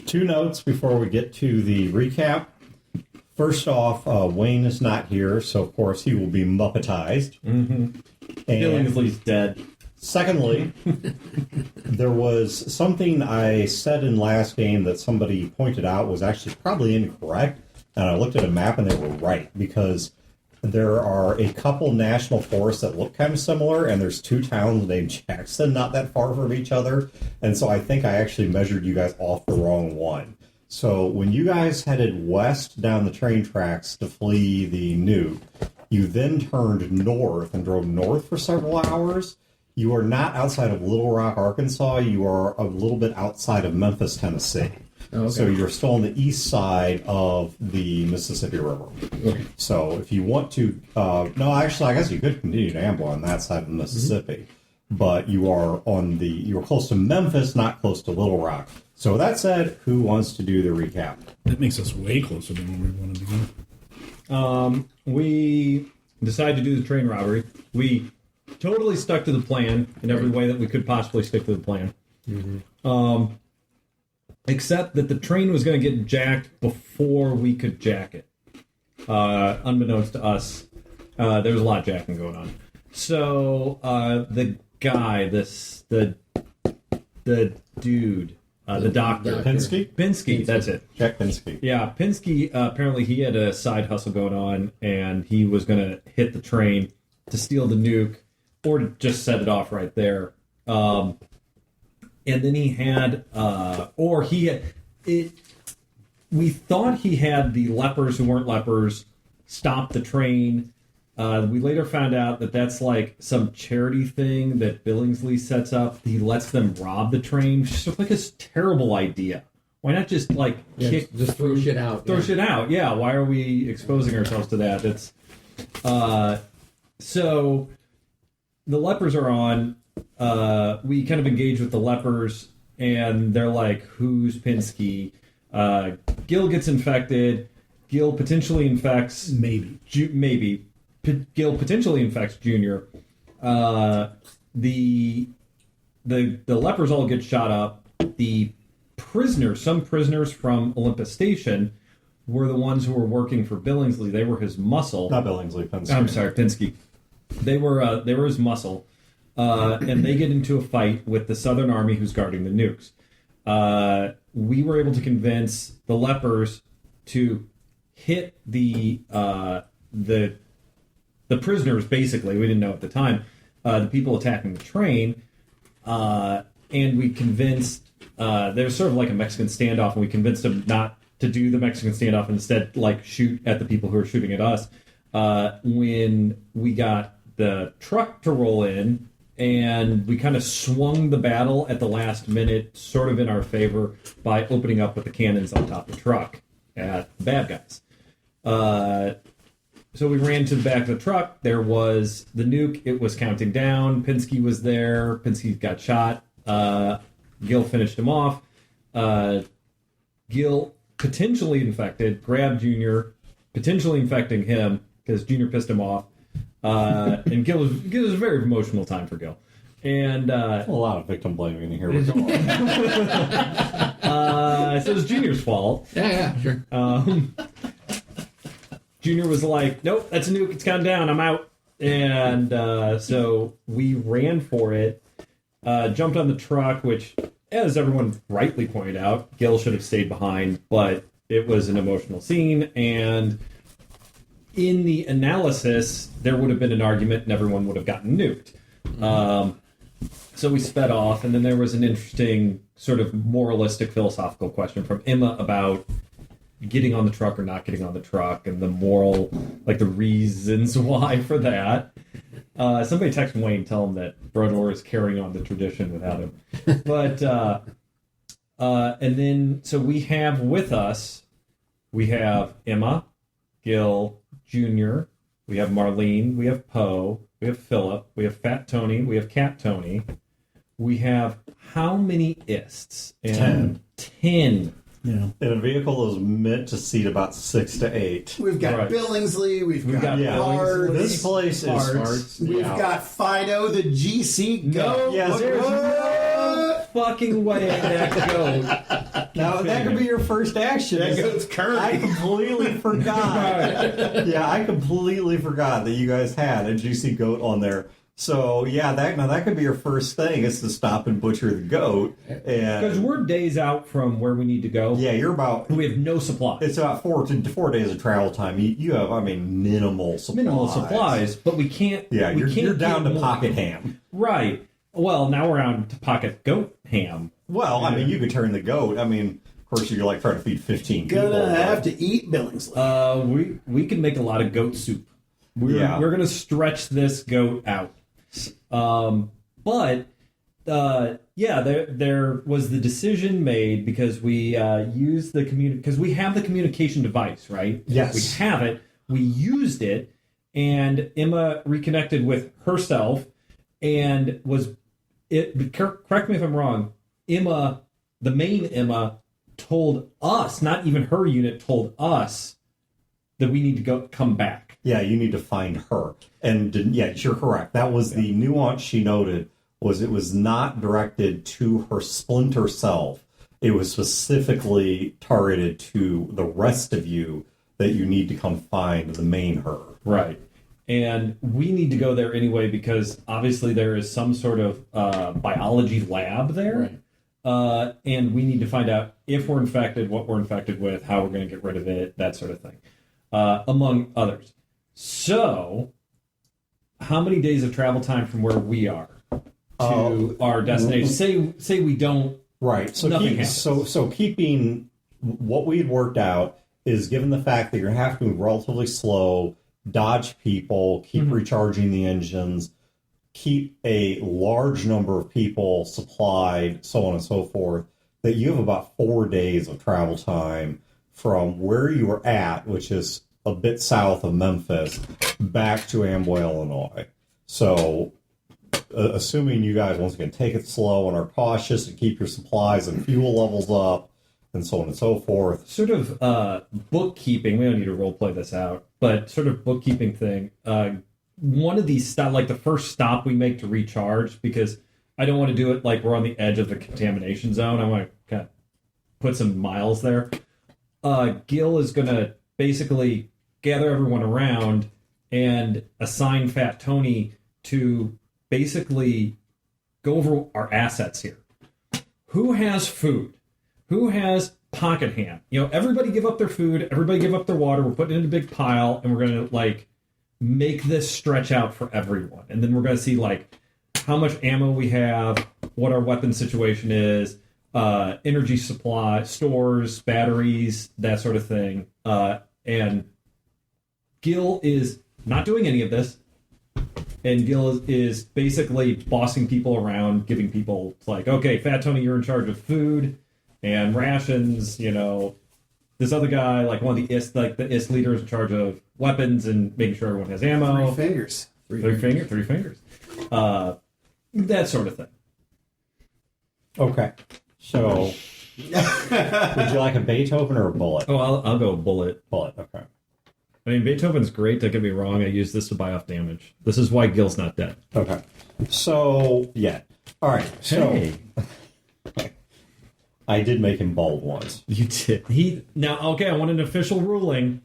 2 notes before we get to the recap. First off, Wayne is not here, so of course he will be Muppetized. Mm-hmm. And Billingsley's dead. Secondly, there was something I said in last game that somebody pointed out was actually probably incorrect, and I looked at a map and they were right, because there are a couple national forests that look kind of similar, and there's 2 towns named Jackson not that far from each other, and so I think I actually measured you guys off the wrong one. So when you guys headed west down the train tracks to flee the nuke, you then turned north and drove north for several hours. You are not outside of Little Rock, Arkansas. You are a little bit outside of Memphis, Tennessee. Oh, okay. So you're still on the east side of the Mississippi River. Okay. So if you want to... no, actually, I guess you could continue to Amboy on that side of the Mississippi. Mm-hmm. But you are close to Memphis, not close to Little Rock. So with that said, who wants to do the recap? That makes us way closer than where we wanted to go. We decided to do the train robbery. We totally stuck to the plan in every way that we could possibly stick to the plan. Mm-hmm. Except that the train was going to get jacked before we could jack it. Unbeknownst to us, there was a lot of jacking going on. So the guy, the dude, the doctor. Pinsky, that's it. Jack Pinsky. Yeah, Pinsky, apparently he had a side hustle going on, and he was going to hit the train to steal the nuke, or to just set it off right there. And then he had, we thought he had the lepers who weren't lepers stop the train. We later found out that that's like some charity thing that Billingsley sets up. He lets them rob the train. It's just like a terrible idea. Why not just just throw shit out? Throw shit out. Yeah. Why are we exposing ourselves to that? It's so the lepers are on. We kind of engage with the lepers, and they're like, "Who's Pinsky?" Gil gets infected. Gil potentially infects maybe. Gil potentially infects Junior. The lepers all get shot up. The prisoners, some prisoners from Olympus Station, were the ones who were working for Billingsley. They were his muscle. Not Billingsley, Pinsky. I'm sorry, Pinsky. They were his muscle, and they get into a fight with the Southern Army who's guarding the nukes. We were able to convince the lepers to hit the prisoners, basically. We didn't know at the time. The people attacking the train, and we convinced... there was sort of like a Mexican standoff, and we convinced them not to do the Mexican standoff and instead shoot at the people who are shooting at us. When we got the truck to roll in, and we kind of swung the battle at the last minute, sort of in our favor, by opening up with the cannons on top of the truck at the bad guys. So we ran to the back of the truck. There was the nuke. It was counting down. Pinsky was there. Pinsky got shot. Gil finished him off. Gil, potentially infected, grabbed Junior, potentially infecting him because Junior pissed him off. And Gil was a very emotional time for Gil. And a lot of victim blaming here. We're going. So it was Junior's fault. Yeah, sure. Junior was like, "Nope, that's a nuke. It's gone down. I'm out." And so we ran for it. Jumped on the truck, which, as everyone rightly pointed out, Gil should have stayed behind, but it was an emotional scene, and in the analysis, there would have been an argument and everyone would have gotten nuked. So we sped off, and then there was an interesting sort of moralistic philosophical question from Emma about getting on the truck or not getting on the truck, and the moral, the reasons why for that. Somebody text Wayne, tell him that Brodor is carrying on the tradition without him. But, and then, so we have with us, we have Emma, Gil, Junior, we have Marlene, we have Poe, we have Philip, we have Fat Tony, we have Cat Tony. We have how many ists? 10. 10. Yeah. And a vehicle is meant to seat about 6 to 8. We've got Billingsley, we've got Bard, this place is We've got Fido, the GC. No, yes, fucking way that goat. Now, that could be your first action. That goes curvy. I completely forgot. Yeah, I completely forgot that you guys had a juicy goat on there. So, yeah, that could be your first thing, is to stop and butcher the goat. Because And we're days out from where we need to go. yeah, you're about... We have no supplies. It's about 4 days of travel time. You have, minimal supplies. Minimal supplies, but we can't... Yeah, we you're can't down get to more. pocket ham. Right. Well, now we're on to pocket goat ham. Well, you could turn the goat. Of course, you're like trying to feed 15 people. Gonna have to eat Billingsley. We can make a lot of goat soup. We're Yeah. going to stretch this goat out. There was the decision made because we used the because we have the communication device, right? Yes. We have it. We used it, and Emma reconnected with herself, and correct me if I'm wrong. Emma, the main Emma, told us, not even her unit told us, that we need to come back. Yeah, you need to find her. And yeah, you're correct. That was the nuance she noted, was it was not directed to her splinter self. It was specifically targeted to the rest of you, that you need to come find the main her. Right. And we need to go there anyway because obviously there is some sort of biology lab there. Right. And we need to find out if we're infected, what we're infected with, how we're going to get rid of it, that sort of thing, among others. So, how many days of travel time from where we are to our destination? Say we don't. Right. So Nothing happens. so keeping what we had worked out is, given the fact that you're going to have to move relatively slow, dodge people, keep recharging the engines, keep a large number of people supplied, so on and so forth, that you have about 4 days of travel time from where you were at, which is a bit south of Memphis, back to Amboy, Illinois. So, assuming you guys, once again, take it slow and are cautious and keep your supplies and fuel levels up, and so on and so forth. Sort of bookkeeping. We don't need to role play this out, but sort of bookkeeping thing. One of these like the first stop we make to recharge, because I don't want to do it like we're on the edge of the contamination zone. I want to kind of put some miles there. Gil is going to basically gather everyone around and assign Fat Tony to basically go over our assets here. Who has food? Who has pocket ham? Everybody give up their food. Everybody give up their water. We're putting it in a big pile, and we're going to make this stretch out for everyone. And then we're going to see how much ammo we have, what our weapon situation is, energy supply, stores, batteries, that sort of thing. And Gil is not doing any of this. And Gil is basically bossing people around, giving people okay, Fat Tony, you're in charge of food and rations. This other guy, one of the IST leaders, in charge of weapons and making sure everyone has ammo. 3 fingers. Three fingers. That sort of thing. Okay. So, would you like a Beethoven or a bullet? Oh, I'll go bullet. Bullet, okay. I mean, Beethoven's great, don't get me wrong. I use this to buy off damage. This is why Gil's not dead. Okay. So, yeah. All right. So, Hey. I did make him bald once. You did. I want an official ruling,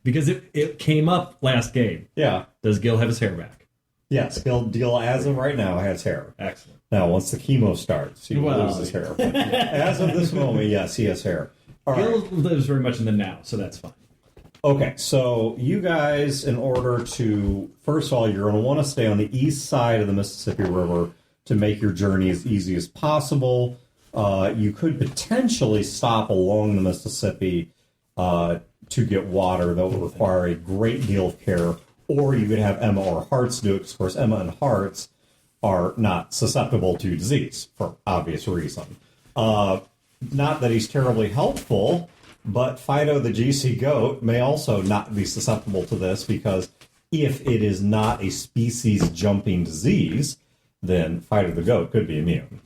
because it came up last game. Yeah. Does Gil have his hair back? Yes. Gil, as of right now, has hair. Excellent. Now, once the chemo starts, he will lose his hair. But as of this moment, yes, he has hair. All Gil right. lives very much in the now, so that's fine. Okay, so you guys, in order to, first of all, you're going to want to stay on the east side of the Mississippi River to make your journey as easy as possible. You could potentially stop along the Mississippi to get water. That would require a great deal of care. Or you could have Emma or Hearts do it, because, of course, Emma and Hearts are not susceptible to disease, for obvious reason. Not that he's terribly helpful, but Fido the GC goat may also not be susceptible to this, because if it is not a species-jumping disease, then Fido the goat could be immune,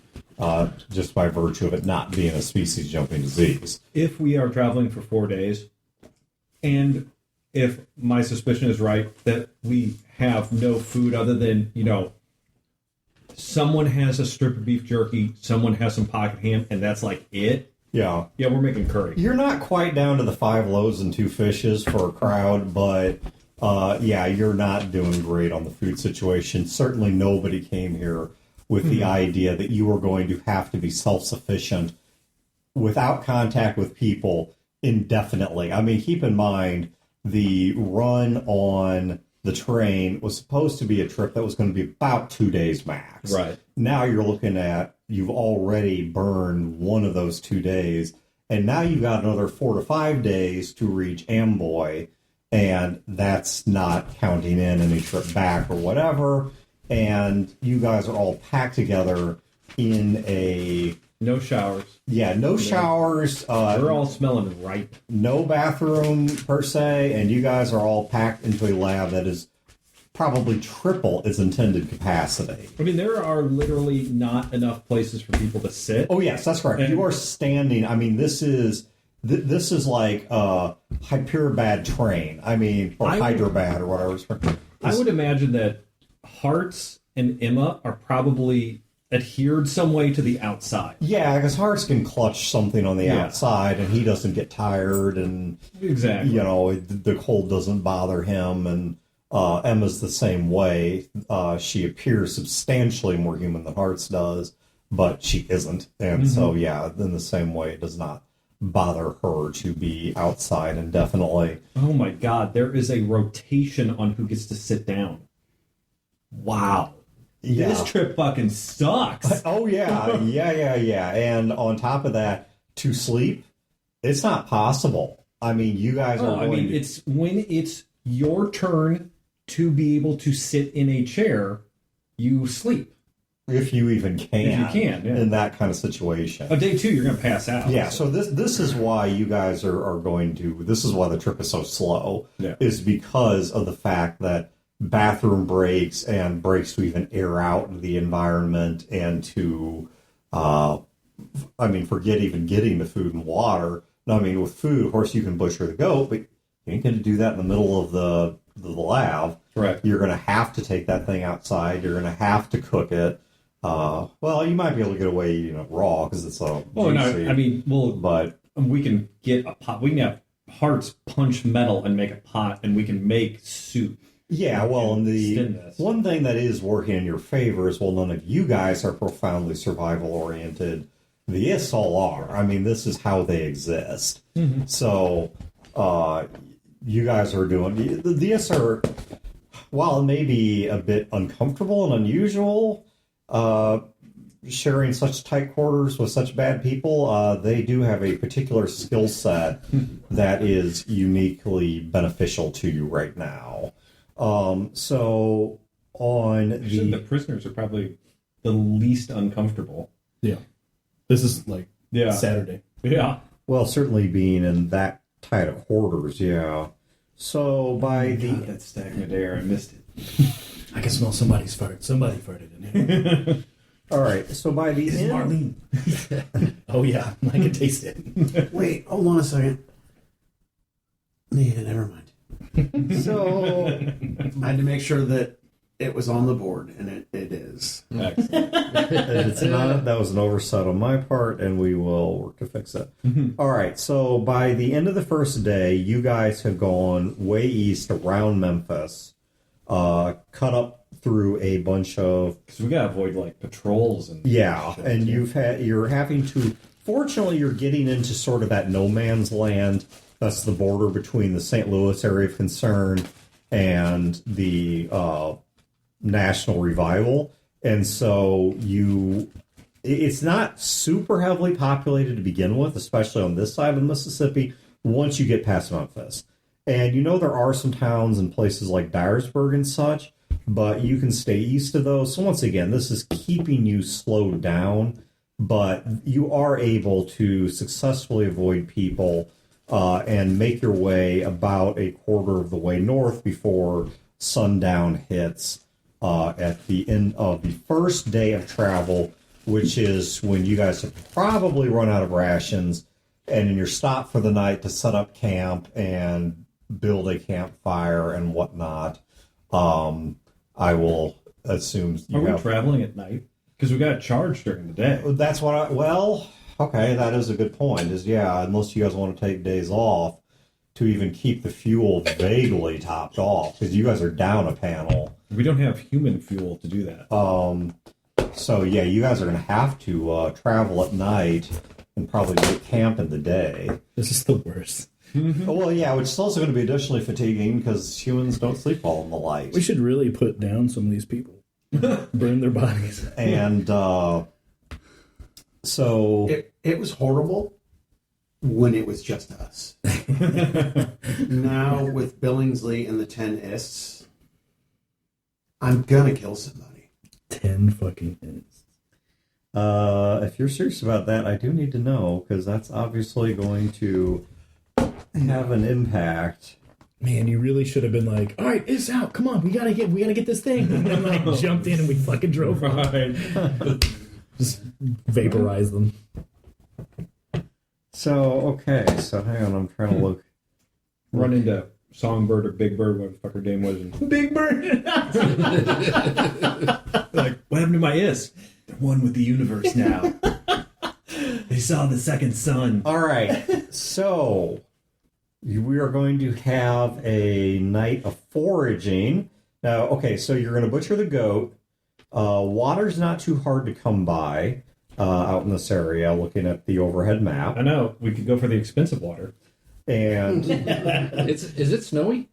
just by virtue of it not being a species-jumping disease. If we are traveling for 4 days, and if my suspicion is right that we have no food other than, someone has a strip of beef jerky, someone has some pocket ham, and that's like it. Yeah. Yeah, we're making curry. You're not quite down to the 5 loaves and 2 fishes for a crowd, but yeah, you're not doing great on the food situation. Certainly nobody came here with the idea that you were going to have to be self-sufficient without contact with people indefinitely. I mean, keep in mind, the run on the train was supposed to be a trip that was going to be about 2 days max. Right. Now you're looking at, you've already burned one of those 2 days, and now you've got another 4 to 5 days to reach Amboy, and that's not counting in any trip back or whatever. And you guys are all packed together in a... No showers. Yeah, no showers. We're all smelling ripe. No bathroom, per se, and you guys are all packed into a lab that is probably triple its intended capacity. I mean, there are literally not enough places for people to sit. Oh, yes, that's correct. And- you are standing. I mean, this is like Hyperabad train. I mean, or Hyderabad or whatever. I would imagine that Hearts and Emma are probably adhered some way to the outside. Yeah, because Hearts can clutch something on the outside, and he doesn't get tired, and Exactly. you know, the cold doesn't bother him, and Emma's the same way. She appears substantially more human than Hearts does, but she isn't, and so yeah, in the same way, it does not bother her to be outside indefinitely. Oh my God, there is a rotation on who gets to sit down. Wow. Yeah. This trip fucking sucks. Oh yeah, yeah. And on top of that, to sleep, it's not possible. I mean, you guys are going to... it's when it's your turn to be able to sit in a chair, you sleep. If you even can. If you can, yeah. In that kind of situation. Day 2, you're going to pass out. Yeah, so this is why you guys are going to... This is why the trip is so slow. Yeah. Is because of the fact that bathroom breaks and breaks to even air out the environment and to... forget even getting the food and water. No, I mean, with food, of course, you can butcher the goat, but you ain't going to do that in the middle of the lab. Right. You're going to have to take that thing outside. You're going to have to cook it. Well, you might be able to get away, raw because it's so juicy. But we can get a pot. We can have Hearts punch metal and make a pot, and we can make soup. Yeah, well, and the one thing that is working in your favor is, well, none of you guys are profoundly survival-oriented. The Is all are. I mean, this is how they exist. Mm-hmm. So, you guys are doing... The Is are, while it may be a bit uncomfortable and unusual, sharing such tight quarters with such bad people, they do have a particular skill set that is uniquely beneficial to you right now. So on the prisoners are probably the least uncomfortable. Yeah. This is like Saturday. Yeah. Well, certainly being in that tight of quarters, yeah. So by that stagnant air, I missed it. I can smell somebody's fart. Somebody farted in here. All right. So by the end, Marlene. Oh yeah, I can taste it. Wait, hold on a second. Yeah, never mind. So I had to make sure that it was on the board, and it is. Excellent. it's not. That was an oversight on my part, and we will work to fix it. Mm-hmm. All right. So by the end of the first day, you guys have gone way east around Memphis, cut up through a bunch of... Because we got to avoid, like, patrols and... Yeah, shit, and too. you're having to... Fortunately, you're getting into sort of that no man's land. That's the border between the St. Louis area of concern and the National Revival. And so it's not super heavily populated to begin with, especially on this side of the Mississippi, once you get past Memphis. And there are some towns and places like Dyersburg and such, but you can stay east of those. So once again, this is keeping you slowed down, but you are able to successfully avoid people and make your way about a quarter of the way north before sundown hits at the end of the first day of travel, which is when you guys have probably run out of rations, and you're stopped for the night to set up camp and build a campfire and whatnot. I will assume Are we traveling at night? Because we got charged during the day. That's what okay, that is a good point. Unless you guys want to take days off to even keep the fuel vaguely topped off, because you guys are down a panel. We don't have human fuel to do that. So yeah, you guys are going to have to travel at night and probably get camp in the day. This is the worst. Well, yeah, which is also going to be additionally fatiguing because humans don't sleep well in the light. We should really put down some of these people. Burn their bodies. And so... It was horrible when it was just us. Now, with Billingsley and the 10 ists, I'm going to kill somebody. 10 fucking minutes. If you're serious about that, I do need to know, because that's obviously going to have an impact. Man, you really should have been like, all right, it's out. Come on, we gotta get this thing. And then like jumped in and we fucking drove off. Just vaporize them. So hang on, I'm trying to look. Run into Songbird or Big Bird, whatever the fuck her name was. And, Big Bird. like, what happened to my is? They're one with the universe now. They saw the second sun. All right, so we are going to have a night of foraging. Now, okay, so you're going to butcher the goat. Water's not too hard to come by out in this area, looking at the overhead map. I know. We could go for the expensive water. And Is it snowy?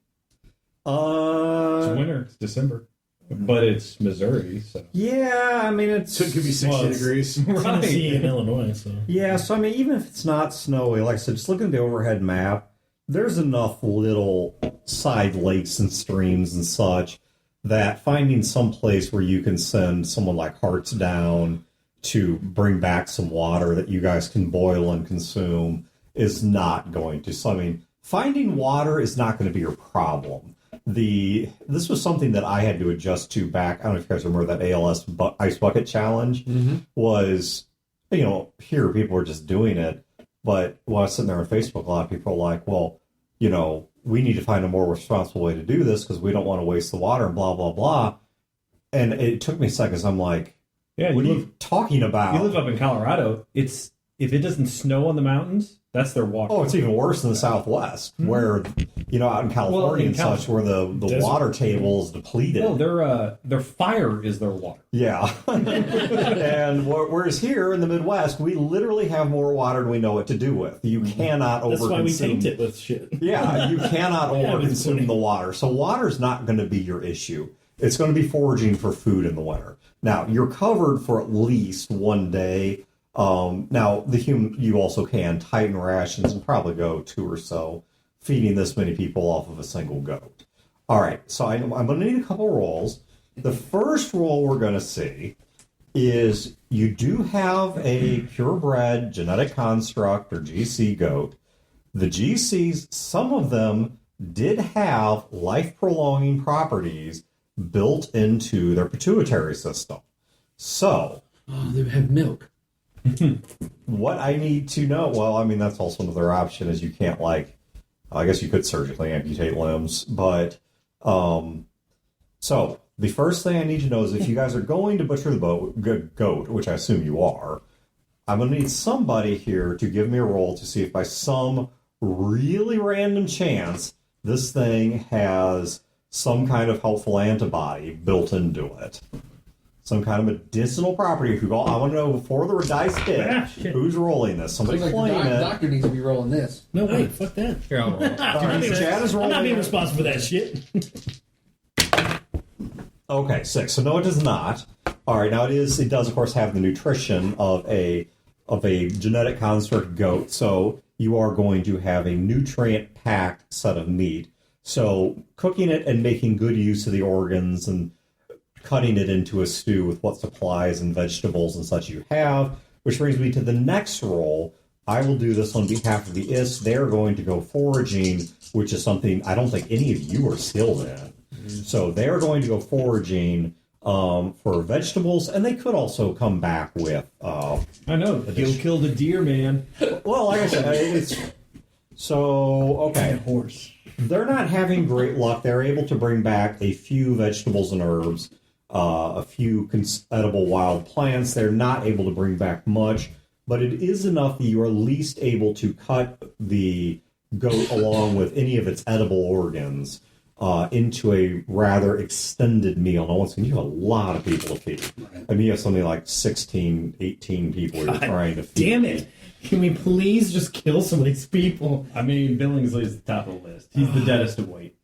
It's winter. It's December. But it's Missouri, so... Yeah, I mean, So it could be 60 degrees. Tennessee and Illinois, so... Yeah, so I mean, even if it's not snowy, like I said, just looking at the overhead map, there's enough little side lakes and streams and such that finding some place where you can send someone like Hearts down to bring back some water that you guys can boil and consume is not going to. So, I mean, finding water is not going to be your problem. This was something that I had to adjust to back. I don't know if you guys remember that ALS ice bucket challenge. Was, here people were just doing it. But when I was sitting there on Facebook, a lot of people are like, well, we need to find a more responsible way to do this because we don't want to waste the water and blah, blah, blah. And it took me seconds. I'm like, yeah, what are you talking about? You live up in Colorado. If it doesn't snow on the mountains, that's their water. Oh, it's even worse in the Southwest, where, out in California such, where the water table is depleted. No, their fire is their water. Yeah. And whereas here in the Midwest, we literally have more water than we know what to do with. You cannot overconsume. That's why we taint it with shit. Yeah, you cannot overconsume the water. So water's not going to be your issue. It's going to be foraging for food in the winter. Now, you're covered for at least one day. Now, you also can tighten rations and probably go 2 or so, feeding this many people off of a single goat. All right, so I'm going to need a couple rolls. The first roll we're going to see is you do have a purebred genetic construct or GC goat. The GCs, some of them did have life-prolonging properties built into their pituitary system. So... Oh, they have milk. What I need to know, well, I mean, that's also another option, is you can't, I guess you could surgically amputate limbs, but, so, the first thing I need to know is if you guys are going to butcher the goat, which I assume you are, I'm going to need somebody here to give me a roll to see if by some really random chance this thing has some kind of helpful antibody built into it. Some kind of medicinal property. I want to know before the dice hit, who's rolling this. Somebody Looks claim like the it. doctor needs to be rolling this. No, wait, fuck that. Here, I'll roll. All right, Chad is I'm rolling. not being responsible for that shit. Okay, 6. So no, it does not. All right, now it does of course have the nutrition of a genetic construct goat. So you are going to have a nutrient-packed set of meat. So cooking it and making good use of the organs and cutting it into a stew with what supplies and vegetables and such you have, which brings me to the next roll. I will do this on behalf of the IS. They're going to go foraging, which is something I don't think any of you are skilled in. So they're going to go foraging for vegetables, and they could also come back with... I know. Gil killed a deer, man. Well, like I said, it's... So, okay. Horse. They're not having great luck. They're able to bring back a few vegetables and herbs. a few edible wild plants. They're not able to bring back much, but it is enough that you are at least able to cut the goat along with any of its edible organs into a rather extended meal. Now, once again, you have a lot of people to feed. I mean, you have something like 16, 18 people you're trying to feed. Damn it! Can we please just kill some of these people? I mean, Billingsley's the top of the list. He's the deadest of weight.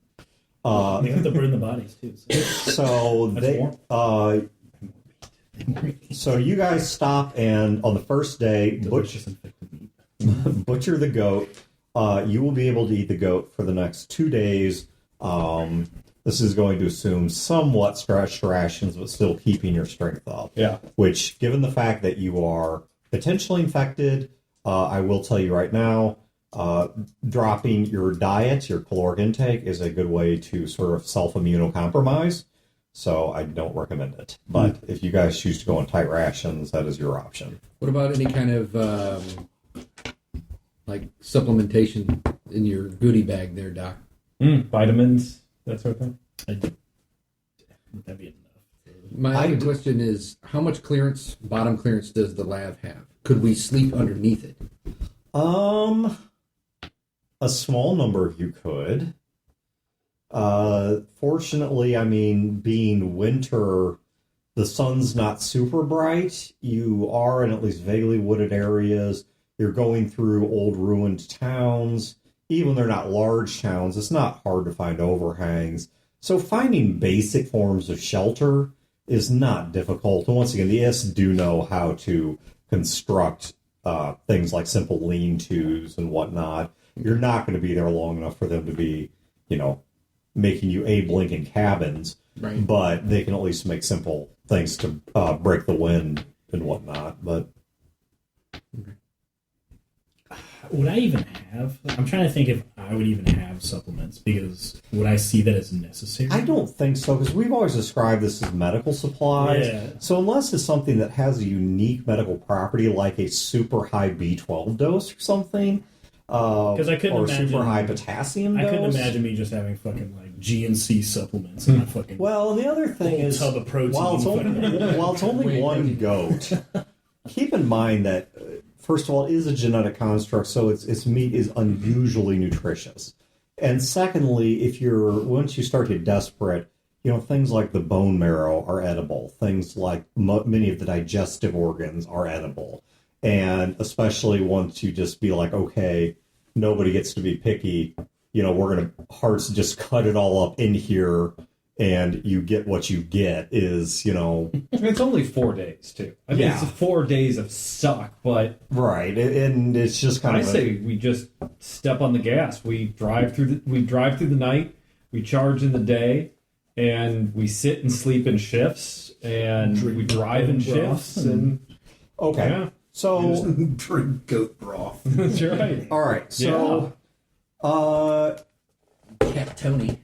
They have to burn the bodies too. So so you guys stop, and on the first day, butcher the goat. You will be able to eat the goat for the next 2 days. This is going to assume somewhat stretched rations, but still keeping your strength up. Yeah. Which, given the fact that you are potentially infected, I will tell you right now, dropping your diet, your caloric intake, is a good way to sort of self-immunocompromise. So I don't recommend it. But if you guys choose to go on tight rations, that is your option. What about any kind of like supplementation in your goodie bag there, Doc? Vitamins, that sort of thing. Would that be enough? My other question is, how much bottom clearance does the lab have? Could we sleep underneath it? A small number of you could. Fortunately, I mean, being winter, the sun's not super bright. You are in at least vaguely wooded areas. You're going through old ruined towns. Even they're not large towns, it's not hard to find overhangs. So finding basic forms of shelter is not difficult. And once again, the IS do know how to construct things like simple lean-tos and whatnot. You're not going to be there long enough for them to be, making you Abe Lincoln cabins. Right. But they can at least make simple things to break the wind and whatnot. But would I even have? I'm trying to think if I would even have supplements, because would I see that as necessary? I don't think so, because we've always described this as medical supplies. Yeah. So unless it's something that has a unique medical property, like a super high B12 dose or something, Because I couldn't or imagine super high potassium dose. I couldn't imagine me just having fucking like GNC supplements in my fucking Well, the other thing whole is, tub of protein. while it's only one goat, keep in mind that first of all, it is a genetic construct, so its meat is unusually nutritious. And secondly, once you start to get desperate, things like the bone marrow are edible. Things like many of the digestive organs are edible. And especially once you just be like, okay, nobody gets to be picky, hearts just cut it all up in here, and you get what you get is, It's only 4 days, too. I mean, it's 4 days of suck, but... Right, and it's just kind of... I say we just step on the gas. We drive through the night, we charge in the day, and we sit and sleep in shifts, and we drive in shifts, and... Okay, yeah. So... Drink goat broth. That's right. All right, so... Cat Tony.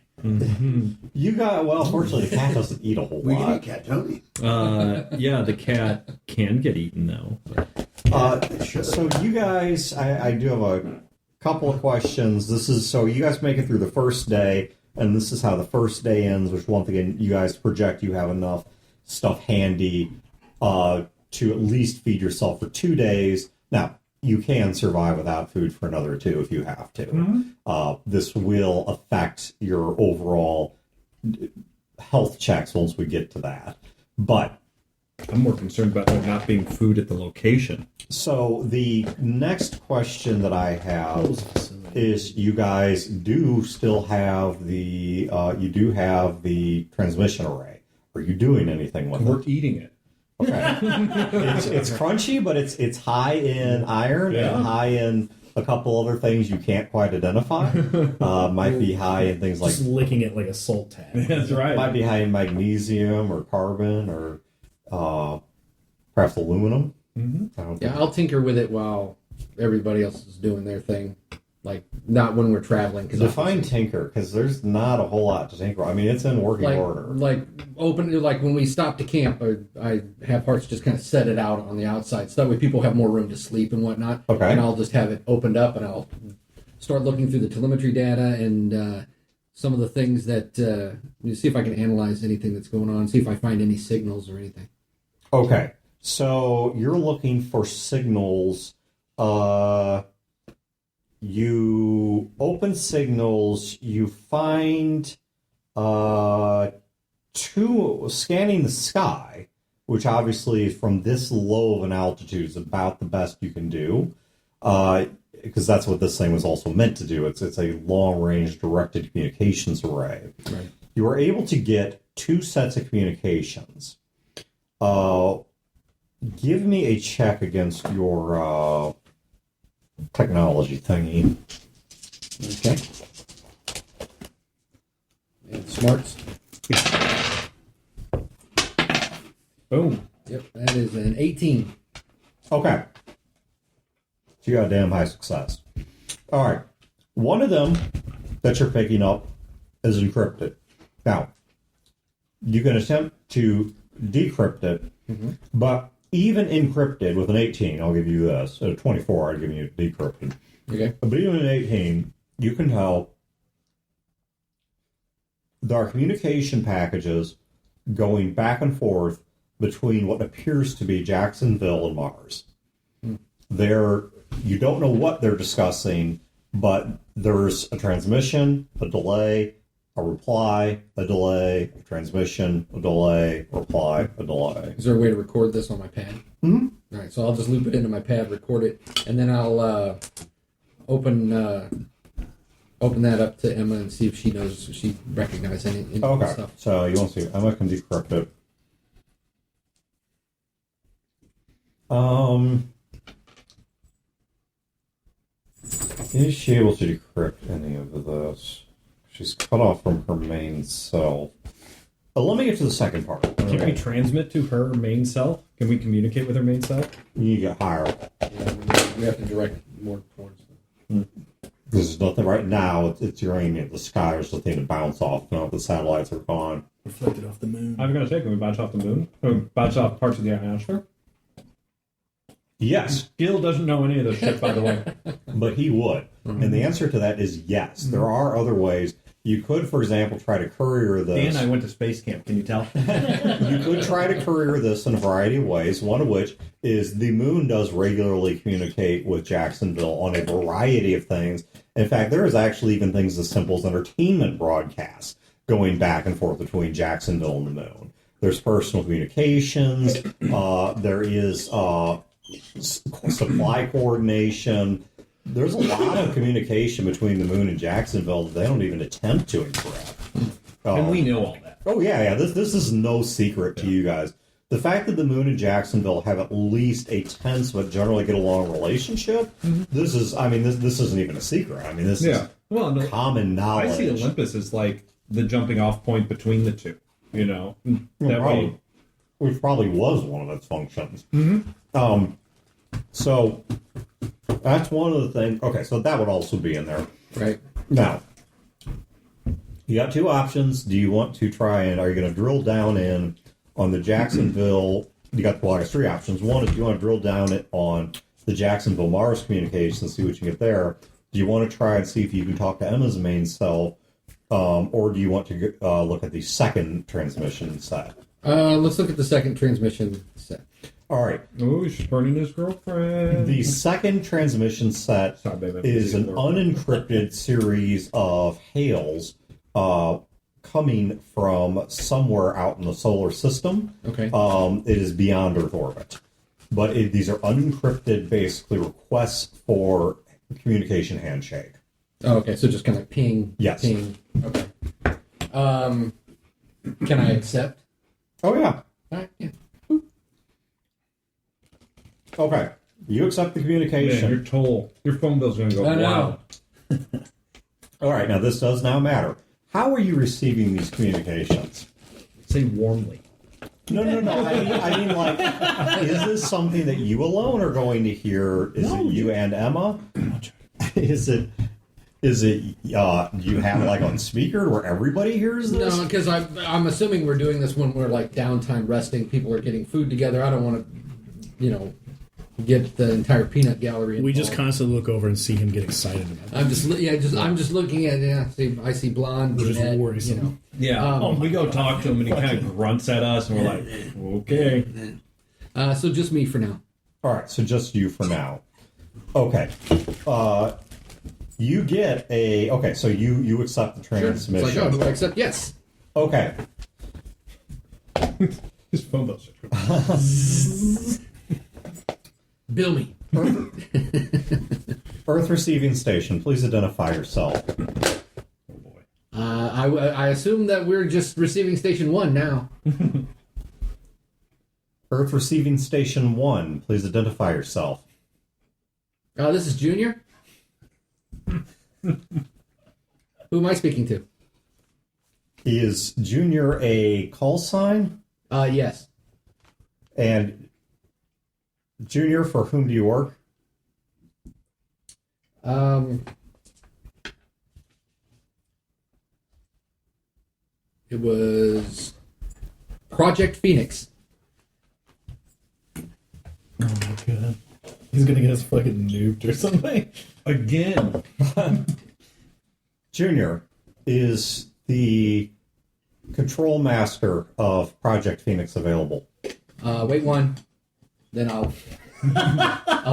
You got... Well, fortunately, the cat doesn't eat a whole We can lot. eat cat Tony. Yeah, the cat can get eaten, though. So you guys, I do have a couple of questions. So you guys make it through the first day, and this is how the first day ends, which once again, you guys project you have enough stuff handy to at least feed yourself for 2 days. Now, you can survive without food for another 2 if you have to. Mm-hmm. This will affect your overall health checks once we get to that. But I'm more concerned about there not being food at the location. so the next question that I have is, you guys do still have the transmission array. Are you doing anything with We're it? eating it. Okay. It's crunchy, but it's high in iron and high in a couple other things you can't quite identify. Might be high in things like just licking it like a salt tab. That's right. might be high in magnesium or carbon or perhaps aluminum. Mm-hmm. Yeah, I'll tinker with it while everybody else is doing their thing. Like, not when we're traveling. Define tinker, because there's not a whole lot to tinker. I mean, it's in working order. Like when we stop to camp, I have Hearts just kind of set it out on the outside, so that way people have more room to sleep and whatnot. Okay. And I'll just have it opened up, and I'll start looking through the telemetry data and some of the things that see if I can analyze anything that's going on, see if I find any signals or anything. Okay, so you're looking for signals. You open signals. You find two scanning the sky, which obviously from this low of an altitude is about the best you can do. Because that's what this thing was also meant to do. It's a long-range directed communications array. Right. You were able to get 2 sets of communications. Give me a check against your technology thingy. Okay. And smarts. Boom. Yep, that is an 18. Okay. So you got a damn high success. All right. One of them that you're picking up is encrypted. Now, you can attempt to decrypt it, but even encrypted with an 18, I'll give you this. At a 24, I'd give you decrypted. Okay. But even an 18, you can tell there are communication packages going back and forth between what appears to be Jacksonville and Mars. You don't know what they're discussing, but there's a transmission, a delay, a reply, a delay, a transmission, a delay, reply, a delay. Is there a way to record this on my pad? Mm-hmm. All right, so I'll just loop it into my pad, record it, and then I'll open that up to Emma and see if she knows, if she recognizes any Okay, stuff. so you want to see, Emma can decrypt it. Is she able to decrypt any of this? She's cut off from her main self. Let me get to the second part. Can we transmit to her main self? Can we communicate with her main self? You get higher. Yeah, we have to direct more towards them. There's nothing right now. It's you're aiming at the sky. There's nothing to bounce off. No, the satellites are gone. Reflected off the moon. I was going to say, can we bounce off the moon? Can we bounce off parts of the ionosphere? Yes, Gil doesn't know any of this shit, by the way. but he would. And the answer to that is yes. There are other ways. You could, for example, try to courier this. Dan, I went to space camp. Can you tell? You could try to courier this in a variety of ways, one of which is the moon does regularly communicate with Jacksonville on a variety of things. In fact, there is actually even things as simple as entertainment broadcasts going back and forth between Jacksonville and the moon. There's personal communications. There is supply coordination. There's a lot of communication between the moon and Jacksonville that they don't even attempt to encrypt. And we know all that. Oh yeah. This is no secret to you guys. The fact that the moon and Jacksonville have at least a tense but generally get along relationship. This is, this isn't even a secret. I mean, this is Well, no, common knowledge. I see Olympus as like the jumping off point between the two. You know, that way. Which probably was one of its functions. So that's one of the things. Okay, so that would also be in there. Right. Now, you got 2 options. Do you want to try and are you going to drill down in on the Jacksonville? You got, well, I guess 3 options. One is you want to drill down it on the Jacksonville Mars communications and see what you get there. Do you want to try and see if you can talk to Emma's main self, or do you want to look at the second transmission set? Let's look at the second transmission set. All right. Oh, she's burning his girlfriend. The second transmission set Sorry, baby. is an unencrypted series of hails coming from somewhere out in the solar system. Okay. It is beyond Earth orbit. But these are unencrypted, basically, requests for communication handshake. Oh, okay. So just kind of ping. Yes. Ping. Okay. Can I accept? Oh, yeah. All right. Yeah. Okay. You accept the communication. Man, your phone bill's going to go, I know. wow. All right. Now, this does now matter. How are you receiving these communications? Say warmly. No. I mean, like, is this something that you alone are going to hear? Is it you and Emma? Is it? Do you have like on speaker where everybody hears this? No, because I'm assuming we're doing this when we're like downtime resting. People are getting food together. I don't want to, get the entire peanut gallery. We just involved. constantly look over and see him get excited about it. I'm just looking at I see blonde, Which is brunette, worrisome. Yeah. We go talk to him, and he kind of grunts at us, and we're like, okay. So just me for now. All right, so just you for now. Okay. You get a... Okay, so you accept the Sure. It's transmission. like, do I accept? Yes. Okay. His phone bill. Bill me. Earth Receiving Station, please identify yourself. Oh boy. I assume that we're just receiving station 1 now. Earth Receiving Station 1, please identify yourself. This is Junior. Who am I speaking to? Is Junior a call sign? Yes. And Junior, for whom do you work? It was Project Phoenix. Oh my god. He's gonna get us fucking nuked or something. Again. Junior is the control master of Project Phoenix available. Wait one. Then I'll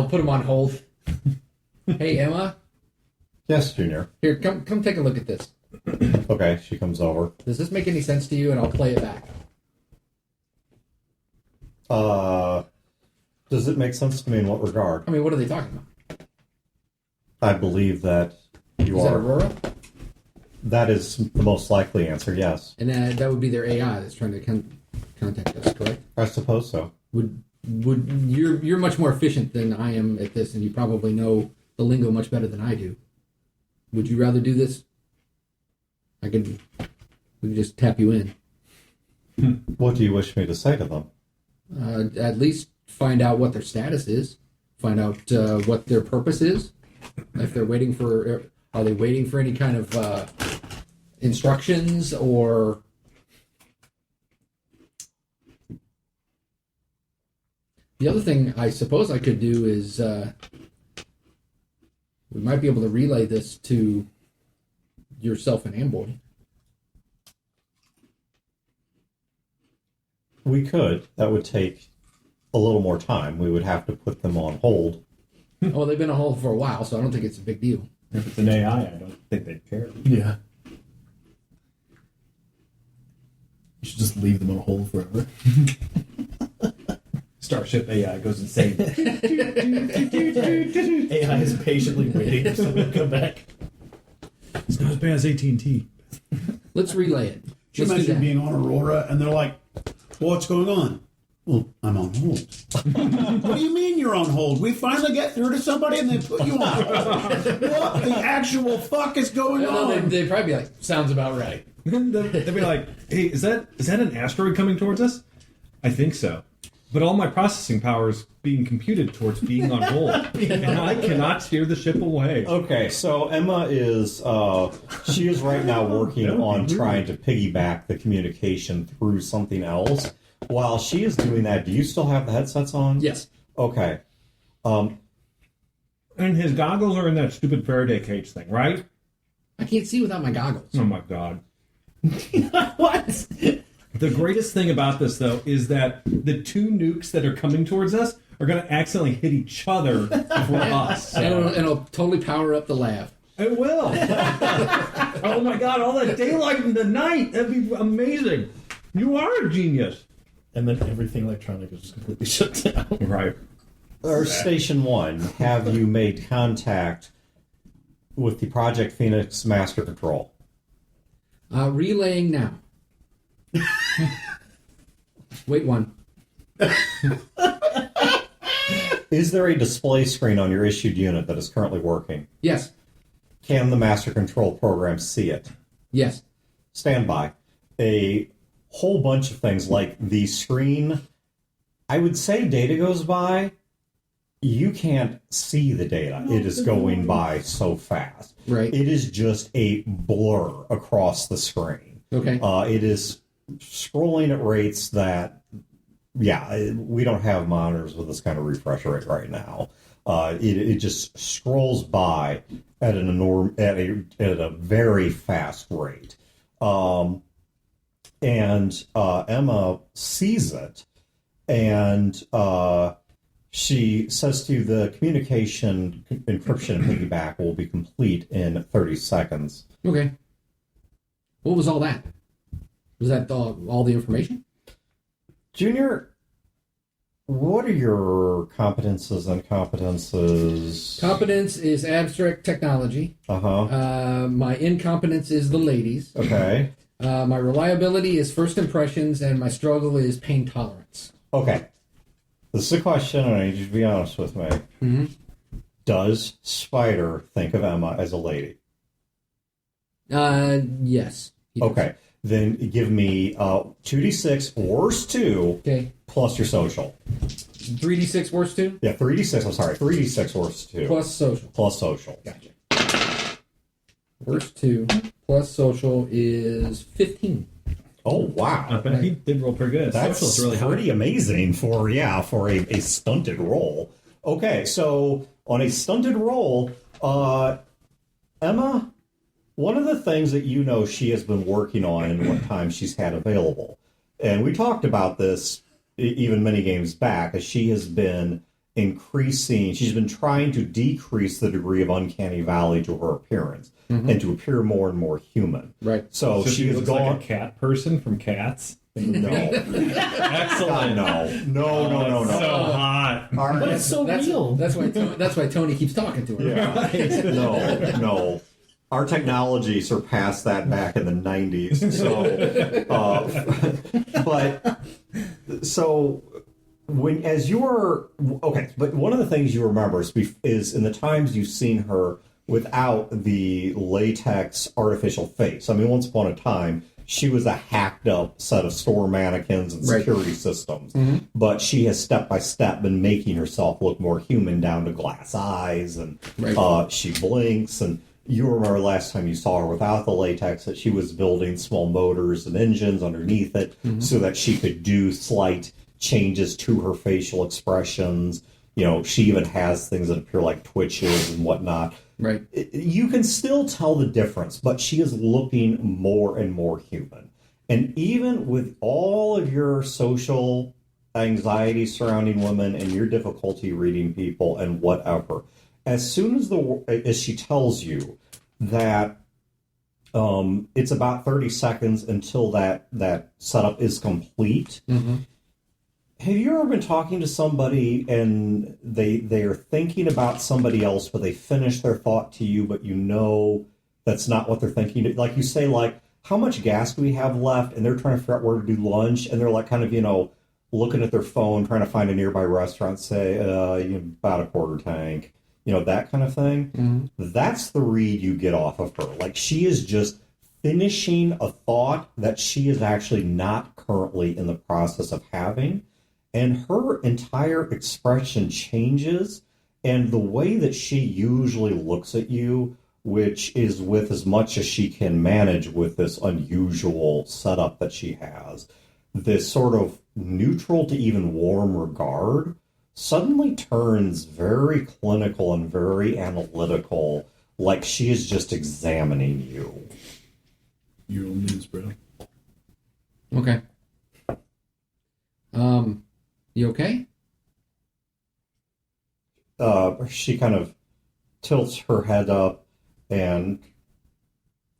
put him on hold. Hey Emma, Yes, Junior. here come take a look at this. Okay, she comes over. Does this make any sense to you? And I'll play it back. Does it make sense to me in what regard? I mean, what are they talking about? I believe that you Is that are. Aurora? That is the most likely answer, yes. And that would be their AI that's trying to contact us, correct? I suppose so. Would you're much more efficient than I am at this, and you probably know the lingo much better than I do. Would you rather do this? We can just tap you in. What do you wish me to say to them? At least find out what their status is. Find out what their purpose is. If they're waiting for, are they waiting for any kind of instructions or? The other thing I suppose I could do is we might be able to relay this to yourself and Amboy. We could. That would take a little more time. We would have to put them on hold. Well, they've been on hold for a while, so I don't think it's a big deal. If it's an AI, I don't think they'd care. Yeah. You should just leave them on hold forever. Starship AI goes insane. AI is patiently waiting for someone to come back. It's not as bad as AT&T. Let's relay it. Can you Let's do imagine that. being on Aurora and they're like, what's going on? Well, I'm on hold. What do you mean you're on hold? We finally get through to somebody and they put you on hold. What the actual fuck is going Well, on? they'd probably be like, sounds about right. They'd be like, "Hey, is that an asteroid coming towards us?" I think so, but all my processing power is being computed towards being on hold, and I cannot steer the ship away. Okay, so Emma is she is right now working on trying to piggyback the communication through something else. While she is doing that, do you still have the headsets on? Yes. Okay. And his goggles are in that stupid Faraday cage thing, right? I can't see without my goggles. Oh my god. What? The greatest thing about this, though, is that the two nukes that are coming towards us are going to accidentally hit each other for us. And it'll totally power up the lab. It will. Oh my god, all that daylight in the night. That'd be amazing. You are a genius. And then everything electronic is just completely shut down. Right. Earth Station 1, have you made contact with the Project Phoenix Master Control? Relaying now. Wait one. Is there a display screen on your issued unit that is currently working? Yes. Can the Master Control program see it? Yes. Stand by. A whole bunch of things like the screen. I would say data goes by. You can't see the data. It is going by so fast. Right. It is just a blur across the screen. Okay. It is scrolling at rates that we don't have monitors with this kind of refresh rate right now. It just scrolls by at a very fast rate. And Emma sees it, and she says to you, the communication encryption and piggyback will be complete in 30 seconds. Okay. What was all that? Was that all the information? Junior, what are your competences and competences? Competence is abstract technology. Uh-huh. My incompetence is the ladies. Okay. My reliability is first impressions, and my struggle is pain tolerance. Okay. This is a question, and I need you to be honest with me. Mm-hmm. Does Spider think of Emma as a lady? Yes. Okay. Then give me 2d6 worse 2 Okay. plus your social. 3d6 worse 2? Yeah, 3d6. I'm sorry, 3d6 worse 2 Plus social. plus social. Gotcha. Worse 2 plus social is 15. Oh wow, But he did roll pretty good. that's Social's really pretty amazing for a stunted roll. Okay, so on a stunted roll, Emma, one of the things that you know she has been working on in what time she's had available, and we talked about this even many games back, as she has been she's been trying to decrease the degree of uncanny valley to her appearance and to appear more and more human. Right. So she has looks gone. like a cat person from Cats. No. Excellent. No. So hot. But it's so real. That's why Tony keeps talking to her. Yeah. No. Our technology surpassed that back in the 90s. But one of the things you remember is in the times you've seen her without the latex artificial face. I mean, once upon a time, she was a hacked up set of store mannequins and security systems. Mm-hmm. But she has step by step been making herself look more human, down to glass eyes, and she blinks. And you remember last time you saw her without the latex that she was building small motors and engines underneath it so that she could do slight changes to her facial expressions. You know, she even has things that appear like twitches and whatnot. Right. You can still tell the difference, but she is looking more and more human. And even with all of your social anxiety surrounding women and your difficulty reading people and whatever, as soon as she tells you that it's about 30 seconds until that setup is complete, have you ever been talking to somebody and they are thinking about somebody else, but they finish their thought to you, but you know that's not what they're thinking? Like you say, like, how much gas do we have left? And they're trying to figure out where to do lunch, and they're like kind of, looking at their phone, trying to find a nearby restaurant, say, about a quarter tank, that kind of thing. Mm-hmm. That's the read you get off of her. Like, she is just finishing a thought that she is actually not currently in the process of having. And her entire expression changes, and the way that she usually looks at you, which is with as much as she can manage with this unusual setup that she has, this sort of neutral to even warm regard, suddenly turns very clinical and very analytical, like she is just examining you. Your old news, bro. Okay. You okay? She kind of tilts her head up and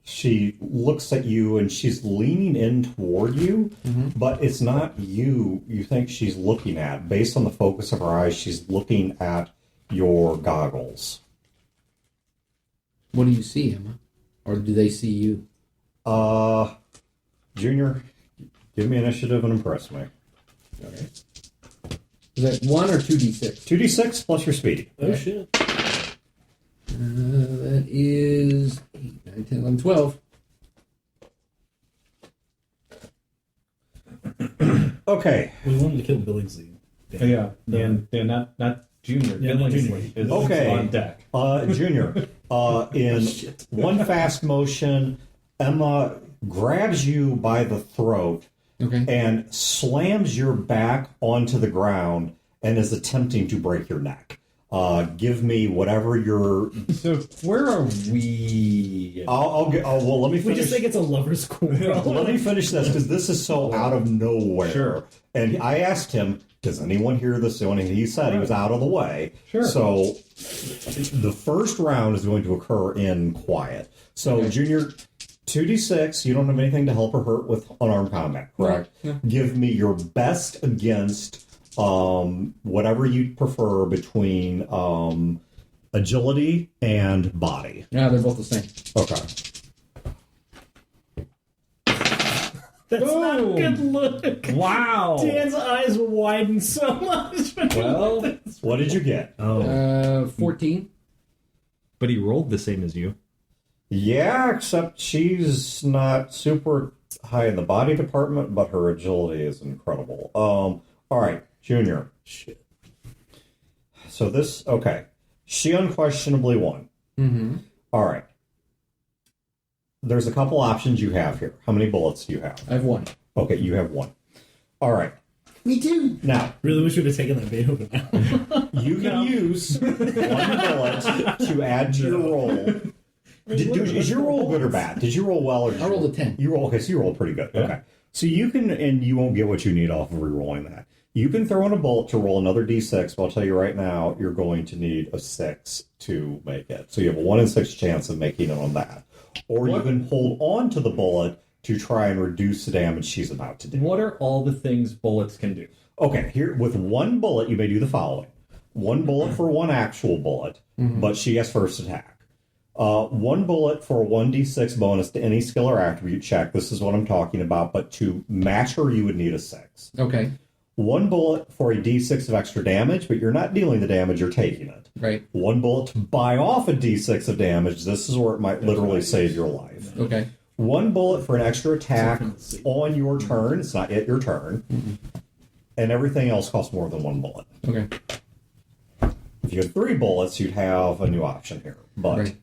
she looks at you, and she's leaning in toward you, but it's not you think she's looking at. Based on the focus of her eyes, she's looking at your goggles. What do you see, Emma? Or do they see you? Junior, give me initiative and impress me. Okay. Is that 1 or 2d6? 2d6 plus your speed. Oh, shit. That is 8, 9, 10, 11, 12. Okay. We wanted to kill Billingsley. Yeah, and not Junior. Yeah, not Junior. Billingsley is Okay. on deck. Junior, in one fast motion, Emma grabs you by the throat Okay. and slams your back onto the ground and is attempting to break your neck. Give me whatever your. So where are we? I'll get. Oh, well, let me We finish. just think it's a lover's quarrel. Let me finish this because this is so out of nowhere. Sure. And I asked him, "Does anyone hear this?" And he said he was out of the way. Sure. So the first round is going to occur in quiet. So Okay. Junior, 2d6. You don't have anything to help or hurt with unarmed combat, correct? No. Give me your best against whatever you prefer between agility and body. Yeah, they're both the same. Okay. That's not a Boom. good look. Wow. Dan's eyes widen so much. Well, What did you get? oh, 14. but he rolled the same as you. Yeah, except she's not super high in the body department, but her agility is incredible. All right, Junior. Shit. So this, okay. She unquestionably won. Mm-hmm. All right. There's a couple options you have here. How many bullets do you have? I have 1. Okay, you have 1. All right. Me too. Now, Really wish we'd have taken that bait over now. you can use 1 bullet to add to your roll. Is your roll good or bad? Did you roll well or did I rolled a 10. You roll okay, so you roll pretty good. Okay. So you can, and you won't get what you need off of re-rolling that. You can throw in a bolt to roll another d6, but I'll tell you right now, you're going to need a 6 to make it. So you have a 1 in 6 chance of making it on that. Or you can hold on to the bullet to try and reduce the damage she's about to do. What are all the things bullets can do? Okay, here with 1 bullet, you may do the following: 1 bullet for 1 actual bullet, but she has first attack. 1 bullet for a 1d6 bonus to any skill or attribute check. This is what I'm talking about, but to match her, you would need a 6. Okay. 1 bullet for a d6 of extra damage, but you're not dealing the damage, you're taking it. Right. 1 bullet to buy off a d6 of damage. This is where it might literally save your life. Okay. 1 bullet for an extra attack on your turn. It's not yet your turn. And everything else costs more than 1 bullet. Okay. If you had 3 bullets, you'd have a new option here. But, Right.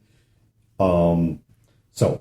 so,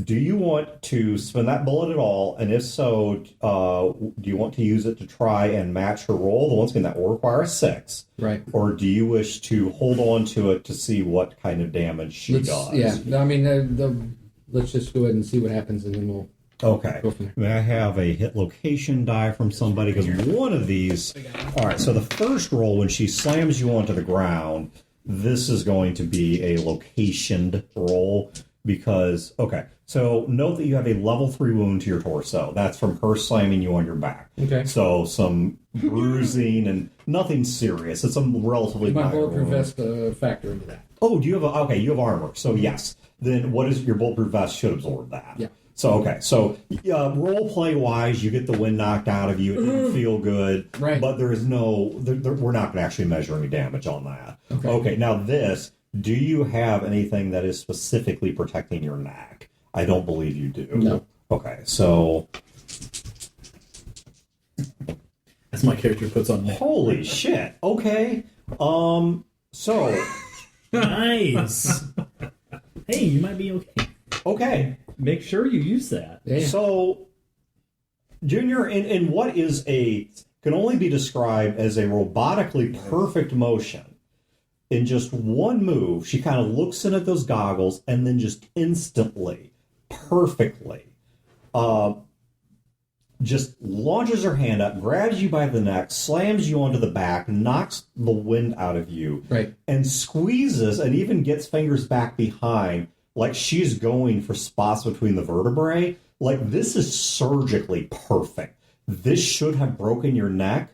do you want to spend that bullet at all? And if so, do you want to use it to try and match her roll? The once again, that will require a 6. Right. Or do you wish to hold on to it to see what kind of damage she does? Yeah. I mean, let's just go ahead and see what happens, and then we'll Okay. go from there. May I have a hit location die from somebody? Because one of these... All right, so the first roll, when she slams you onto the ground, this is going to be a locationed roll because... Okay, so note that you have a level 3 wound to your torso. That's from her slamming you on your back. Okay. So some bruising and nothing serious. It's a relatively My minor bulletproof wound. vest factor into that. Oh, do you have okay? You have armor, so yes. Then what is your bulletproof vest should absorb that. Yeah. So okay, so role play wise, you get the wind knocked out of you. It didn't feel good, Right. But there is no. We're not going to actually measure any damage on that. Okay. Now this. Do you have anything that is specifically protecting your neck? I don't believe you do. No. Okay, so That's my character puts on. holy shit. Okay. So Nice. Hey, you might be okay. okay. Make sure you use that. Yeah. So, Junior, in what is can only be described as a robotically perfect motion, in just one move, she kind of looks in at those goggles and then just instantly, perfectly, just launches her hand up, grabs you by the neck, slams you onto the back, knocks the wind out of you, Right. and squeezes and even gets fingers back behind like she's going for spots between the vertebrae. Like, this is surgically perfect. This should have broken your neck.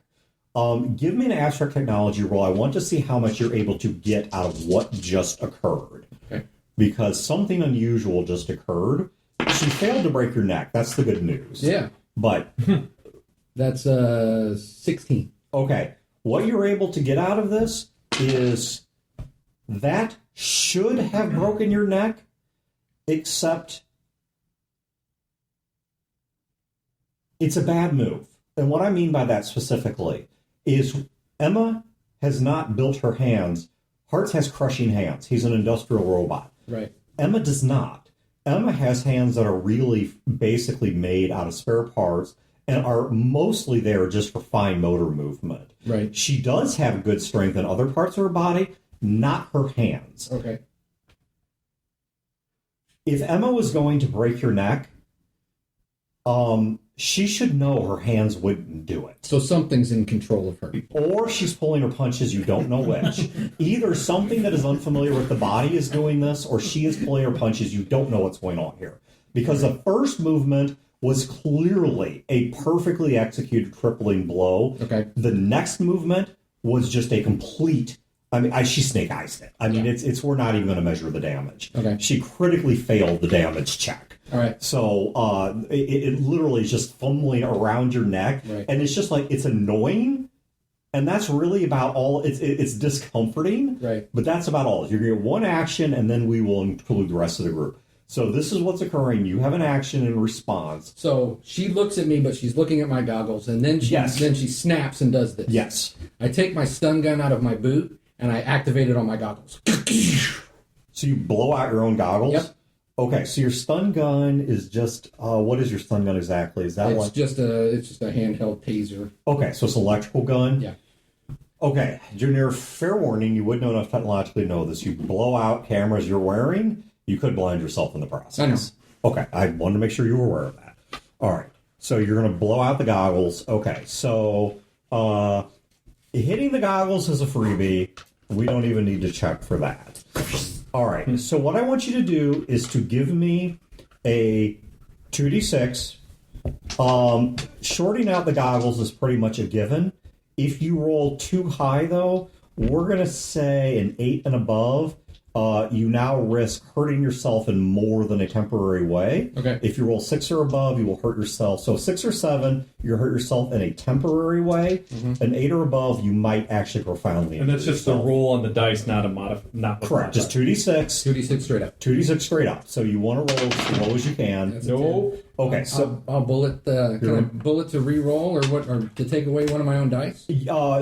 Give me an abstract technology roll. I want to see how much you're able to get out of what just occurred. Okay. Because something unusual just occurred. She failed to break your neck. That's the good news. Yeah. But, That's 16. okay, what you're able to get out of this is that should have broken your neck, except it's a bad move. And what I mean by that specifically is Emma has not built her hands. Hartz has crushing hands. He's an industrial robot. Right. Emma does not. Emma has hands that are really basically made out of spare parts and are mostly there just for fine motor movement. Right. She does have good strength in other parts of her body, not her hands. Okay. If Emma was going to break your neck, she should know her hands wouldn't do it. So something's in control of her. Or she's pulling her punches, you don't know which. Either something that is unfamiliar with the body is doing this, or she is pulling her punches, you don't know what's going on here. Because the first movement was clearly a perfectly executed crippling blow. Okay. The next movement was just a complete... I mean, she snake eyes it. I mean, it's we're not even going to measure the damage. Okay. She critically failed the damage check. All right. So it literally is just fumbling around your neck, Right. and it's just like it's annoying, and that's really about all. It's discomforting, Right. But that's about all. You're going to get one action, and then we will include the rest of the group. So this is what's occurring. You have an action in response. So she looks at me, but she's looking at my goggles, and then she snaps and does this. Yes. I take my stun gun out of my boot and I activate it on my goggles. So you blow out your own goggles. Yep. Okay. So your stun gun is just what is your stun gun exactly? Is that It's just a handheld taser. Okay? So it's an electrical gun. Yeah. Okay, Junior, fair warning, you would know enough technologically to know this. You blow out cameras you're wearing, you could blind yourself in the process. I know. Okay, I wanted to make sure you were aware of that. All right, so you're going to blow out the goggles. Okay, so hitting the goggles is a freebie. We don't even need to check for that. All right, so what I want you to do is to give me a 2d6. Shorting out the goggles is pretty much a given. If you roll too high, though, we're going to say an 8 and above. You now risk hurting yourself in more than a temporary way. Okay. If you roll 6 or above, you will hurt yourself. So 6 or 7, you'll hurt yourself in a temporary way. Mm-hmm. An 8 or above, you might actually profoundly And injure that's just the yourself. roll on the dice, not a not Correct. Just 2d6. 2d6 straight up. 2d6 straight up. So you want to roll as low as you can. That's a No. 10. Okay, so I'll bullet. Can I bullet to re-roll or what? Or to take away one of my own dice?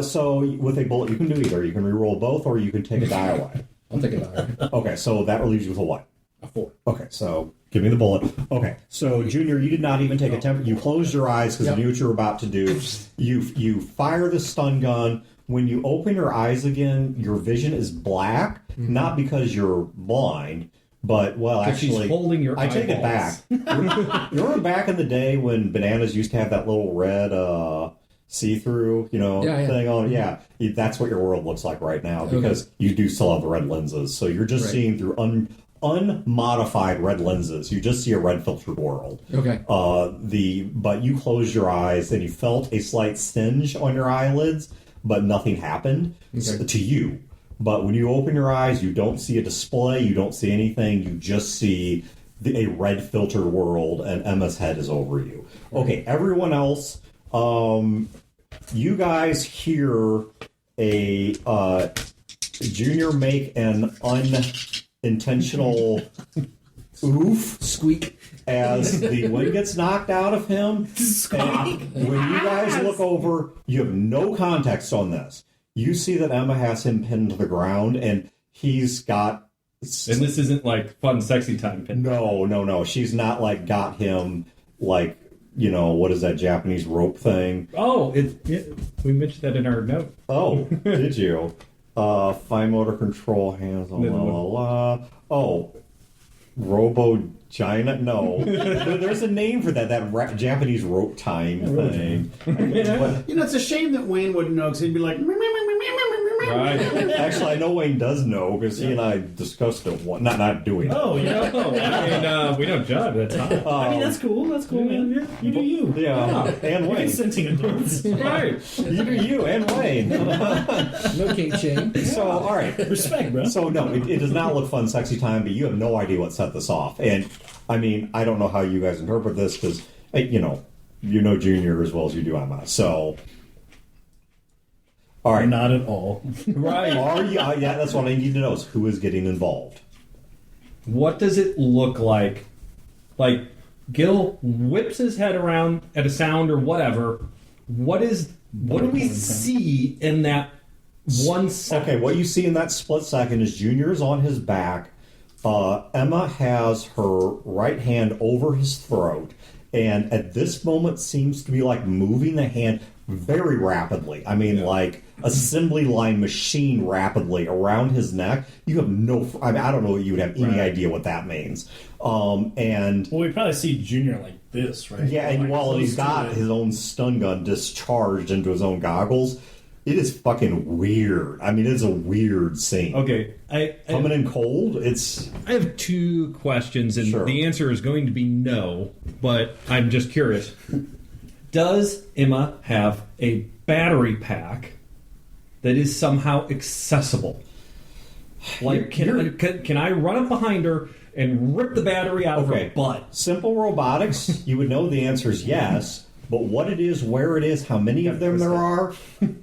so with a bullet, you can do either. You can re-roll both, or you can take a die away. I'll take a die. Okay, so that relieves you with a what? A 4. Okay, so give me the bullet. Okay, so Junior, you did not even take a temper. You closed your eyes because you knew what you were about to do. You fire the stun gun. When you open your eyes again, your vision is black, not because you're blind, but She's actually, holding your I take it back. eyeballs. Remember back in the day when bananas used to have that little red see-through, thing on? Yeah, that's what your world looks like right now because you do still have the red lenses. So you're just seeing through unmodified red lenses. You just see a red filtered world. Okay. But you closed your eyes and you felt a slight singe on your eyelids, but nothing happened to you. But when you open your eyes, you don't see a display, you don't see anything, you just see a red filtered world, and Emma's head is over you. Okay, everyone else, you guys hear a Junior make an unintentional oof Squeak. as the wind gets knocked out of him. And when you guys look over, you have no context on this. You see that Emma has him pinned to the ground, and he's got... And this isn't like fun, sexy time pin. No. She's not like got him like, what is that Japanese rope thing? Oh, we mentioned that in our note. Oh, did you? Fine motor control, hands on la. Oh, Robo-Gina? No. There's a name for that Japanese rope tying thing. But, It's a shame that Wayne wouldn't know because he'd be like, Right. actually, I know Wayne does know because he and I discussed it. Not doing it. Oh, yeah. I mean, we don't judge. That's fine. I mean, that's cool. That's cool, man. You do you. Yeah, and Wayne. Consenting adults. Right. You do you and Wayne. No kink shame. So, all right. Respect, bro. So, no, it does not look fun, sexy time, but you have no idea what set this off. And, I mean, I don't know how you guys interpret this because, you know Junior as well as you do Emma. So, all right. Not at all. Right. Are you? Yeah, that's what I need to know is who is getting involved. What does it look like? Like, Gil whips his head around at a sound or whatever. What do we see in that 1 second? Okay, what you see in that split second is Junior is on his back. Emma has her right hand over his throat, and at this moment seems to be like moving the hand very rapidly. I mean, like assembly line machine rapidly around his neck. You have no, I mean, I don't know what you would have any idea what that means. And Well, we probably see Junior like this, right? yeah, and Like while he's close to got it. his own stun gun discharged into his own goggles, it is fucking weird. I mean, it's a weird scene. Okay, Coming in cold, it's... I have 2 questions, and Sure. the answer is going to be no, but I'm just curious. Does Emma have a battery pack that is somehow accessible? Like, can I run up behind her and rip the battery out of her butt? Simple robotics, you would know the answer is yes. But what it is, where it is, how many of them there are,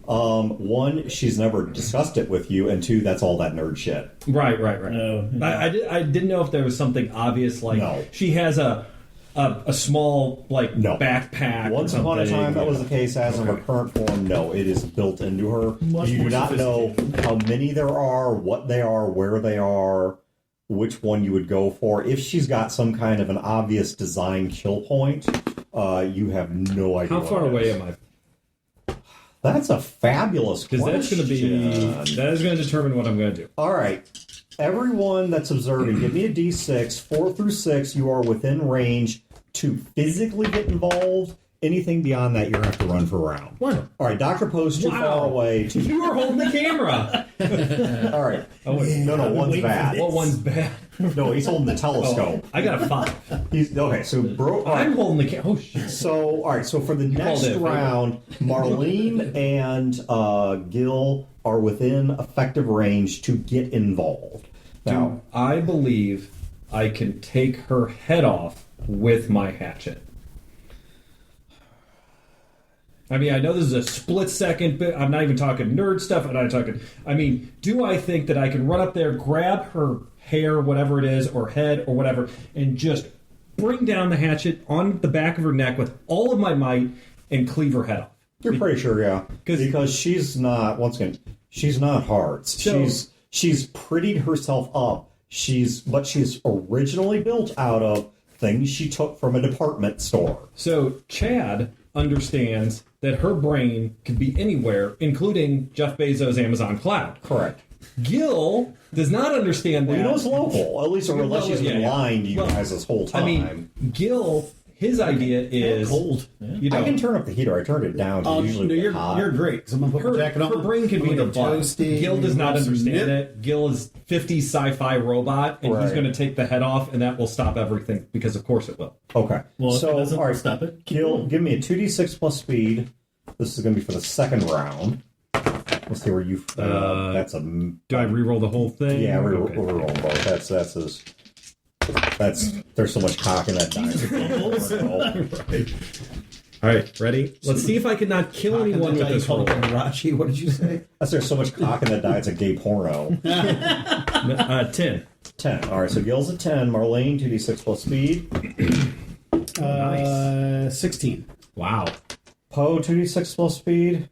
1, she's never discussed it with you, and 2, that's all that nerd shit. Right. No. I didn't know if there was something obvious, like No. she has a small No. backpack. Once or upon a something. time, that was the case. As of her current form, no, it is built into her. Much You do more not know how many there are, what they are, where they are, which one you would go for. If she's got some kind of an obvious design kill point, you have no idea. How far away am I? That's a fabulous Because question. that's going to be that is going to determine what I'm going to do. All right. Everyone that's observing, give me a D6. 4 through 6, you are within range to physically get involved. Anything beyond that, you're going to have to run for a round. Wow. All right, Dr. Poe's too far away. You were holding the camera. All right. Oh, wait. No, one's waiting for bad. this. What one's bad? No, he's holding the telescope. I got a 5. He's okay. So, bro. All I'm right. holding the camera. Oh shit. So, all right. So for the next called it. round, Marlene and Gil are within effective range to get involved. Now, I believe I can take her head off with my hatchet. I mean, I know this is a split second, but I'm not even talking nerd stuff. I'm not talking. I mean, do I think that I can run up there, grab her hair, whatever it is, or head, or whatever, and just bring down the hatchet on the back of her neck with all of my might and cleave her head off? you're pretty sure, yeah, because she's not. Once again, she's not hard. So- She's prettied herself up. She's originally built out of things she took from a department store. So Chad understands that her brain could be anywhere, including Jeff Bezos' Amazon cloud. Correct. Gil does not understand that. Well, you know it's local, at least, or unless she's been lying to you guys this whole time. I mean, Gil, his idea is cold. You know, I can turn up the heater. I turned it down. To usually no, get you're hot. great because I'm gonna put my jacket on. her brain can be I'm the gonna butt. toasty, Gil does not grab some understand nip. it. Gil is 50s sci-fi robot, and he's Right. going to take the head off, and that will stop everything because, of course, it will. Okay. Well, if so it doesn't all right, stop it, keep Gil, going. give me a 2d6 plus speed. This is going to be for the second round. Let's see where you. That's a. Do I re-roll the whole thing? Yeah, we're Okay. rolling both. That's there's so much cock in that dice. All right, ready? Let's see if I can not kill anyone with this roll. Rachi, what did you say? There's so much cock in that die. It's a gay porno. 10. 10. All right, so Gil's a 10. Marlene, 2d6 plus speed. 16. Wow. Poe, 2d6 plus speed.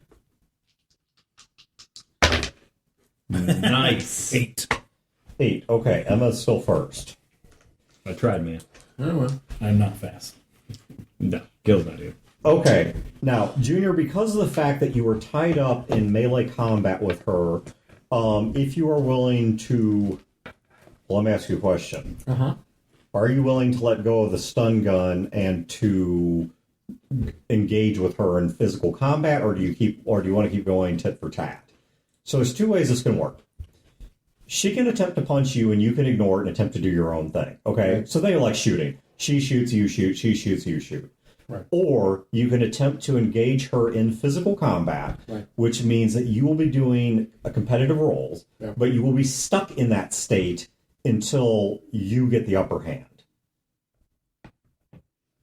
Nice. 8. 8. Okay, Emma's still first. I tried, man. Oh, well. I'm not fast. No, Gil's not here. Okay, now, Junior, because of the fact that you were tied up in melee combat with her, if you are willing to... Well, let me ask you a question. Uh-huh. Are you willing to let go of the stun gun and to engage with her in physical combat, or do you want to keep going tit for tat? So there's 2 ways this can work. She can attempt to punch you, and you can ignore it and attempt to do your own thing. Okay, so they like shooting. She shoots, you shoot. She shoots, you shoot. Right. Or you can attempt to engage her in physical combat, Right. which means that you will be doing a competitive roles, Yeah. but you will be stuck in that state until you get the upper hand.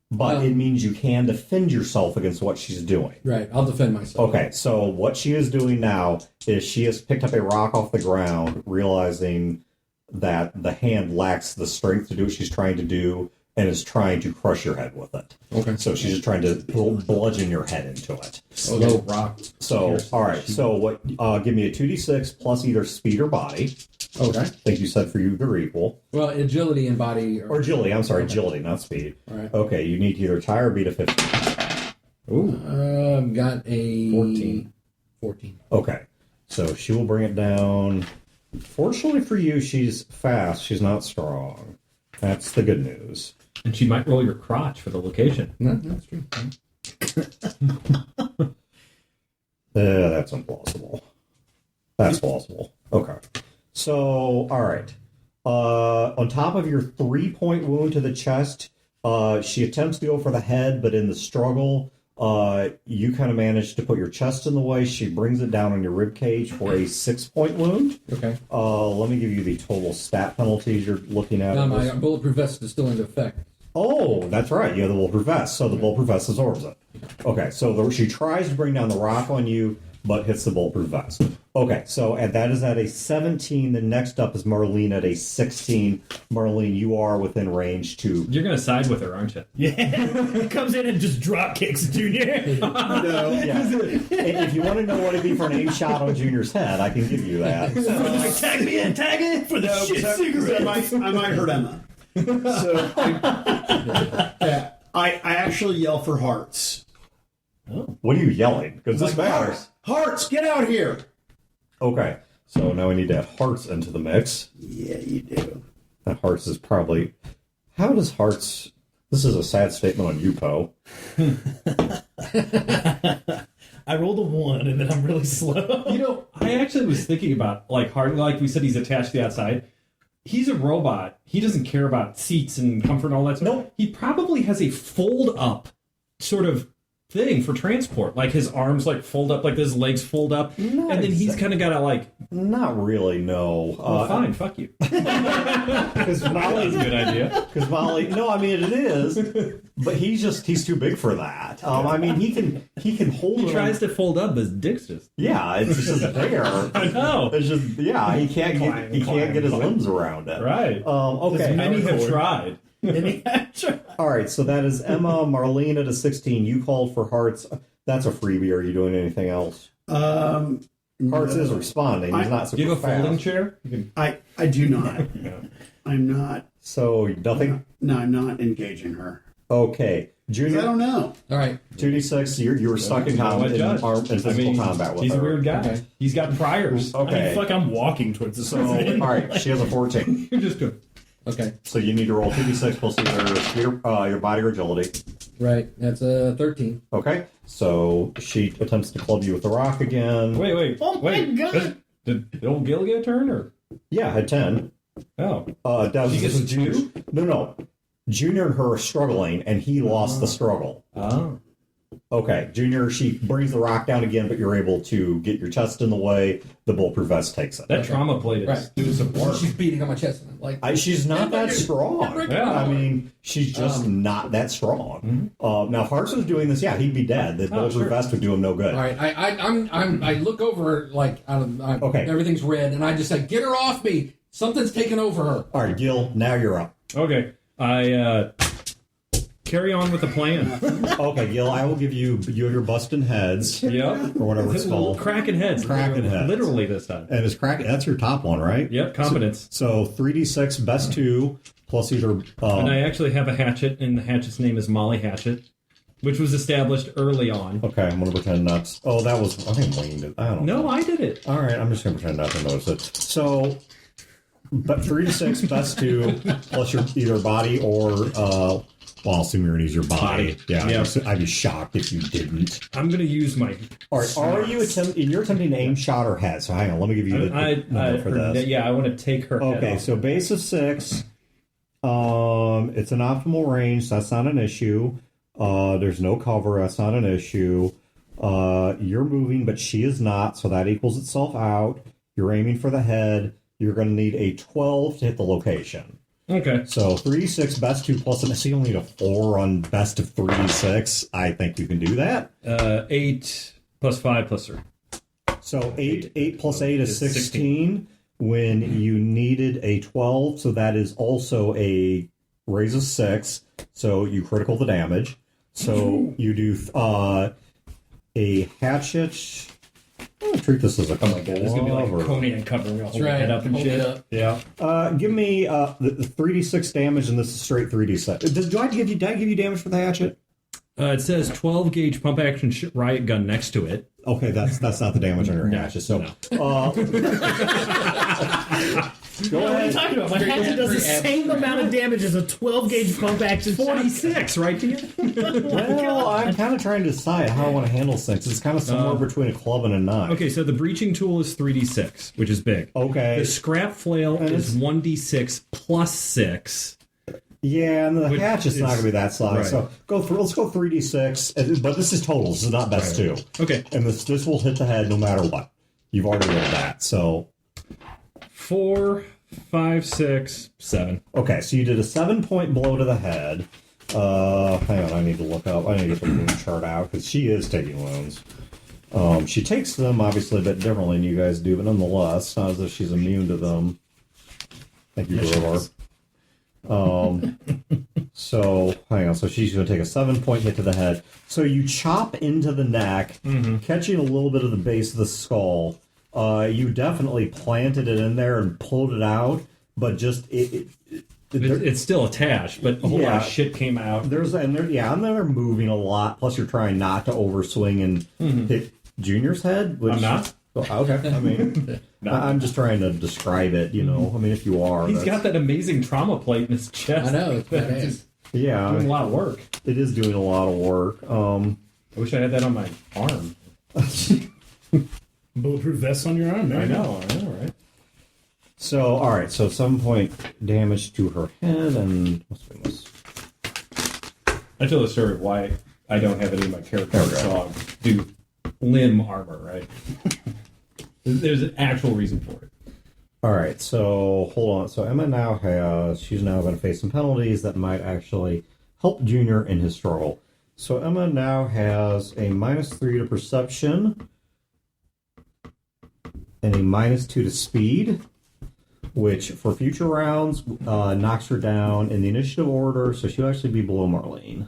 But it means you can defend yourself against what she's doing. Right. I'll defend myself. Okay, so what she is doing now is she has picked up a rock off the ground, realizing that the hand lacks the strength to do what she's trying to do, and is trying to crush your head with it. Okay. So she's just trying to bludgeon your head into it. Slow rock. So, all right. So, what? Give me a 2d6 plus either speed or body. Okay. I think you said for you they're equal. Well, agility and body. Or agility. I'm sorry, agility, not speed. All right. Okay, you need to either tie or beat a 15. Ooh. Got a 14. 14. Okay, so she will bring it down. Fortunately for you, she's fast. She's not strong. That's the good news. And she might roll your crotch for the location. No, that's true. That's implausible. That's plausible. Okay. So, all right. On top of your 3-point wound to the chest, she attempts to go for the head, but in the struggle, you kind of manage to put your chest in the way. She brings it down on your rib cage for a 6-point wound. Okay. Let me give you the total stat penalties you're looking at. Now my bulletproof vest is still in effect. Oh, that's right. You have the bulletproof vest, so the bulletproof vest absorbs it. Okay, so she tries to bring down the rock on you, but hits the bulletproof vest. Okay, so that is at a 17. The next up is Marlene at a 16. Marlene, you are within range to... You're going to side with her, aren't you? Yeah. Comes in and just drop kicks Junior. No. Yeah. If you want to know what it'd be for an aim shot on Junior's head, I can give you that. Like, tag me in, tag it for the shit cigarette. I might hurt Emma. So I actually yell for hearts. What are you yelling? Because this Like, matters. Hearts, get out here! Okay, so now we need to add hearts into the mix. Yeah, you do. That hearts is probably... How does hearts... This is a sad statement on you, Poe. I rolled a 1 and then I'm really slow. You know, I actually was thinking about, like we said, he's attached to the outside. He's a robot. He doesn't care about seats and comfort and all that stuff. Nope. He probably has a fold-up sort of thing for transport. Like his arms like fold up, like his legs fold up. Not and then he's kind of got to like... Not really, no. Well, fine, fuck you. Because Molly's That's a good idea. Because Molly, no, I mean it is, but he's too big for that. I mean he can hold. He tries to fold up, his dick's just... Yeah, it's just there. I know. It's just he can't get his limbs around it. Right. Okay. Many have tried. All right. So that is Emma, Marlene at a 16. You called for hearts. That's a freebie. Are you doing anything else? Hearts is responding. He's not super Do you have a fast. folding chair? You can... I do not. I'm not. So nothing. No, I'm not engaging her. Okay, 'Cause Junior. I don't know. All right. 2d6. You were stuck in combat in physical combat with he's her. a weird guy. Okay. He's got priors. Okay. Fuck, I'm walking towards the So sun. all right, she has a 14. You're just good. Okay. So you need to roll 2d6 plus either your body or agility. Right. That's a 13. Okay. So she attempts to club you with the rock again. Wait. Oh my God. Did old Gil get a turn or? Yeah, had 10. Oh. That was She gets this is two? Junior. No. Junior and her are struggling, and he lost the struggle. Oh. Okay, Junior, she brings the rock down again, but you're able to get your chest in the way. The bulletproof vest takes it. That trauma plate is Right. doing some work. She's beating on my chest. And I'm like, She's not that strong. Yeah. I mean, she's just not that strong. Now, if Hearts was doing this, yeah, he'd be dead. The bulletproof sure. vest would do him no good. all right. I look over like Okay. everything's red, and I just say, get her off me. Something's taken over her. All right, Gil, now you're up. Okay. I carry on with the plan. Okay, Gil, I will give you have your busting heads, Yep. or whatever it's called. Cracking heads. Cracking heads. Literally this time. And it's crack. That's your top one, right? Yep. Competence. So 3d6, best 2, plus either... And I actually have a hatchet, and the hatchet's name is Molly Hatchet, which was established early on. Okay, I'm going to pretend not... Oh, that was... I think Wayne did. I don't know. No, I did it. All right, I'm just going to pretend not to notice it. So, but 3d6, best 2, plus your either body or... well, I'll assume you're going to use your body. Yeah, Yeah. I'd be shocked if you didn't. I'm going to use my... All right, are you you're attempting to aim shot or head? So hang on, let me give you the number for this. Yeah, I want to take her head Okay, off. so base of 6. It's an optimal range, so that's not an issue. There's no cover, that's not an issue. You're moving, but she is not, so that equals itself out. You're aiming for the head. You're going to need a 12 to hit the location. Okay. So 3d6, best 2 plus, and so you only need a 4 on best of 3d6. I think you can do that. 8 plus 5 plus 3. So 8 plus 8 is 16. When you needed a 12, so that is also a raise of 6. So you critical the damage. So you do a hatchet I'll treat this as a Oh my god, this is gonna be like glove, or- Conan covering all That's right. head up and Hold shit. it up. Yeah. Give me the 3d6 damage, and this is straight 3d6. Did I give you damage for the hatchet? It says 12 gauge pump action riot gun next to it. Okay, that's not the damage on your hatchet. So, go What are you ahead. talking about? My hatchet does the same amount of damage as a 12 gauge pump action. 46, right, Dean? Well, I'm kind of trying to decide how I want to handle things. It's kind of somewhere between a club and a knife. Okay, so the breaching tool is 3d6, which is big. Okay. The scrap flail is 1d6 plus 6. Yeah, and the Which hatchet's not is- going to be that size. right. So let's go 3d6. But this is total. This is not best two. Okay. And this will hit the head no matter what. You've already rolled that. So 4, 5, 6, 7. okay, so you did a 7-point blow to the head. Hang on, I need to look up. I need to get the wound chart out because she is taking wounds. She takes them obviously a bit differently than you guys do, but nonetheless, not as if she's immune to them. Thank you, Brewer. So hang on. So she's going to take a 7-point hit to the head. So you chop into the neck, catching a little bit of the base of the skull. You definitely planted it in there and pulled it out, but just It's still attached, but a whole lot of shit came out. and they're moving a lot. Plus, you're trying not to overswing and hit Junior's head. Which, I'm not. Oh, okay. I mean, I'm just trying to describe it. You know, I mean, if you are, He's got that amazing trauma plate in his chest. I know, it's badass. It's yeah, doing a lot of work. it is doing a lot of work. I wish I had that on my arm. Bulletproof vest on your arm, man. I know, right? So, all right. So, 7-point damage to her head, and what's this? I tell the story of why I don't have any of my characters dog do limb armor, right? There's an actual reason for it. All right. So, hold on. So, she's now going to face some penalties that might actually help Junior in his struggle. So, Emma now has a -3 to perception and a -2 to speed, which for future rounds knocks her down in the initiative order, so she'll actually be below Marlene.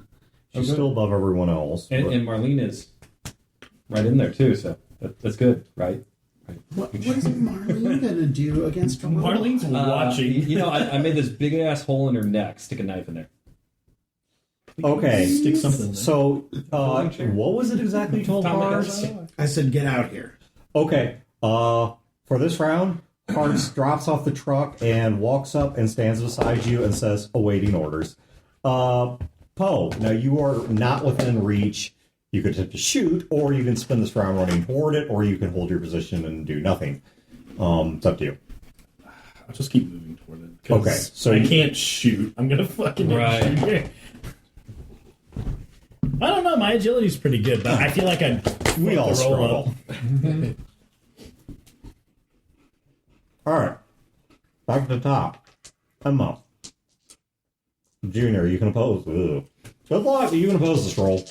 She's Okay. still above everyone else. And, but- and Marlene is right in there, too, so that's good, right? What is Marlene gonna do against a little- Marlene's watching. You know, I made this big-ass hole in her neck. Stick a knife in there. Okay. Stick something in there. So, Folding chair. what was it exactly you told Tom, I Hearts? guess. I said, get out here. Okay. For this round, Hearts drops off the truck and walks up and stands beside you and says, awaiting orders. Poe, now you are not within reach. You could attempt to shoot, or you can spend this round running toward it, or you can hold your position and do nothing. It's up to you. I'll just keep moving toward it. 'Cause Okay, so I you- can't shoot. I'm gonna fucking Right. shoot here. I don't know. My agility's pretty good, but I feel like I'd We all fuck the roll struggle. All right. Back to the top. Emma. Junior, you can oppose. Ugh. Good luck. You can oppose this roll.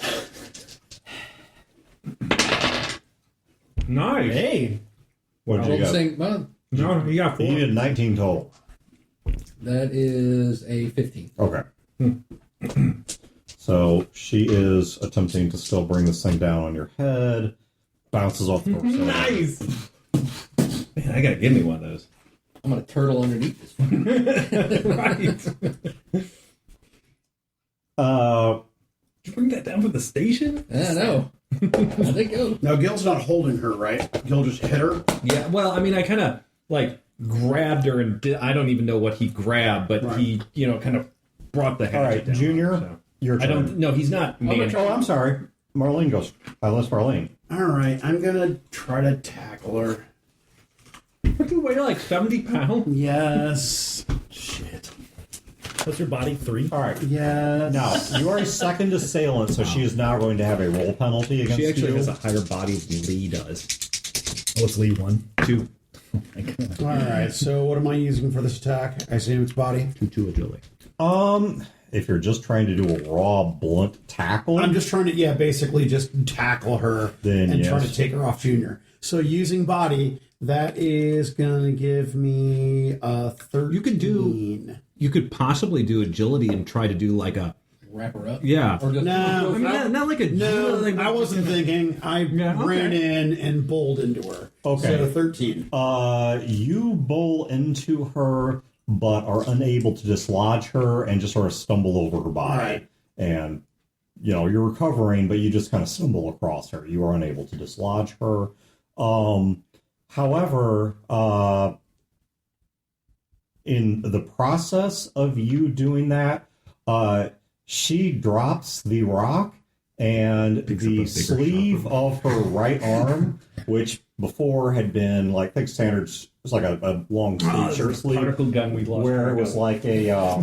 Nice. Hey, What did you get? Saying, well, No, you got 4. You did 19 total. that is a 15. Okay. So she is attempting to still bring this thing down on your head. Bounces off the torso. Nice. Man, I gotta give me one of those. I'm gonna turtle underneath this one. Right. Did you bring that down from the station? I know. How'd they go? Now, Gil's not holding her, right? Gil just hit her. Yeah, well, I mean, I kind of, like, grabbed her and I don't even know what he grabbed, but Right. he, kind of brought the hatchet All right, down. Junior, So. your I turn. don't, no, he's not man. Oh, I'm sorry. Marlene goes. Unless Marlene. All right, I'm gonna try to tackle her. What do you weigh, like 70 pounds? Yes. Shit. what's your body? 3? All right. Yes. Now, you are a second assailant, so she is now going to have a roll penalty against She actually you. has a higher body than Lee does. What's Lee 1? 2. All right. So, what am I using for this attack? I assume it's body. 2 agility. If you're just trying to do a raw, blunt tackle, I'm just trying to, basically just tackle her Then, and try yes. to take her off Junior. So, using body, that is gonna give me a 13. You could possibly do agility and try to do like a wrap her up. Yeah. Or just No. I mean, not like a No, like, I wasn't thinking. I Yeah, ran in and bowled into her. Okay. So 13. You bowl into her, but are unable to dislodge her and just sort of stumble over her body. Right. And, you're recovering, but you just kind of stumble across her. You are unable to dislodge her. However, in the process of you doing that, she drops the rock, and the sleeve of her right arm, which before had been like, I think standard, it was like a long sleeve shirt sleeve, particle gun we lost. where it was like a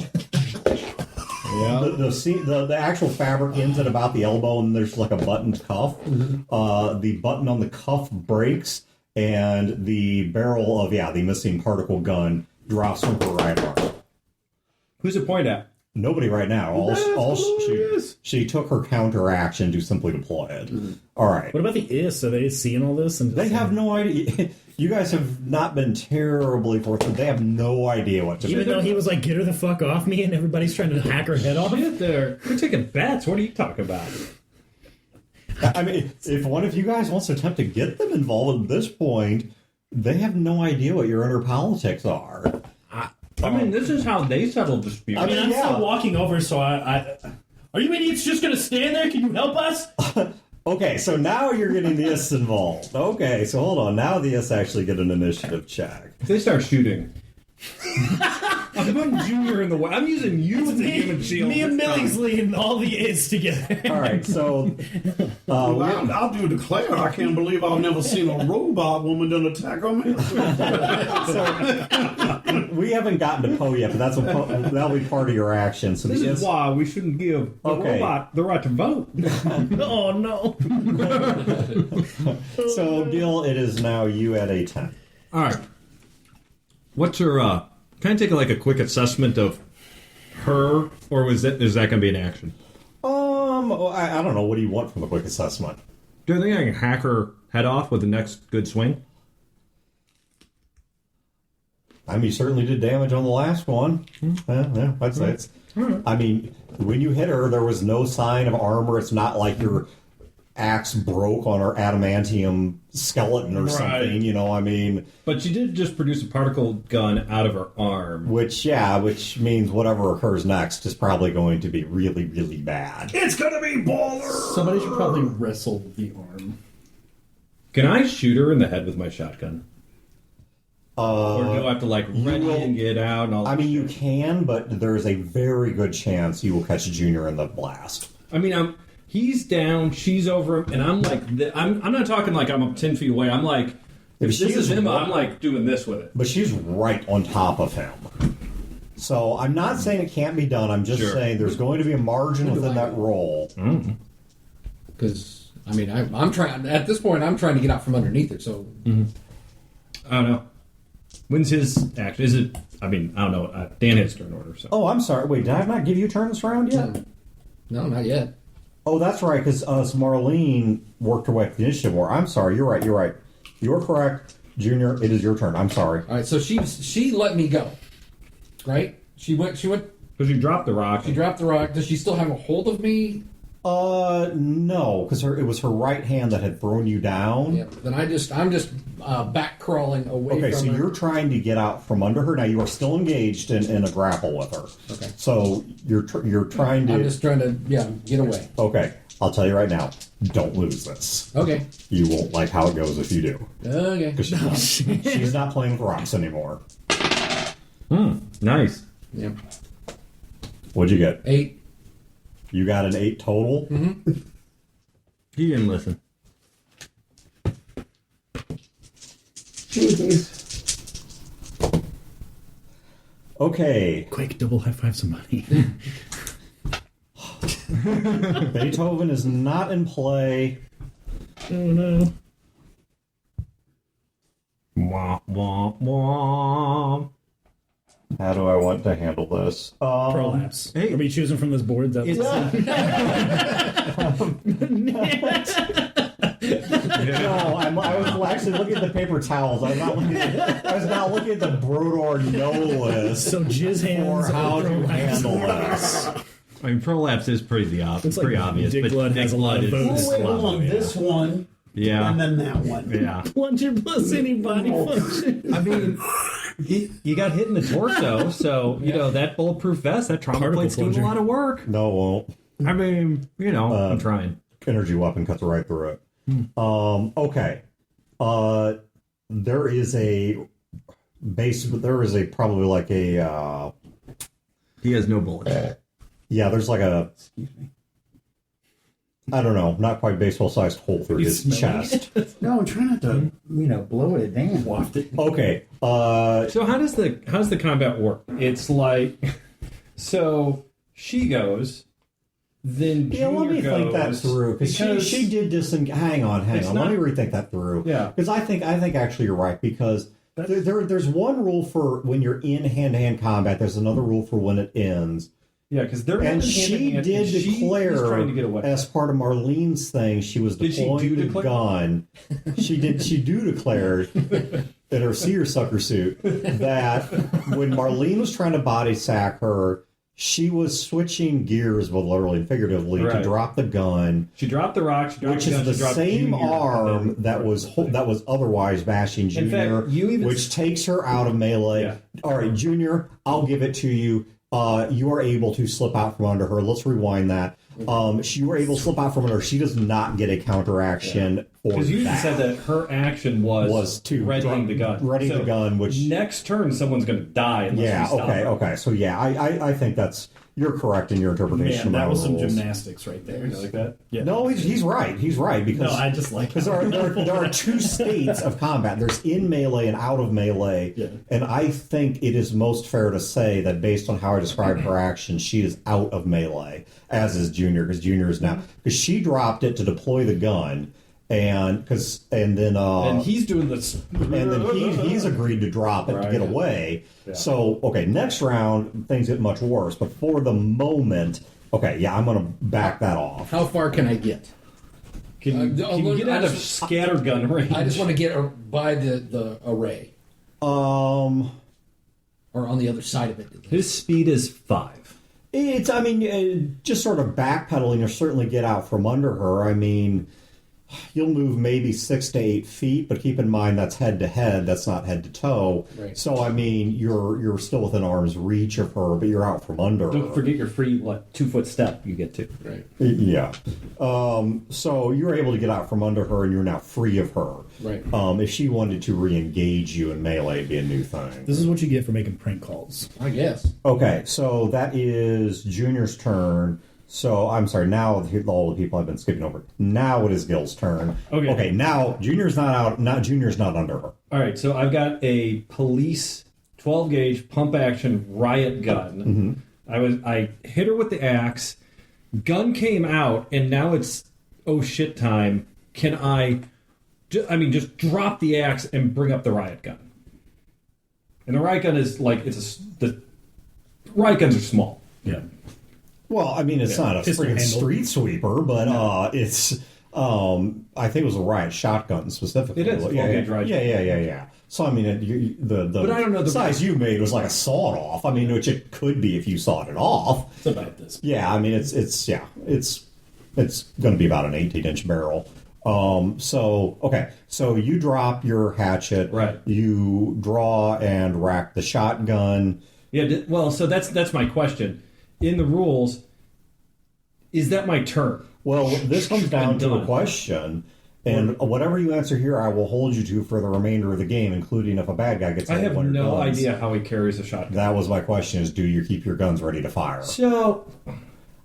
the actual fabric ends at about the elbow, and there's like a buttoned cuff. The button on the cuff breaks, and the barrel of the missing particle gun drops from her right arm. Who's it point at? Nobody right now. She took her counter action to simply deploy it. All right. What about the IS? Are they seeing all this? And They have no idea. You guys have not been terribly fortunate. They have no idea what to do. Even though he was like, "Get her the fuck off me," and everybody's trying to hack her head off. We're taking bets. What are you talking about? I mean, if one of you guys wants to attempt to get them involved at this point, they have no idea what your inner politics are. I mean, this is how they settle disputes. I mean, I'm still walking over, so I are you idiots just gonna stand there? Can you help us? Okay, so now you're getting the IS involved. Okay, so hold on. Now the IS actually get an initiative check. If they start shooting. I'm putting Junior in the way. I'm using you as a human shield. Me and Millie's leading all the IS together. All right, so I'll do declare. I can't believe I've never seen a robot woman done attack on me. we haven't gotten to Poe yet, but that'll be part of your action. So This the is why we shouldn't give the robot the right to vote. Oh no! So Gil, it is now you at a 10. All right. What's her? Can I take a quick assessment of her, or is that going to be an action? I don't know. What do you want from a quick assessment? Do you think I can hack her head off with the next good swing? I mean, you certainly did damage on the last one. Yeah, I'd say it's. I mean, when you hit her, there was no sign of armor. It's not like your axe broke on her adamantium skeleton or something. I mean. But she did just produce a particle gun out of her arm. Which means whatever occurs next is probably going to be really, really bad. It's gonna be baller. Somebody should probably wrestle the arm. Can I shoot her in the head with my shotgun? Or do I have to ready and get out and all that? I mean, you can, but there's a very good chance you will catch Junior in the blast. I mean, he's down, she's over him, and I'm like, I'm not talking like I'm up 10 feet away. I'm like, if this is him, I'm like doing this with it. But she's right on top of him. So I'm not saying it can't be done. I'm just saying there's going to be a margin within that roll. Because, I mean, I'm trying, at this point, I'm trying to get out from underneath her, so. I don't know. When's his action? Is it, I mean, I don't know. Dan has turn order, so. Oh, I'm sorry. Wait, did I not give you a turn this round yet? No, not yet. Oh, that's right, because Marlene worked her way up the initiative war. I'm sorry. You're right. You're correct. Junior, it is your turn. I'm sorry. All right, so she let me go, right? She went. Because you dropped the rock. She dropped the rock. Does she still have a hold of me? No, because it was her right hand that had thrown you down. Yeah. Then I'm just back crawling away. Okay, from so her. you're trying to get out from under her. Now you are still engaged in a grapple with her. Okay. So you're trying to. I'm just trying to get away. Okay, I'll tell you right now. Don't lose this. Okay. You won't like how it goes if you do. Okay. Because she's not playing with rocks anymore. Nice. Yeah. What'd you get? 8. You got an 8 total? Mm-hmm. He didn't listen. Okay. Quick, double high five somebody. Beethoven is not in play. Oh no. Wah, wah, wah. How do I want to handle this? Prolapse. Hey. Are we choosing from this board? No, I was actually looking at the paper towels. I was not looking at the Brodor no list So jizz hands for how or to prolapse. handle this. I mean, prolapse is pretty It's pretty like obvious. Dick But Blood Dick has a lot Blood of is votes. Oh, wait, hold slow, on. yeah. This one, Yeah. and then that one. Yeah. Plunger plus any body function. I mean, you got hit in the torso, so, you know, that bulletproof vest, that trauma Particle plate's doing a plunger. lot of work. No, it won't. I mean, you know, I'm trying. Energy weapon cuts right through it. Okay. There is a base. There is a probably like a. He has no bullets. Yeah, there's like a. Excuse me. I don't know, not quite baseball-sized hole through his chest. No, I'm trying not to, blow it down. Waft it. Okay. So how does the combat work? It's like, so she goes, then Yeah, let me Junior think that goes, through because she did hang on. It's Let not- me rethink that through. Yeah. because I think actually you're right because there's one rule for when you're in hand-to-hand combat. There's another rule for when it ends. Yeah, because they're And hand in she hand, did and she's declare, trying to get away. as part of Marlene's thing, she was Did she deploying do the declare? gun. She declare in her seersucker suit that when Marlene was trying to body sack her, she was switching gears, both literally and figuratively, to Right. drop the gun, She dropped the rock. She dropped which the gun, is the she dropped same Junior, arm and then- that was otherwise bashing In fact, Junior, you even- which takes her out of melee. Yeah. All right, Junior, I'll give it to you. You are able to slip out from under her. Let's rewind that. You were able to slip out from under her. She does not get a counteraction for Because you even that. said that her action was to readying the gun. readying So the gun, which next turn someone's going to die unless yeah, you stop okay, her. okay. So yeah, I think you're correct in your interpretation. Man, of that my was some rules. gymnastics right there. You like that? Yeah. No, he's right. He's right because No, I just like because there are two states of combat. There's in melee and out of melee. Yeah. And I think it is most fair to say that based on how I described her action, she is out of melee, as is Junior, because Junior is now because she dropped it to deploy the gun, and then And he's doing this. and then he's agreed to drop it to Right, get yeah. away. So, okay, next round, things get much worse. But for the moment, okay, yeah, I'm going to back that off. How far can I get? Can you get out of scattergun range? I just want to get by the array, Um, or on the other side of it. His speed is 5. just sort of backpedaling or certainly get out from under her. I mean, you'll move maybe 6 to 8 feet, but keep in mind that's head to head. That's not head to toe. Right. So I mean, you're still within arm's reach of her, but you're out from under her. Don't forget your free 2-foot step you get to. Right. Yeah. So you're able to get out from under her, and you're now free of her. Right. If she wanted to re-engage you in melee, it'd be a new thing. This is what you get for making prank calls. I guess. Okay, so that is Junior's turn. So I'm sorry. Now all the people I've been skipping over. Now it is Gil's turn. Okay. Okay. Now Junior's not out. Now Junior's not under her. All right, so I've got a police 12 gauge pump action riot gun. I hit her with the axe. Gun came out, and now it's oh shit time. Can I just drop the axe and bring up the riot gun? And the riot gun is like the riot guns are small. Yeah. Well, I mean, it's not a pistol freaking handle. street sweeper, but it's. I think it was a riot shotgun specifically. It is, 12-gauge riot Yeah. So I mean, the But I don't know, the size you made was like a sawed off. I mean, which it could be if you sawed it off. It's about this. Yeah, I mean, it's going to be about an 18-inch barrel. So you drop your hatchet. Right. You draw and rack the shotgun. Yeah, well, so that's my question. In the rules, is that my turn? Well, this comes down to done. a question, and whatever you answer here, I will hold you to for the remainder of the game, including if a bad guy gets I hit have with one of your no guns. idea how he carries a shotgun. That was my question: is do you keep your guns ready to fire? So,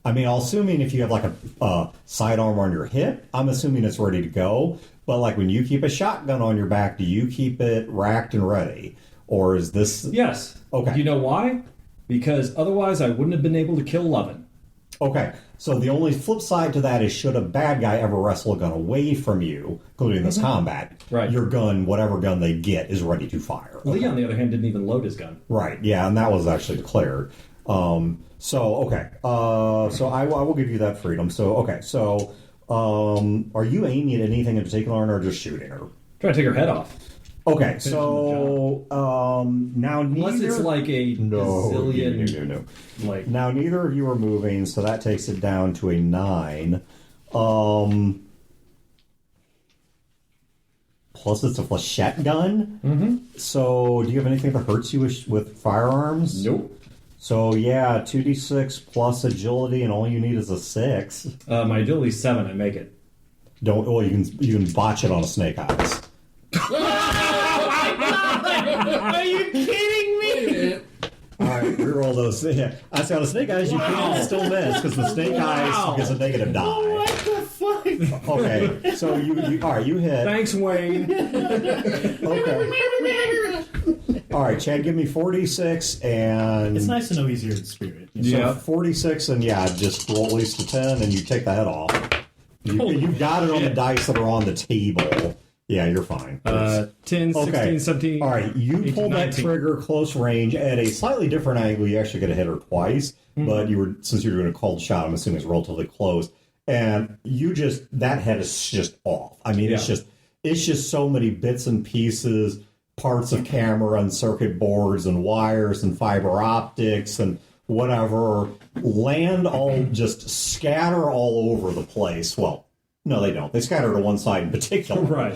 I mean, assuming if you have like a sidearm on your hip, I'm assuming it's ready to go. But like when you keep a shotgun on your back, do you keep it racked and ready, or is this yes. Okay. You know why? Because otherwise I wouldn't have been able to kill Levin. okay? So the only flip side to that is should a bad guy ever wrestle a gun away from you, including this combat, Right. your gun, whatever gun they get, is ready to fire. Lee, on the other hand, didn't even load his gun. Right, yeah, and that was actually declared. So I will give you that freedom. So, okay, are you aiming at anything in particular or just shooting her? Trying to take her head off. Okay, so now Unless neither... it's like a zillion. No. Like, Now neither of you are moving, so that takes it down to a 9. Plus it's a flechette gun. mm-hmm. So do you have anything that hurts you with firearms? Nope. So yeah, 2d6 plus agility, and all you need is a 6. My agility's 7. I make it. Don't. Well, you can botch it on a snake eyes. Are you kidding me? All right, reroll those. Yeah, I say on a snake eyes you can still miss because the snake eyes gets a negative die. What the fuck? Okay, so you all right? You hit. Thanks, Wayne. Okay. All right, Chad, give me 4d6 and. It's nice to know he's here in spirit. So Yeah. 46 and just roll at least a 10 and you take the head off. You got it on the dice that are on the table. Yeah, you're fine. 10, 16, 17. All right, you 18, pull that 19. trigger close range at a slightly different angle. You actually get a hit her twice, but since you're doing a cold shot, I'm assuming it's relatively close. And that head is just off. I mean, it's just so many bits and pieces, parts of camera and circuit boards and wires and fiber optics and whatever just scatter all over the place. Well, no, they don't. They scatter to one side in particular. Right.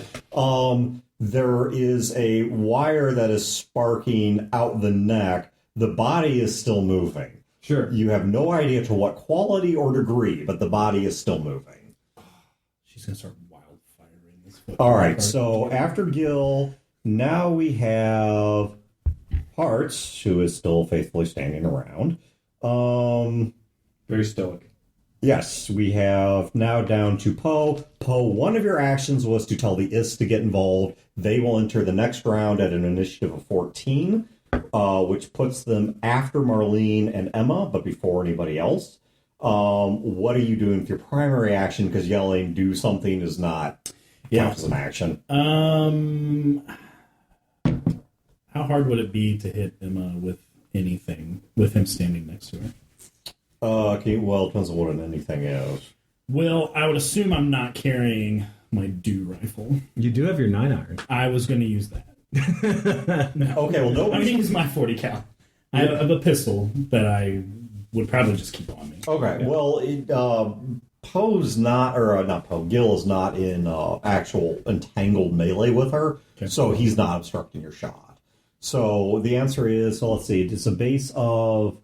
There is a wire that is sparking out the neck. The body is still moving. Sure. You have no idea to what quality or degree, but the body is still moving. She's gonna start wildfiring this. All right, so after Gil, now we have Hearts, who is still faithfully standing around. Very stoic. Yes, we have now down to Poe. Poe, one of your actions was to tell the IS to get involved. They will enter the next round at an initiative of 14, which puts them after Marlene and Emma, but before anybody else. What are you doing with your primary action? Because yelling "do something" is not counts as an action. How hard would it be to hit Emma with anything with him standing next to her? Well, it depends on what an anything is. Well, I would assume I'm not carrying my dew rifle. You do have your 9-iron. I was going to use that. No. Okay, well, I'm going nobody. to use my 40 cal. I have a pistol that I would probably just keep on me. Okay, Yeah. well, Poe's not, or not Poe, Gil is not in actual entangled melee with her, so he's not obstructing your shot. So the answer is, so let's see, it's a base of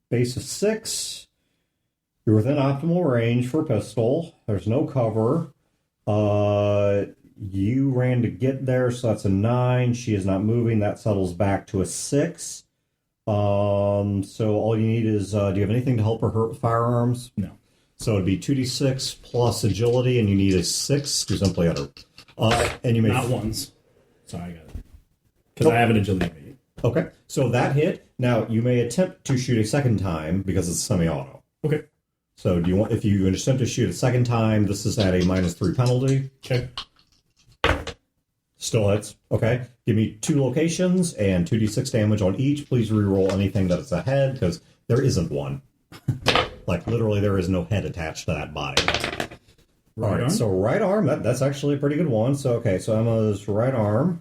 base of 6. You're within optimal range for pistol. There's no cover. You ran to get there, so that's a 9. She is not moving. That settles back to a 6. So all you need is, do you have anything to help her hurt with firearms? No. So it'd be 2d6 plus agility, and you need a 6 to simply utter. And you may Not once. So I got it. Because I have an agility of 8. Okay, so that hit. Now you may attempt to shoot a second time because it's semi-auto. Okay. So do you want? If you attempt to shoot a second time, this is at a -3 penalty. Okay. Still hits. Okay. Give me 2 locations and 2d6 damage on each. Please reroll anything that is a head because there isn't one. Like literally, there is no head attached to that body. All right. arm? So right arm. That's actually a pretty good one. So okay. So Emma's right arm.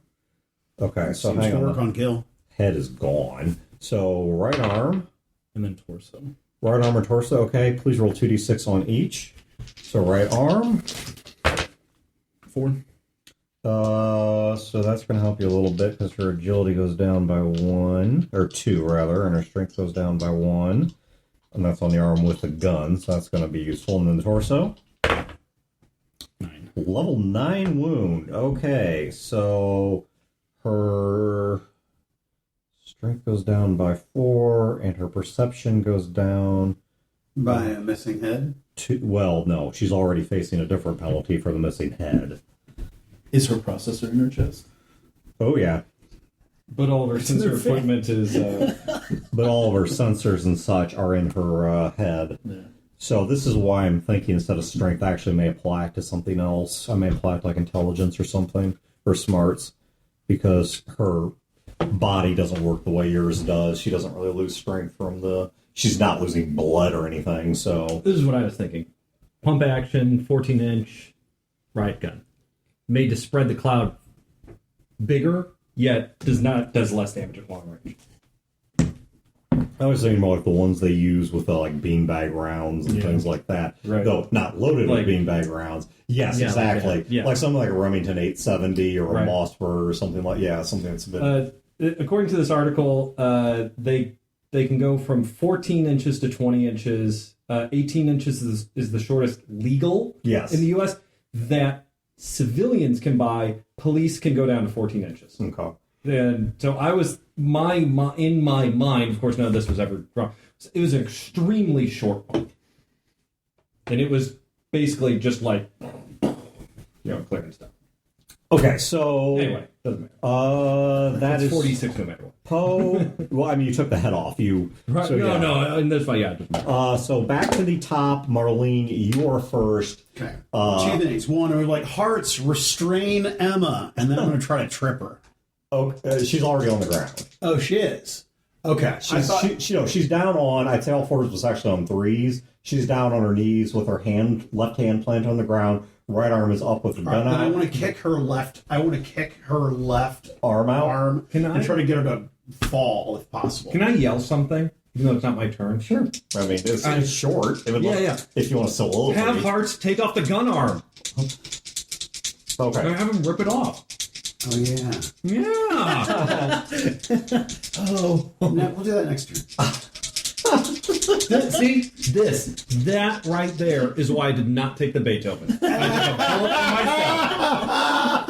Okay. So Seems hang to on. work on Gil. Head is gone. So right arm. And then torso. Right arm or torso, okay. Please roll 2d6 on each. So right arm. 4. So that's going to help you a little bit because her agility goes down by 1, or 2 rather, and her strength goes down by 1. And that's on the arm with the gun, so that's going to be useful. And then the torso. 9. Level 9 wound. Okay, so her strength goes down by 4, and her perception goes down By a missing head? well, no, she's already facing a different penalty for the missing head. Is her processor in her chest? Oh, yeah. But all of her sensor equipment is... But all of her sensors and such are in her head. Yeah. So this is why I'm thinking instead of strength, I actually may apply it to something else. I may apply it to like intelligence or something, or smarts, because her body doesn't work the way yours does. She doesn't really lose strength from she's not losing blood or anything, so... This is what I was thinking. pump action, 14-inch riot gun, made to spread the cloud bigger, yet does less damage at long range. I was thinking more like the ones they use with the like beanbag rounds and things like that. Right. Though not loaded Like- with beanbag rounds. Yes, Yeah, like exactly. that. Yeah. Like something like a Remington 870 or a Right. Mossberg or something like something that's a bit. According to this article, they can go from 14 inches to 20 inches. 18 inches is the shortest legal Yes. in the U.S. that civilians can buy. Police can go down to 14 inches. Okay. And so I was in my mind. Of course, none of this was ever wrong. It was an extremely short one, and it was basically just like clearing stuff. Okay, so Anyway, doesn't matter. that It's is 46 no matter what. Poe. Well, I mean, you took the head off. You Right? so, yeah. No, and that's fine. Yeah, it doesn't matter. So back to the top, Marlene. You are first. Okay. Two things. One, are like hearts restrain Emma, and then I'm going to try to trip her. Oh, she's already on the ground. Oh, she is. Okay. She's down on. I'd say all fours was actually on threes. She's down on her knees with her left hand planted on the ground. Right arm is up with the gun Then I out. want to kick her left. I want to kick her left Arm out. arm Can I- and try to get her to fall if possible. Can I yell something? Even though it's not my turn. Sure. I mean, it's short. It would Yeah. If you want to soliloquy. Have Hearts take off the gun arm. Okay. Have him rip it off. Oh yeah. Yeah. Oh. No, we'll do that next turn. See that right there is why I did not take the Beethoven. I took a bullet for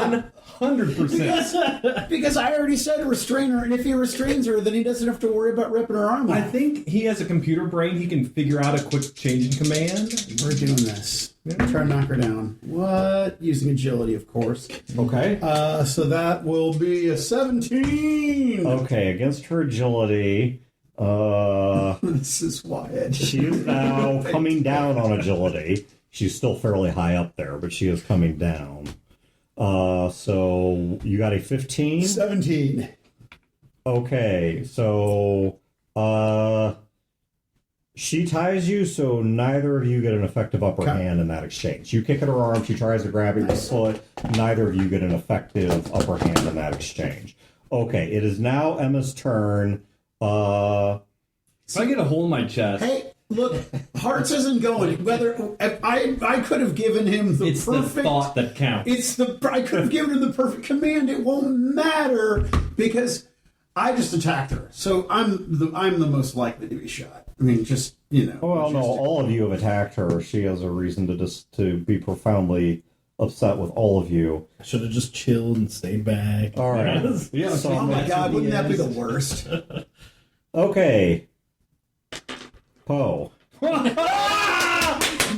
myself. 100%. Because I already said restrain her, and if he restrains her, then he doesn't have to worry about ripping her arm off. I think he has a computer brain. He can figure out a quick change in command. We're doing this. Try to knock her down. What? Using agility, of course. Okay. So that will be a 17. Okay. Against her agility. This is Wyatt. She is now coming down on agility. She's still fairly high up there, but she is coming down. So you got a 15? 17. Okay, so she ties you, so neither of you get an effective upper hand in that exchange. You kick at her arm, she tries to grab at your foot. Neither of you get an effective upper hand in that exchange. Okay, it is now Emma's turn. If I get a hole in my chest, Hey, look, Hearts isn't going. Whether I could have given him the it's perfect. the thought that counts. I could have given him the perfect command. It won't matter because I just attacked her. So I'm the most likely to be shot. I mean, just Well, no, all of you have attacked her. She has a reason to be profoundly upset with all of you. I should have just chilled and stayed back. All right. Yeah. So, Oh my God! Wouldn't that be the worst? okay. Poe.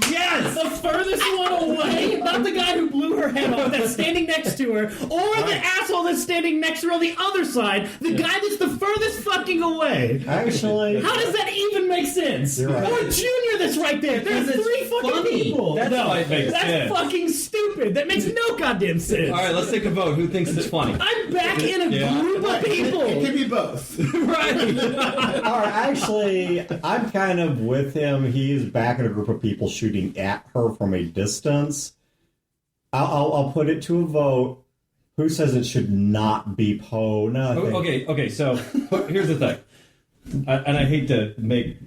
Yes! The furthest one away! Not the guy who blew her head off that's standing next to her, or the asshole that's standing next to her on the other side, the guy that's the furthest fucking away. Actually, How does that even make sense? You're right. Or Junior that's right there. There's Because it's three fucking funny. people. That's why it makes that's sense. fucking stupid. That makes no goddamn sense. All right, let's take a vote. Who thinks it's funny? I'm back in a Yeah. group of It people. can be both. Right. all right, actually, I'm kind of with him. He's back in a group of people shooting at her from a distance. I'll put it to a vote. Who says it should not be Poe? No. I think- Okay. So here's the thing, and I hate to make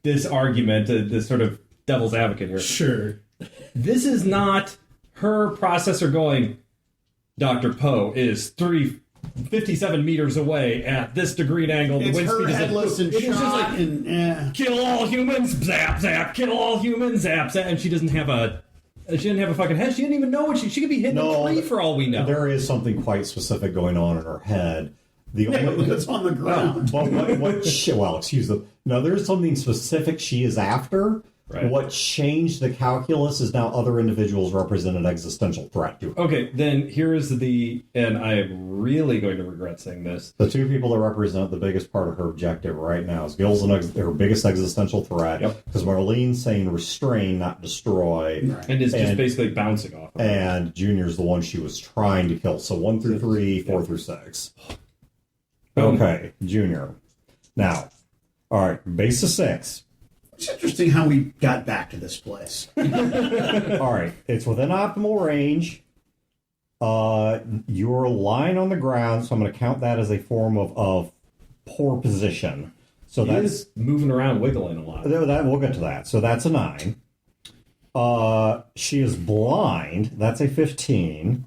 this argument, this sort of devil's advocate here. Sure. This is not her processor going, Dr. Poe is 357 meters away at this degree and angle. The It's wind her speed is headless and It is just shot like, and kill all humans, zap, zap, kill all humans, zap, zap. And she doesn't have a fucking head. She didn't even know what she could be hitting No, a tree for all we know. There is something quite specific going on in her head. The only, it's on the ground. but well, excuse them. No, there's something specific she is after. Right. What changed the calculus is now other individuals represent an existential threat to her. Okay, then here's and I'm really going to regret saying this. The two people that represent the biggest part of her objective right now is Gil's her biggest existential threat. Yep. Because Marlene's saying restrain, not destroy. Right. And it's just And- basically bouncing off of her. And Junior's the one she was trying to kill. So 1 through 3, 4 through 6. Boom. Okay, Junior. Now, all right, base of 6. It's interesting how we got back to this place. All right, it's within optimal range. You're lying on the ground, so I'm going to count that as a form of poor position. So He that's is moving around, wiggling a lot. we'll get to that. So that's a 9. She is blind. That's a 15.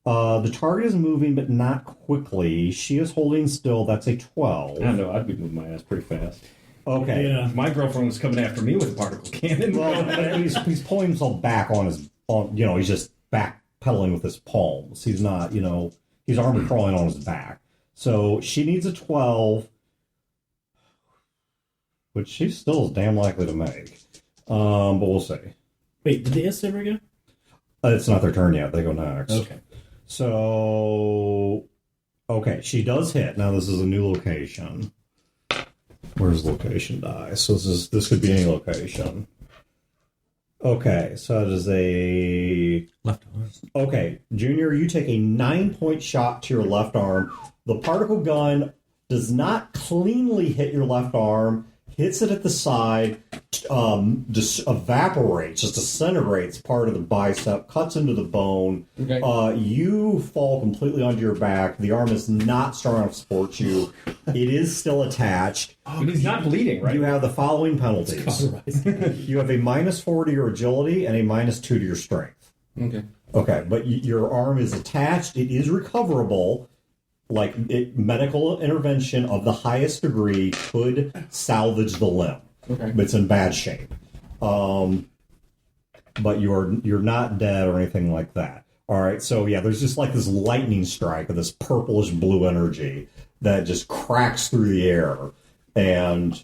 The target is moving, but not quickly. She is holding still. That's a 12. I don't know. I'd be moving my ass pretty fast. Okay. Yeah. If my girlfriend was coming after me with a particle cannon. Well, he's pulling himself back on his, he's just backpedaling with his palms. He's not, he's armor crawling on his back. So she needs a 12, which she still is damn likely to make. But we'll see. Wait, did the S ever go? It's not their turn yet. They go next. Okay. So, okay, she does hit. Now this is a new location. Where's the location die? So this could be any location. Okay, so it is a Left arm. okay, Junior. You take a 9-point shot to your left arm. The particle gun does not cleanly hit your left arm. Hits it at the side, just evaporates, just disintegrates part of the bicep, cuts into the bone. Okay. You fall completely onto your back. The arm is not strong enough to support you. It is still attached. But he's not bleeding, right? You have the following penalties. You have a -4 to your agility and a -2 to your strength. Okay. Okay, but your arm is attached. It is recoverable. Medical intervention of the highest degree could salvage the limb. Okay. It's in bad shape. But you're not dead or anything like that. All right, so yeah, there's just like this lightning strike of this purplish blue energy that just cracks through the air, and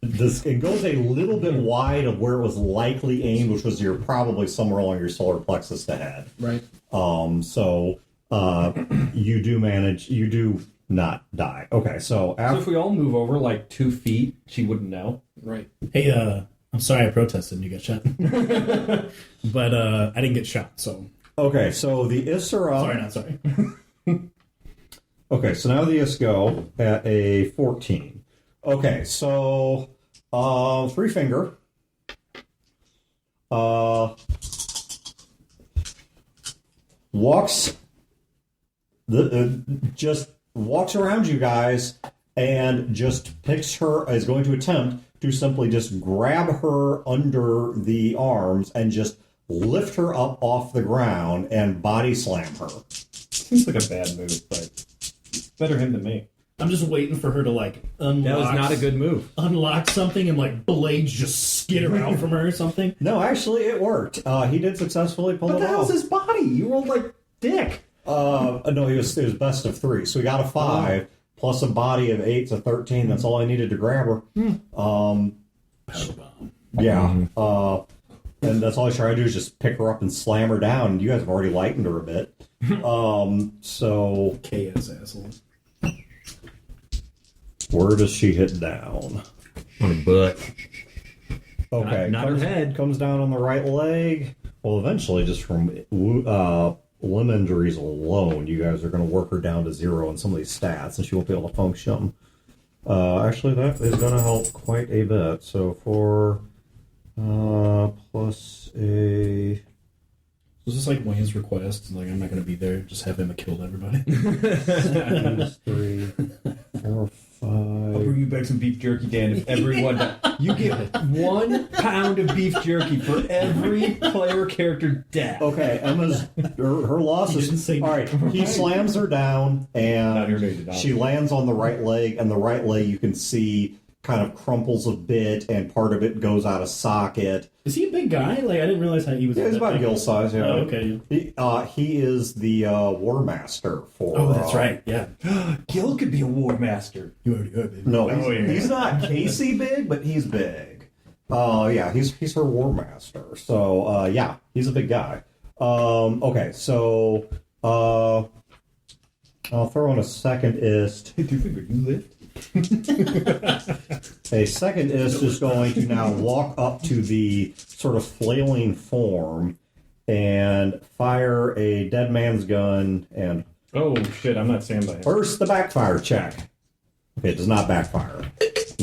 it goes a little bit wide of where it was likely aimed, which was probably somewhere along your solar plexus to head. Right. You do not die. Okay, so So if we all move over like 2 feet, she wouldn't know. Right. Hey, I'm sorry I protested and you got shot. But I didn't get shot, so... okay, so the Is are up. Sorry, not sorry. Okay, so now the Is go at a 14. Okay, so 3 finger. Just walks around you guys and just is going to attempt to simply just grab her under the arms and just lift her up off the ground and body slam her. Seems like a bad move, but better him than me. I'm just waiting for her to, like, unlock... That was not a good move. Unlock something and, like, blades just skitter out from her or something. No, actually, it worked. He did successfully pull What it the hell's off. his body? You rolled like dick. No, it was best of 3, so he got a 5 plus a body of 8, so 13. That's all I needed to grab her. Yeah, and that's all I tried to do is just pick her up and slam her down. And you guys have already lightened her a bit. So KS asshole. where does she hit down? On her butt. Okay, Not her head. Comes down on the right leg. Well, eventually, just from limb injuries alone, you guys are going to work her down to 0 in some of these stats, and she won't be able to function. Actually, that is going to help quite a bit. So for plus a... Was this like Wayne's request? Like, I'm not going to be there. Just have him kill everybody. 3, 4, 5. I'll bring you back some beef jerky, Dan. If everyone, you get 1 pound of beef jerky for every player character death. Okay, Emma's her loss He didn't is say all right. He slams her down, Not here, and no, he did not. she lands on the right leg, and the right leg you can see kind of crumples a bit, and part of it goes out of socket. Is he a big guy? Like, I didn't realize how he was... Yeah, he's about big. gill size. Yeah. Oh, okay. He is the War Master for. Oh, that's right. Yeah. Gil could be a war master. You already heard, baby. No, Oh, yeah. he's not Casey big, but he's big. Yeah, he's her War Master. So yeah, he's a big guy. Okay, so I'll throw in a second ist. Hey, 3 finger, you lift? A second ist is going to now walk up to the sort of flailing form and fire a dead man's gun. And Oh shit! I'm not standing by him. first, the backfire check. Okay, it does not backfire.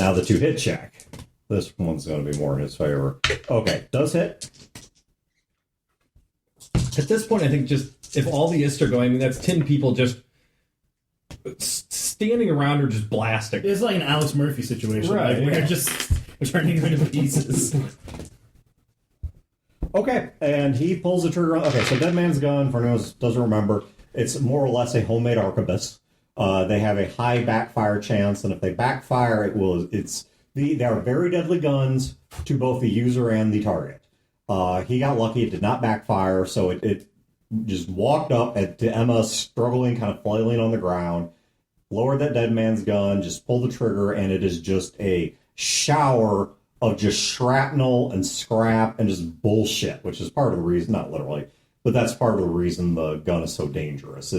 Now the 2-hit check. This one's going to be more in his favor. Okay, does hit. At this point, I think just if all the ists are going, I mean, that's 10 people just standing around or just blasting. It's like an Alex Murphy situation. Right, Like, yeah. we're just turning her to pieces. Okay, and he pulls the trigger. Okay, so Dead Man's Gun, for anyone who doesn't remember, it's more or less a homemade arquebus. They have a high backfire chance, and if they backfire, they are very deadly guns to both the user and the target. He got lucky; it did not backfire, so it just walked up to Emma, struggling, kind of flailing on the ground. Lowered that Dead Man's Gun, just pulled the trigger, and it is just a shower of just shrapnel and scrap and just bullshit, which is part of the reason, not literally, but that's part of the reason the gun is so dangerous.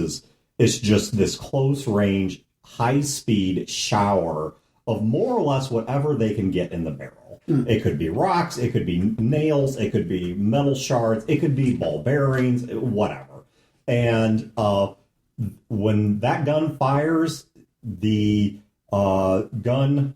It's just this close range, high speed shower of more or less whatever they can get in the barrel. It could be rocks, it could be nails, it could be metal shards, it could be ball bearings, whatever. And when that gun fires, the gun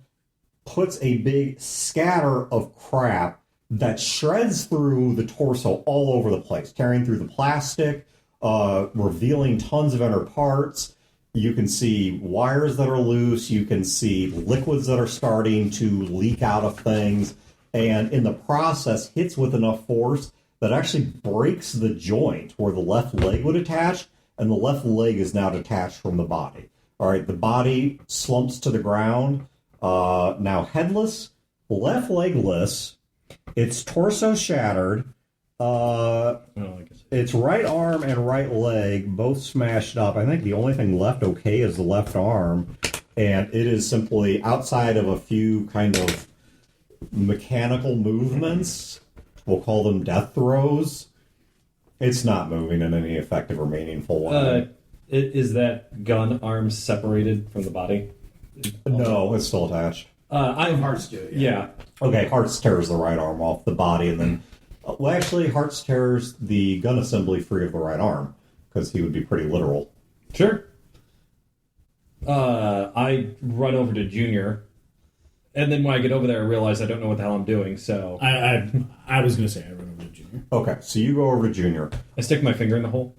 puts a big scatter of crap that shreds through the torso all over the place, tearing through the plastic, revealing tons of inner parts. You can see wires that are loose. You can see liquids that are starting to leak out of things. And in the process, hits with enough force that actually breaks the joint where the left leg would attach, and the left leg is now detached from the body. All right, the body slumps to the ground. Now headless, left legless, its torso shattered, its right arm and right leg both smashed up. I think the only thing left okay is the left arm, and it is simply outside of a few kind of mechanical movements, we'll call them death throws. It's not moving in any effective or meaningful way. Is that gun arm separated from the body? No, it's still attached. Hearts do it. Yeah. Okay, Hearts tears the right arm off the body, and then, well, actually, Hearts tears the gun assembly free of the right arm, because he would be pretty literal. Sure. I run over to Junior, and then when I get over there, I realize I don't know what the hell I'm doing, so I was going to say I run over to Junior. Okay, so you go over to Junior. I stick my finger in the hole.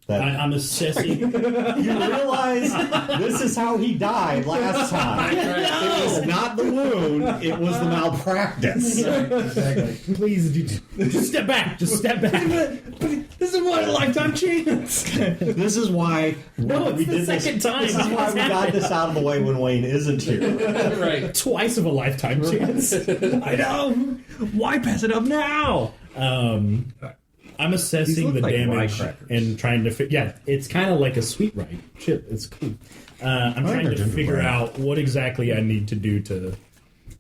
I'm assessing. You realize this is how he died last time. It was not the wound, it was the malpractice. Exactly. Please, just step back. Just step back. This is what a lifetime chance. This is why No, it's we the did this. second time. This is why we got this out of the way when Wayne isn't here. Right. Twice of a lifetime chance. I know. Why pass it up now? I'm These assessing look the like damage rye crackers. and trying to yeah, it's kind of like a sweet rye chip. It's cool. I'm trying to figure out what exactly I need to do to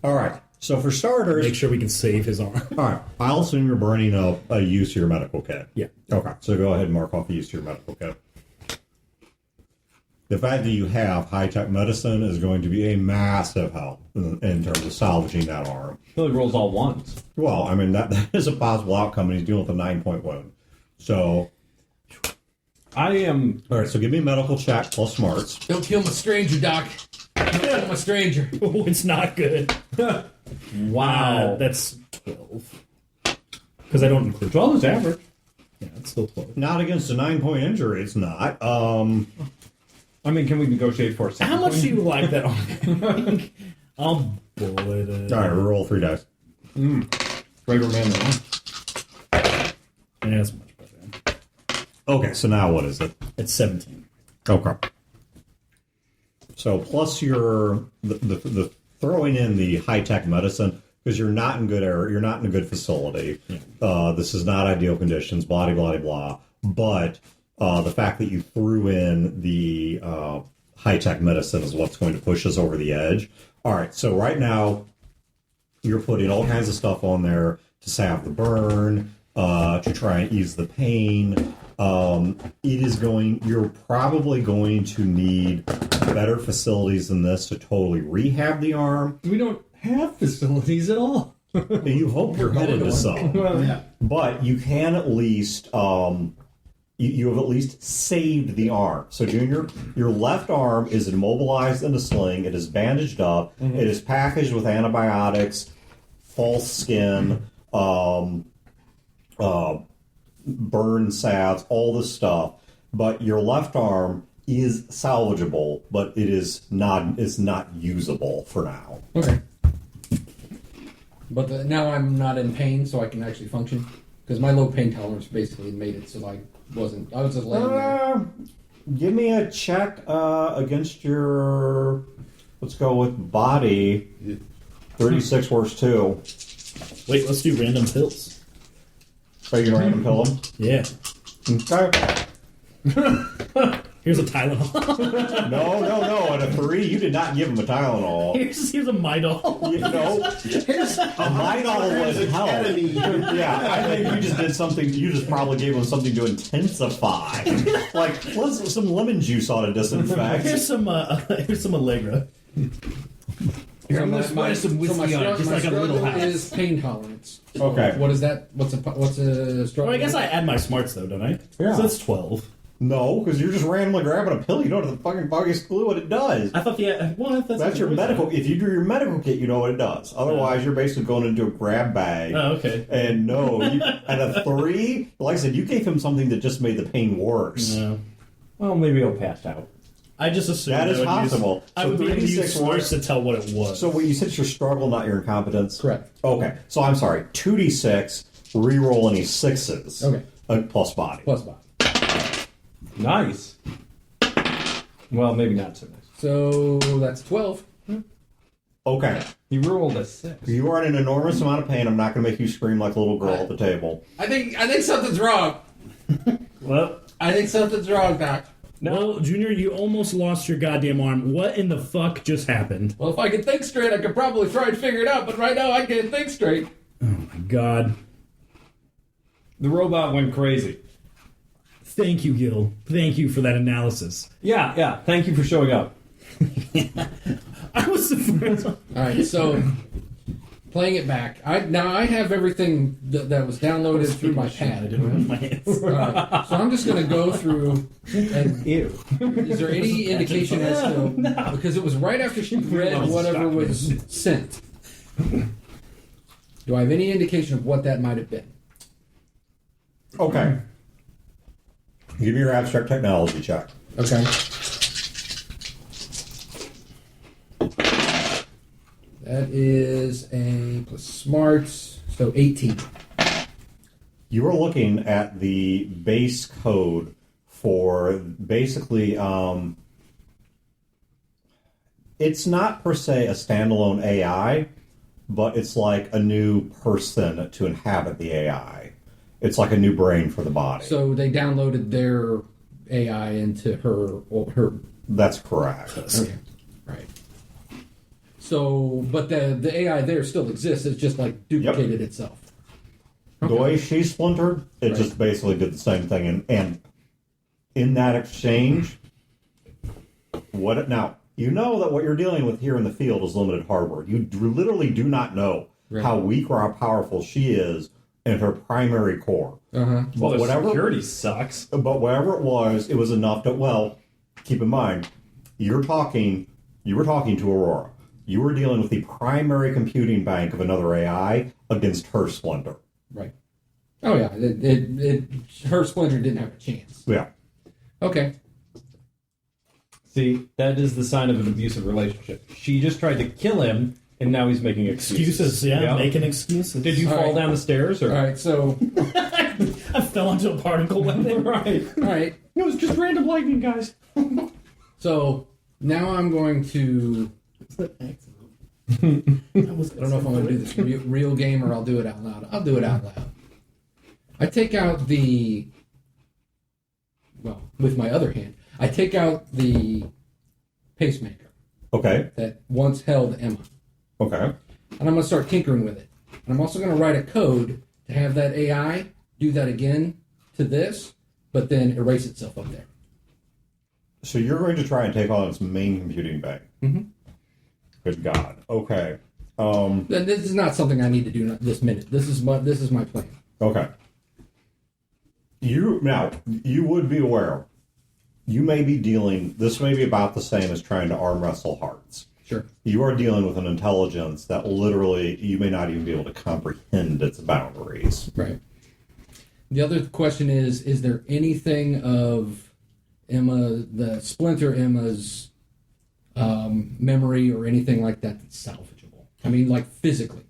All right, so for starters, make sure we can save his arm. all right, I'll assume you're burning up a use of your medical kit. Yeah. Okay, so go ahead and mark off the use of your medical kit. The fact that you have high-tech medicine is going to be a massive help in terms of salvaging that arm. He only rolls all ones. Well, I mean, that is a possible outcome, and he's dealing with a 9-point wound. So, I am. all right, so give me a medical check plus smarts. Don't kill my stranger, Doc. Don't kill my stranger. Oh, it's not good. Wow. That's 12. Because I don't include 12 is average. Yeah, it's still 12. Not against a 9-point injury, it's not. I mean, can we negotiate for a second? How much do you like that arm? I'll bullet it. All right, roll 3 dice. Greater man than one. Yeah, that's much better. Okay, so now what is it? It's 17. Okay. So plus your the throwing in the high tech medicine because you're not in good area, you're not in a good facility. This is not ideal conditions. Blah blah blah. But the fact that you threw in the high tech medicine is what's going to push us over the edge. All right. So right now you're putting all kinds of stuff on there to salve the burn, to try and ease the pain. You're probably going to need better facilities than this to totally rehab the arm. We don't have facilities at all. You hope you're headed to some. Well, But you can at least you have at least saved the arm. So, Junior, your left arm is immobilized in a sling. It is bandaged up. It is packaged with antibiotics, false skin, burn salves, all this stuff. But your left arm is salvageable, but it's not usable for now. Okay. But now I'm not in pain, so I can actually function. Because my low pain tolerance basically made it so I was just laying there. Give me a check against your. Let's go with body. 36 worse 2. Wait, let's do random pills. Are you gonna random pill him? Yeah. Okay. Here's a Tylenol. No. At a 3, you did not give him a Tylenol. here's a Midol. You know, a Midol would help. Yeah, I think you just did something. You just probably gave him something to intensify, like some lemon juice ought to disinfect. Here's some Allegra. Here, I'm gonna splash some whiskey on it, just like a little house. is pain tolerance. Okay. What is that? What's a struggle? Well, I guess I add my smarts though, don't I? Yeah. So that's 12. No, because you're just randomly grabbing a pill. You don't have the fucking foggiest clue what it does. I thought That's your medical. If you do your medical kit, you know what it does. Otherwise, you're basically going into a grab bag. Oh, okay. And no, at a 3, like I said, you gave him something that just made the pain worse. No. Well, maybe he'll pass out. I just assumed That is possible. I So would be able to use 36 smarts to tell what it was. So what you said, it's your struggle, not your incompetence. Correct. Okay, so I'm sorry. 2d6, re-roll any 6s. Okay. Plus body. Plus body. Nice. Well, maybe not so nice. So that's 12. Okay. He rolled a 6. You are in an enormous amount of pain. I'm not going to make you scream like a little girl at the table. I think something's wrong. Well, I think something's wrong, Doc. well, Junior, you almost lost your goddamn arm. What in the fuck just happened? Well, if I could think straight, I could probably try and figure it out. But right now, I can't think straight. Oh my god. The robot went crazy. Thank you, Gil. Thank you for that analysis. Yeah. Thank you for showing up. I was surprised. All right, so playing it back. I have everything that was downloaded through my I pad. didn't have my hands. All right, so I'm just going to go through. And Ew. is there any indication as to because it was right after she read whatever was sent? Do I have any indication of what that might have been? Okay. Give me your abstract technology check. Okay. That is a plus smarts, so 18. You are looking at the base code for basically, it's not per se a standalone AI, but it's like a new person to inhabit the AI. It's like a new brain for the body. So they downloaded their AI into her. That's correct. Okay. Right. So, but the AI there still exists. It's just like duplicated itself. The way she splintered, it Right. just basically did the same thing. And in that exchange, now, you know that what you're dealing with here in the field is limited hardware. You literally do not know how weak or how powerful she is in her primary core. Uh-huh. Well, But the whatever, security sucks. but whatever it was enough to, well, keep in mind, you were talking to Aurora. You were dealing with the primary computing bank of another AI against her splinter. Right. Oh yeah. Her splinter didn't have a chance. Yeah. Okay. See, that is the sign of an abusive relationship. She just tried to kill him, and now he's making excuses. Making excuses. Did you All fall right. down the stairs? Or? All right. So. I fell into a particle weapon. Right. All right. It was just random lightning, guys. So now I'm going to. I don't know if I'm going to do this real game or I'll do it out loud. I'll do it out loud. I take out with my other hand, I take out the pacemaker Okay. that once held Emma. Okay. And I'm going to start tinkering with it. And I'm also going to write a code to have that AI do that again to this, but then erase itself up there. So you're going to try and take on its main computing bank. Mm-hmm. Good God. Okay. Then this is not something I need to do this minute. This is my plan. Okay. You would be aware. You may be this may be about the same as trying to arm wrestle hearts. Sure. You are dealing with an intelligence that literally you may not even be able to comprehend its boundaries. Right. The other question is there anything of the Splinter Emma's memory or anything like that that's salvageable? I mean, like physically.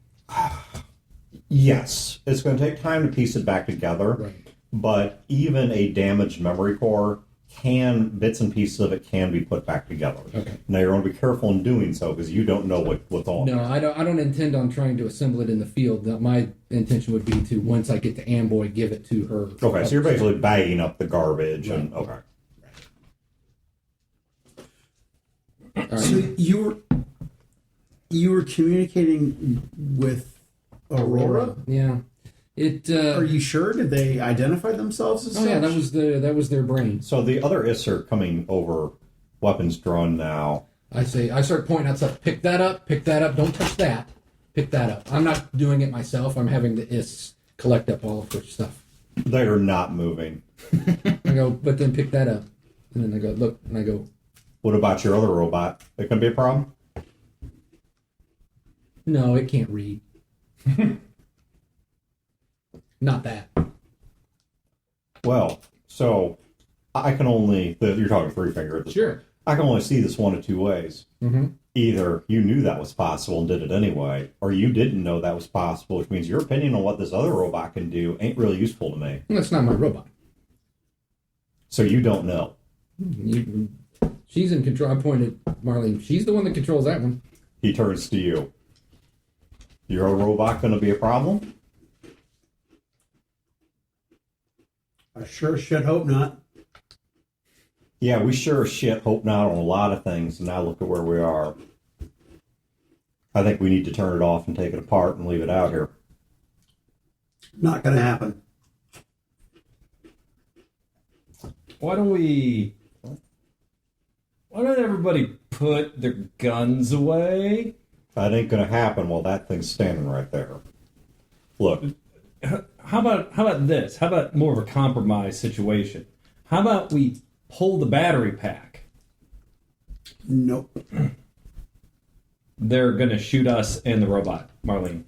Yes. It's going to take time to piece it back together. Right. But even a damaged memory core bits and pieces of it can be put back together. Okay. Now you're going to be careful in doing so because you don't know what's on. No, I don't intend on trying to assemble it in the field. My intention would be to, once I get to Amboy, give it to her. Okay, so you're basically bagging up the garbage Right. and okay. All right. So you were communicating with Aurora? Yeah. It. Are you sure? Did they identify themselves as Oh yeah, such? that was their brain. So the other IS are coming over, weapons drawn now. I start pointing out stuff. Pick that up. Don't touch that. Pick that up. I'm not doing it myself. I'm having the IS collect up all of her stuff. They are not moving. I go, but then pick that up. And then I go, look, and I go, What about your other robot? It can be a problem? no, it can't read. Not that. Well, so I can only, you're talking three finger at this Sure. point. I can only see this one of two ways. Mm-hmm. Either you knew that was possible and did it anyway, or you didn't know that was possible, which means your opinion on what this other robot can do ain't really useful to me. That's not my robot. So you don't know. She's in control. I pointed Marlene. She's the one that controls that one. He turns to you. Your robot going to be a problem? I sure should hope not. Yeah, we sure as shit hope not on a lot of things, and now look at where we are. I think we need to turn it off and take it apart and leave it out here. Not going to happen. Why don't everybody put their guns away? That ain't going to happen while that thing's standing right there. Look, How about this? How about more of a compromise situation? How about we pull the battery pack? Nope. They're gonna shoot us and the robot, Marlene.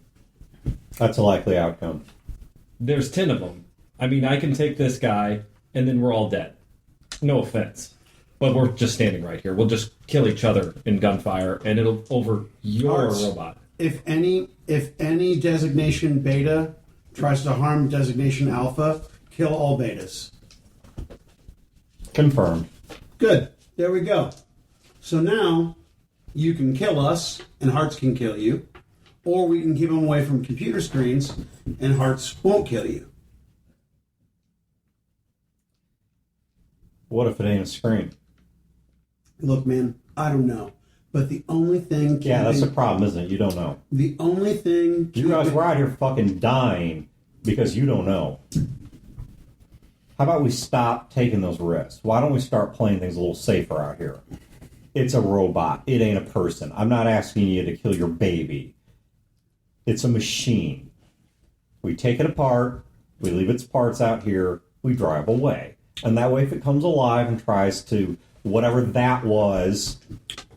that's a likely outcome. There's 10 of them. I mean, I can take this guy, and then we're all dead. No offense. But we're just standing right here. We'll just kill each other in gunfire, and it'll over your Arts. robot. If any designation beta tries to harm designation alpha, kill all betas. Confirmed. Good. There we go. So now you can kill us, and Hearts can kill you, or we can keep them away from computer screens, and Hearts won't kill you. What if it ain't a screen? Look, man, I don't know, but the only thing. Yeah, that's the problem, isn't it? You don't know. The only thing. You guys were out here fucking dying because you don't know. How about we stop taking those risks? Why don't we start playing things a little safer out here? It's a robot. It ain't a person. I'm not asking you to kill your baby. It's a machine. We take it apart. We leave its parts out here. We drive away. And that way, if it comes alive and tries to, whatever that was...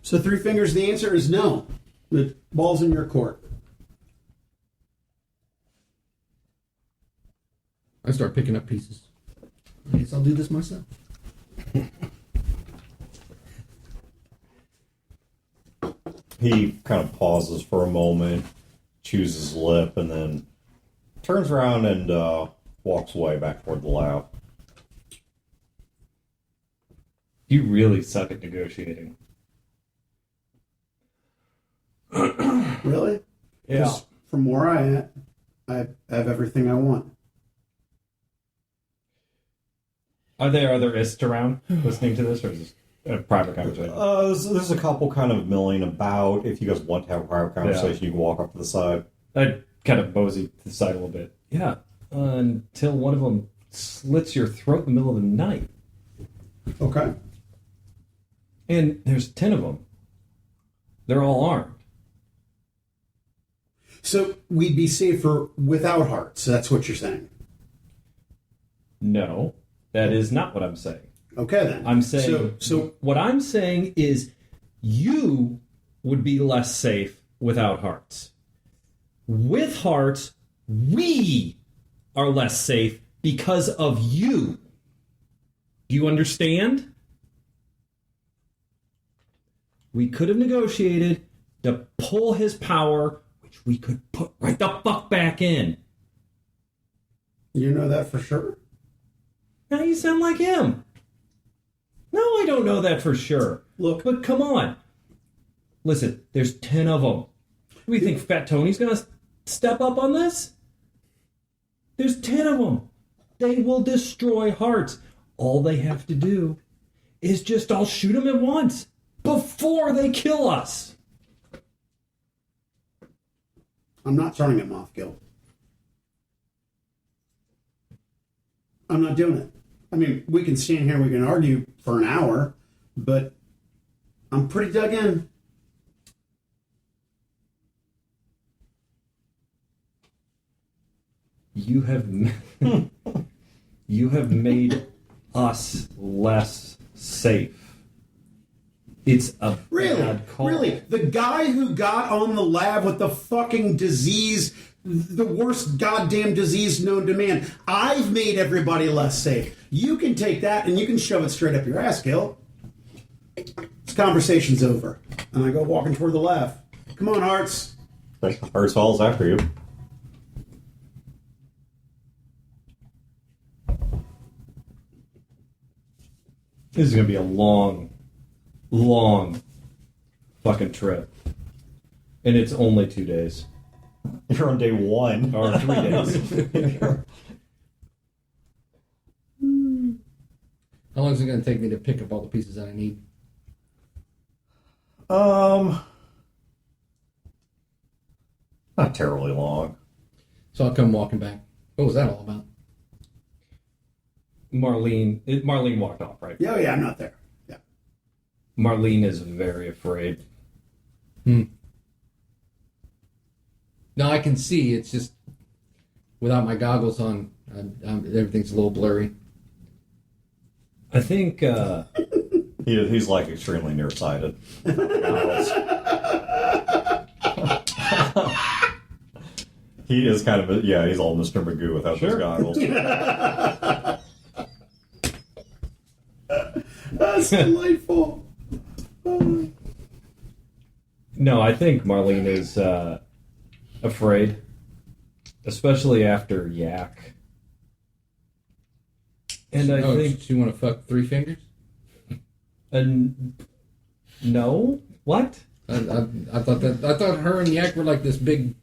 So Three Fingers, the answer is no. The ball's in your court. I start picking up pieces. I guess I'll do this myself. He kind of pauses for a moment, chews his lip, and then turns around and walks away back toward the lab. You really suck at negotiating. Really? Yeah. 'Cause from where I have everything I want. Are there other ists around listening to this, or is this a private conversation? There's a couple kind of milling about. If you guys want to have a private conversation, you can walk up to the side. I'd kind of mosey to the side a little bit. Yeah. Until one of them slits your throat in the middle of the night. Okay. And there's 10 of them. They're all armed. So we'd be safer without Hearts. That's what you're saying. No, that is not what I'm saying. Okay, then. I'm saying So what I'm saying is you would be less safe without hearts. With hearts, we are less safe because of you. Do you understand? We could have negotiated to pull his power, which we could put right the fuck back in. you know that for sure? Now you sound like him. No, I don't know that for sure. Look. But come on. Listen, there's 10 of them. Do we think Fat Tony's going to step up on this? There's 10 of them. They will destroy hearts. All they have to do is just all shoot them at once before they kill us. I'm not turning him off, Gil. I'm not doing it. I mean, we can stand here, we can argue for an hour, but I'm pretty dug in. You have you have made us less safe. It's a bad call. Really? The guy who got on the lab with the fucking disease, the worst goddamn disease known to man. I've made everybody less safe. You can take that and you can shove it straight up your ass, Gil. This conversation's over. And I go walking toward the left. Come on, Hearts. Hearts falls after you. This is going to be a long fucking trip. And it's only 2 days. You're on day 1. Or 3 days. How long is it going to take me to pick up all the pieces that I need? Not terribly long. So I'll come walking back. What was that all about? Marlene walked off, right? Yeah, I'm not there. Yeah. Marlene is very afraid. No, I can see. It's just without my goggles on, everything's a little blurry. I think He's like extremely nearsighted. He is kind of he's all Mr. Magoo without his goggles. That's delightful. No, I think Marlene is afraid, especially after Yak. And I think she want to fuck Three Fingers. No, what? I thought her and Yak were like this big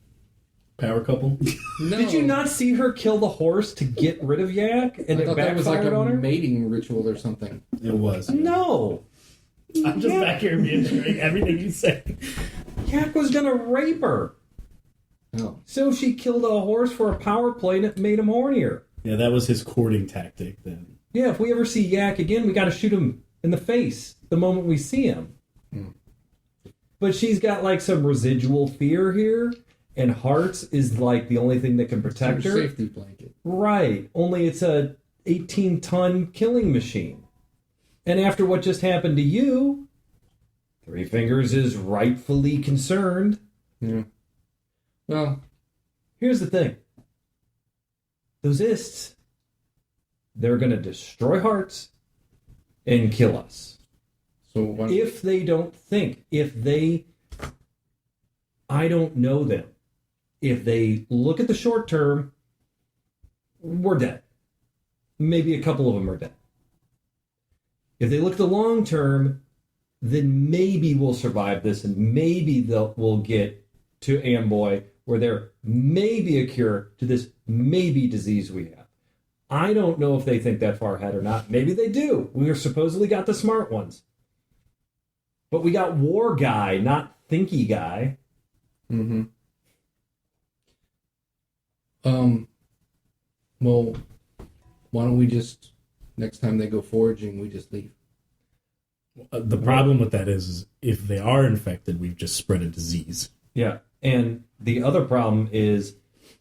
Power couple. No. Did you not see her kill the horse to get rid of Yak? And I it thought that was like backfired a on her? mating ritual or something. It was. No. I'm just back here reiterating everything you said. Yak was gonna rape her. Oh. So she killed a horse for a power play and it made him hornier. Yeah, that was his courting tactic then. Yeah, if we ever see Yak again, we gotta shoot him in the face the moment we see him. But she's got like some residual fear here, and Hearts is like the only thing that can protect her. Safety blanket. Right. Only it's a 18-ton killing machine. And after what just happened to you, Three Fingers is rightfully concerned. Yeah. Well, here's the thing. Those Ists, they're going to destroy Hearts and kill us. so If they don't think, I don't know them. If they look at the short term, we're dead. Maybe a couple of them are dead. If they look at the long term, then maybe we'll survive this and maybe we'll get to Amboy where there may be a cure to this maybe disease we have. I don't know if they think that far ahead or not. Maybe they do. We are supposedly got the smart ones. But we got war guy, not thinky guy. Mm-hmm. Well, why don't we just, next time they go foraging, we just leave? The problem with that is if they are infected, we've just spread a disease. Yeah. And the other problem is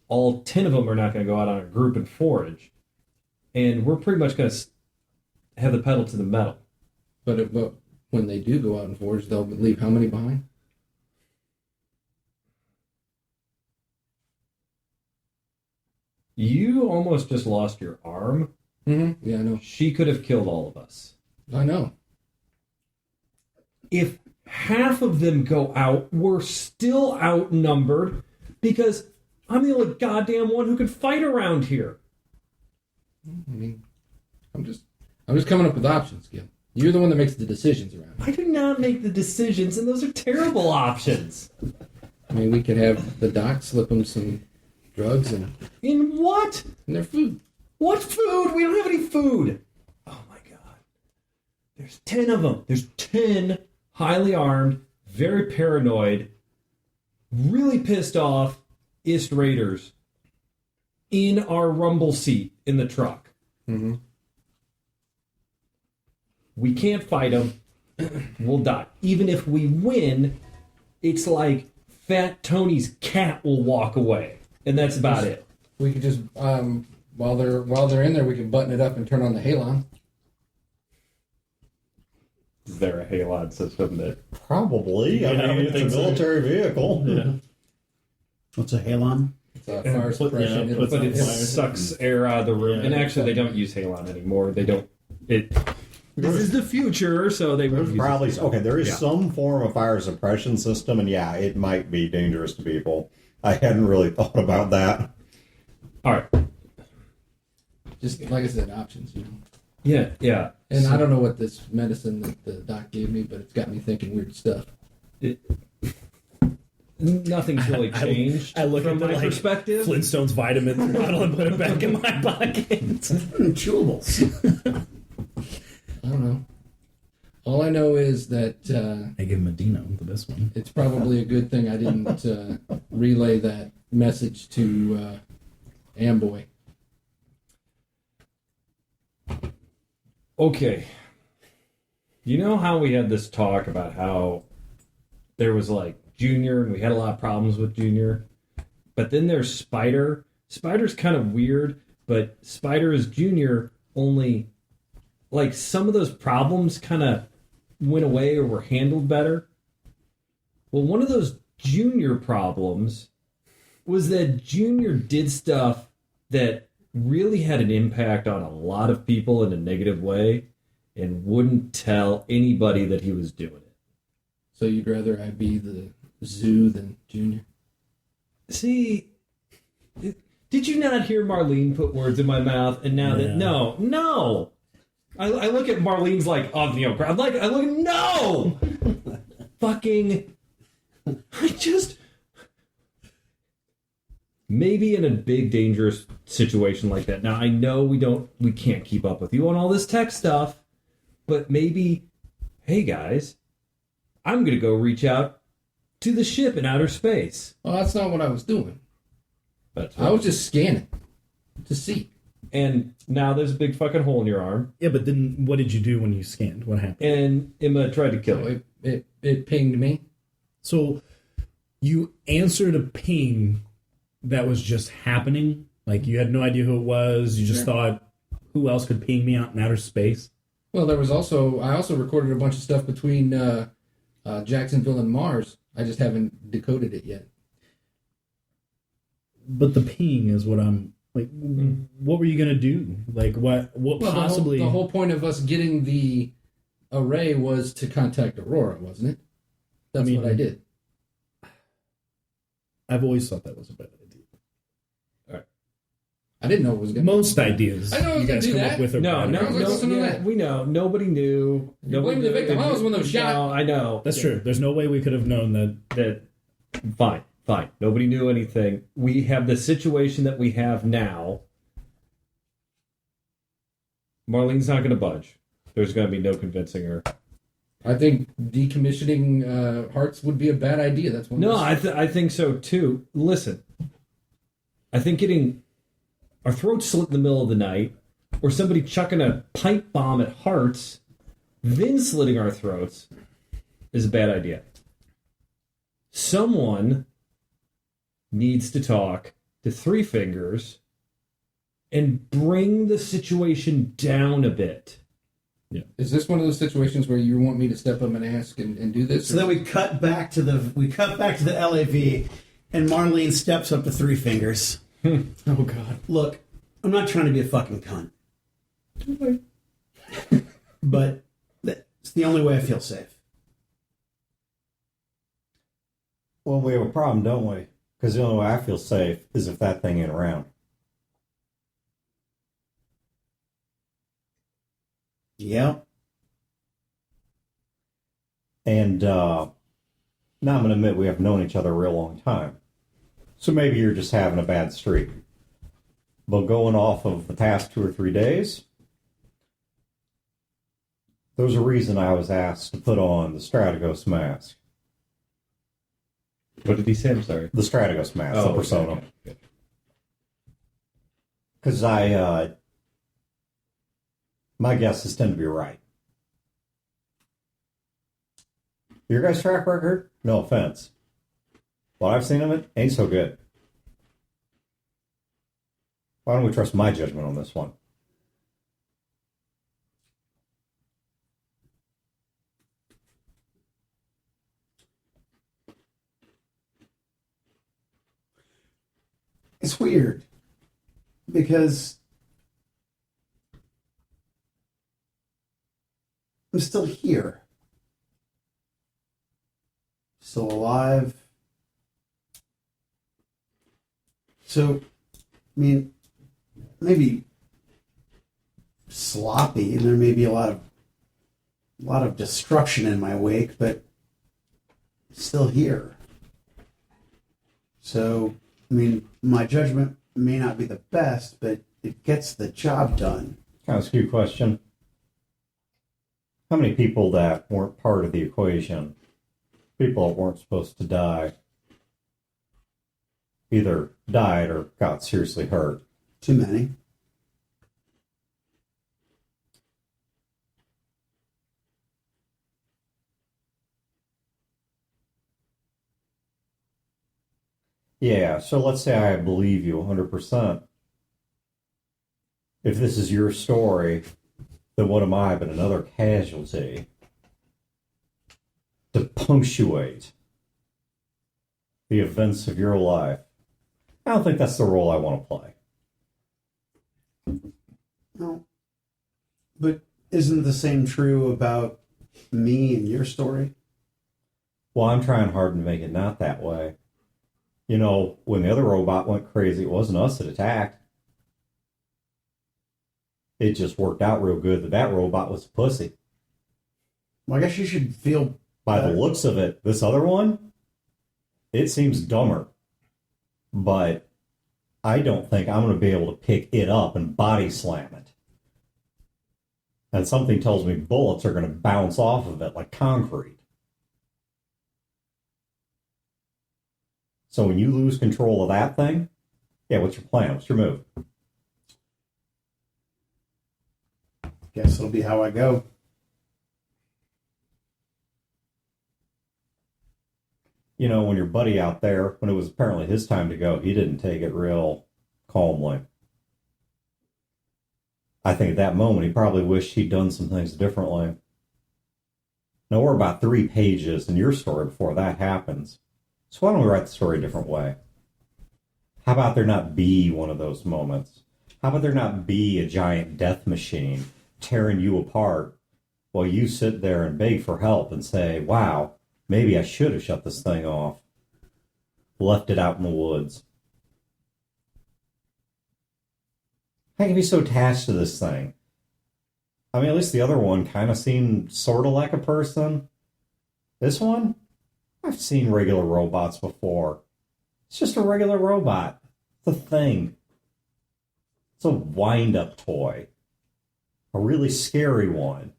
all 10 of them are not going to go out on a group and forage. and we're pretty much going to have the pedal to the metal. But when they do go out and forge, they'll leave how many behind? You almost just lost your arm. Mm-hmm. Yeah, I know. She could have killed all of us. I know. If half of them go out, we're still outnumbered because I'm the only goddamn one who can fight around here. I mean, I'm just coming up with options, Gil. You're the one that makes the decisions around I do not make the decisions, and those are terrible options. I mean, we could have the doc slip them some drugs and In what? their food. What food? We don't have any food. Oh my god. There's 10 of them. There's 10 highly armed, very paranoid, really pissed off Ist Raiders in our rumble seat in the truck. Mm-hmm. We can't fight them. We'll die. Even if we win, it's like Fat Tony's cat will walk away. And that's about it. We could just while they're in there, we can button it up and turn on the halon. Is there a halon system that... Probably. I mean, it's a military vehicle. Yeah. What's a halon? It's a fire suppression. puts But on it fire. sucks air out of the room. Yeah. And actually, they don't use halon anymore. They don't... This is the future, so they would There's use probably it. okay. There is Yeah. some form of fire suppression system, and yeah, it might be dangerous to people. I hadn't really thought about that. All right. Just like I said, options, you know. Yeah, yeah. And So- I don't know what this medicine that the doc gave me, but it's got me thinking weird stuff. Nothing's really changed I look from at the my like, perspective. Flintstones vitamins bottle and put it back in my pocket. Chewables. I don't know. All I know is that I give Medina the best one. it's probably a good thing I didn't relay that message to Amboy. Okay. You know how we had this talk about how there was like Junior and we had a lot of problems with Junior? But then there's Spider. Spider's kind of weird, but Spider is Junior, only like some of those problems kind of went away or were handled better. Well, one of those Junior problems was that Junior did stuff that really had an impact on a lot of people in a negative way and wouldn't tell anybody that he was doing it. So you'd rather I be the zoo than Junior? See, did you not hear Marlene put words in my mouth? And now that, no. I look at Marlene's like, oh, you know, I'm like, I look, no! Fucking, I just, maybe in a big dangerous situation like that. Now I know we can't keep up with you on all this tech stuff, but maybe, hey guys, I'm gonna go reach out to the ship in outer space. Well, that's not what I was doing. That's I was just scanning to see. And now there's a big fucking hole in your arm. Yeah, but then what did you do when you scanned? What happened? And Emma tried to kill So you. it pinged me. So you answered a ping that was just happening? Like you had no idea who it was? You just thought, who else could ping me out in outer space? Well, there was also I also recorded a bunch of stuff between Jacksonville and Mars. I just haven't decoded it yet. But the ping is what I'm like. What were you gonna do? Like what Well, possibly? the whole point of us getting the array was to contact Aurora, wasn't it? That's what I did. I've always thought that was a bad idea. I didn't know it was going to. Most ideas I know it was you gonna guys do come that. up with are No, bad no, ideas. Listen to no. that. We know. Nobody knew. blame the victim. I was the one that was shot. No, I know. That's true. There's no way we could have known that. Fine. Nobody knew anything. We have the situation that we have now. Marlene's not going to budge. There's going to be no convincing her. I think decommissioning hearts would be a bad idea. That's one. No, of those- I think so too. Listen, I think getting our throats slit in the middle of the night, or somebody chucking a pipe bomb at Hearts, then slitting our throats, is a bad idea. Someone needs to talk to Three Fingers and bring the situation down a bit. Is this one of those situations where you want me to step up and ask and do this? So then we cut back to the LAV, and Marlene steps up to Three Fingers. Oh God! Look, I'm not trying to be a fucking cunt, but it's the only way I feel safe. Well, we have a problem, don't we? Because the only way I feel safe is if that thing ain't around. Yeah. And now I'm going to admit we have known each other a real long time. So maybe you're just having a bad streak. But going off of the past 2 or 3 days, there's a reason I was asked to put on the Strategos mask. What did he say? I'm sorry. The Strategos mask, the persona. Okay. Because my guesses tend to be right. Your guys' track record? No offense. What I've seen of it ain't so good. Why don't we trust my judgment on this one? It's weird because I'm still here, still alive. So, I mean, maybe sloppy, and there may be a lot of destruction in my wake, but still here. So, I mean, my judgment may not be the best, but it gets the job done. Can I ask you a question? How many people that weren't part of the equation, people that weren't supposed to die, either died or got seriously hurt? Too many. Yeah, so let's say I believe you 100%. If this is your story, then what am I but another casualty to punctuate the events of your life? I don't think that's the role I want to play. No. But isn't the same true about me and your story? Well, I'm trying hard to make it not that way. You know, when the other robot went crazy, it wasn't us that attacked. It just worked out real good that that robot was a pussy. Well, I guess you should feel By better. the looks of it, this other one, it seems dumber. But I don't think I'm going to be able to pick it up and body slam it. And something tells me bullets are going to bounce off of it like concrete. So when you lose control of that thing, yeah, what's your plan? What's your move? Guess it'll be how I go. You know, when your buddy out there, when it was apparently his time to go, he didn't take it real calmly. I think at that moment he probably wished he'd done some things differently. Now we're about 3 pages in your story before that happens. So why don't we write the story a different way? How about there not be one of those moments? How about there not be a giant death machine tearing you apart while you sit there and beg for help and say, wow, maybe I should have shut this thing off. Left it out in the woods. How can you be so attached to this thing? I mean, at least the other one kind of seemed sort of like a person. This one? I've seen regular robots before. It's just a regular robot. It's a thing. It's a wind-up toy. A really scary one.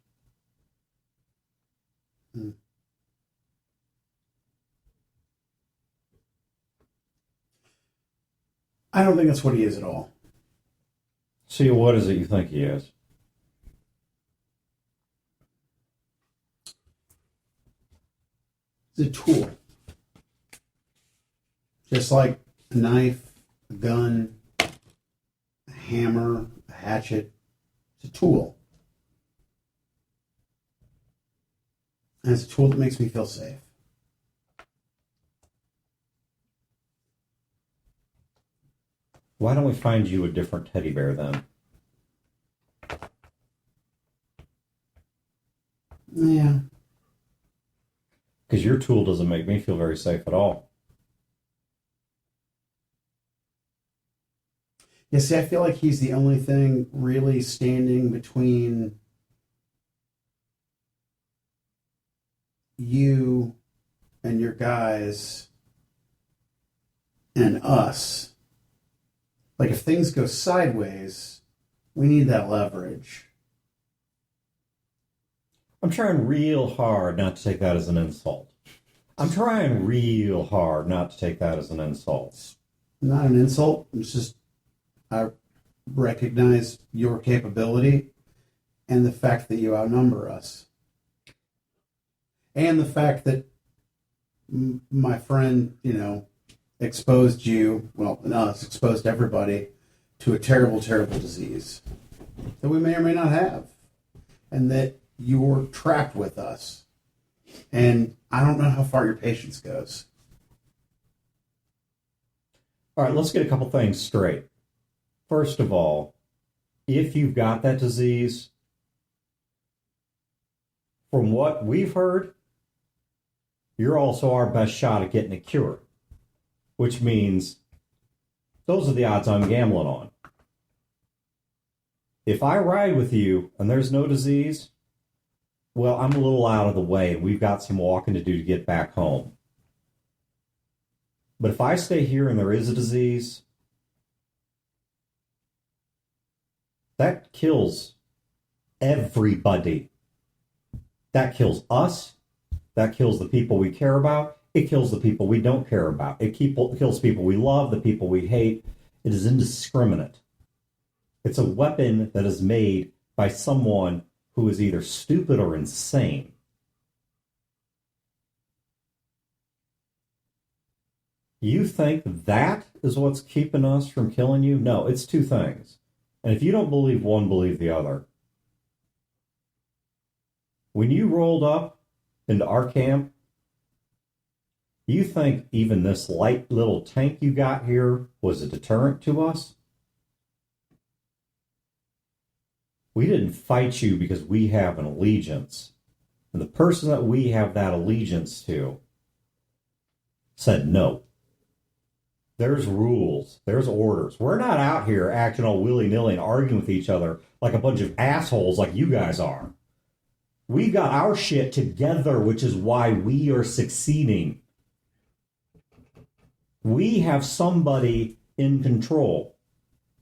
I don't think that's what he is at all. See, what is it you think he is? It's a tool. Just like a knife, a gun, a hammer, a hatchet. It's a tool. And it's a tool that makes me feel safe. Why don't we find you a different teddy bear then? Yeah. Because your tool doesn't make me feel very safe at all. Yeah, see, I feel like he's the only thing really standing between you and your guys and us. Like, if things go sideways, we need that leverage. I'm trying real hard not to take that as an insult. I'm trying real hard not to take that as an insult. Not an insult. It's just, I recognize your capability and the fact that you outnumber us. And the fact that my friend, exposed you, well, us, exposed everybody to a terrible, terrible disease that we may or may not have. And that you're trapped with us. And I don't know how far your patience goes. All right, let's get a couple things straight. First of all, if you've got that disease, from what we've heard, you're also our best shot at getting a cure, which means those are the odds I'm gambling on. If I ride with you and there's no disease, well, I'm a little out of the way and we've got some walking to do to get back home. But if I stay here and there is a disease, that kills everybody. That kills us. That kills the people we care about. It kills the people we don't care about. It kills people we love, the people we hate. It is indiscriminate. It's a weapon that is made by someone who is either stupid or insane. You think that is what's keeping us from killing you? No, it's two things. And if you don't believe one, believe the other. When you rolled up into our camp, you think even this light little tank you got here was a deterrent to us? We didn't fight you because we have an allegiance. And the person that we have that allegiance to said no. There's rules. There's orders. We're not out here acting all willy-nilly and arguing with each other like a bunch of assholes like you guys are. We got our shit together, which is why we are succeeding. We have somebody in control.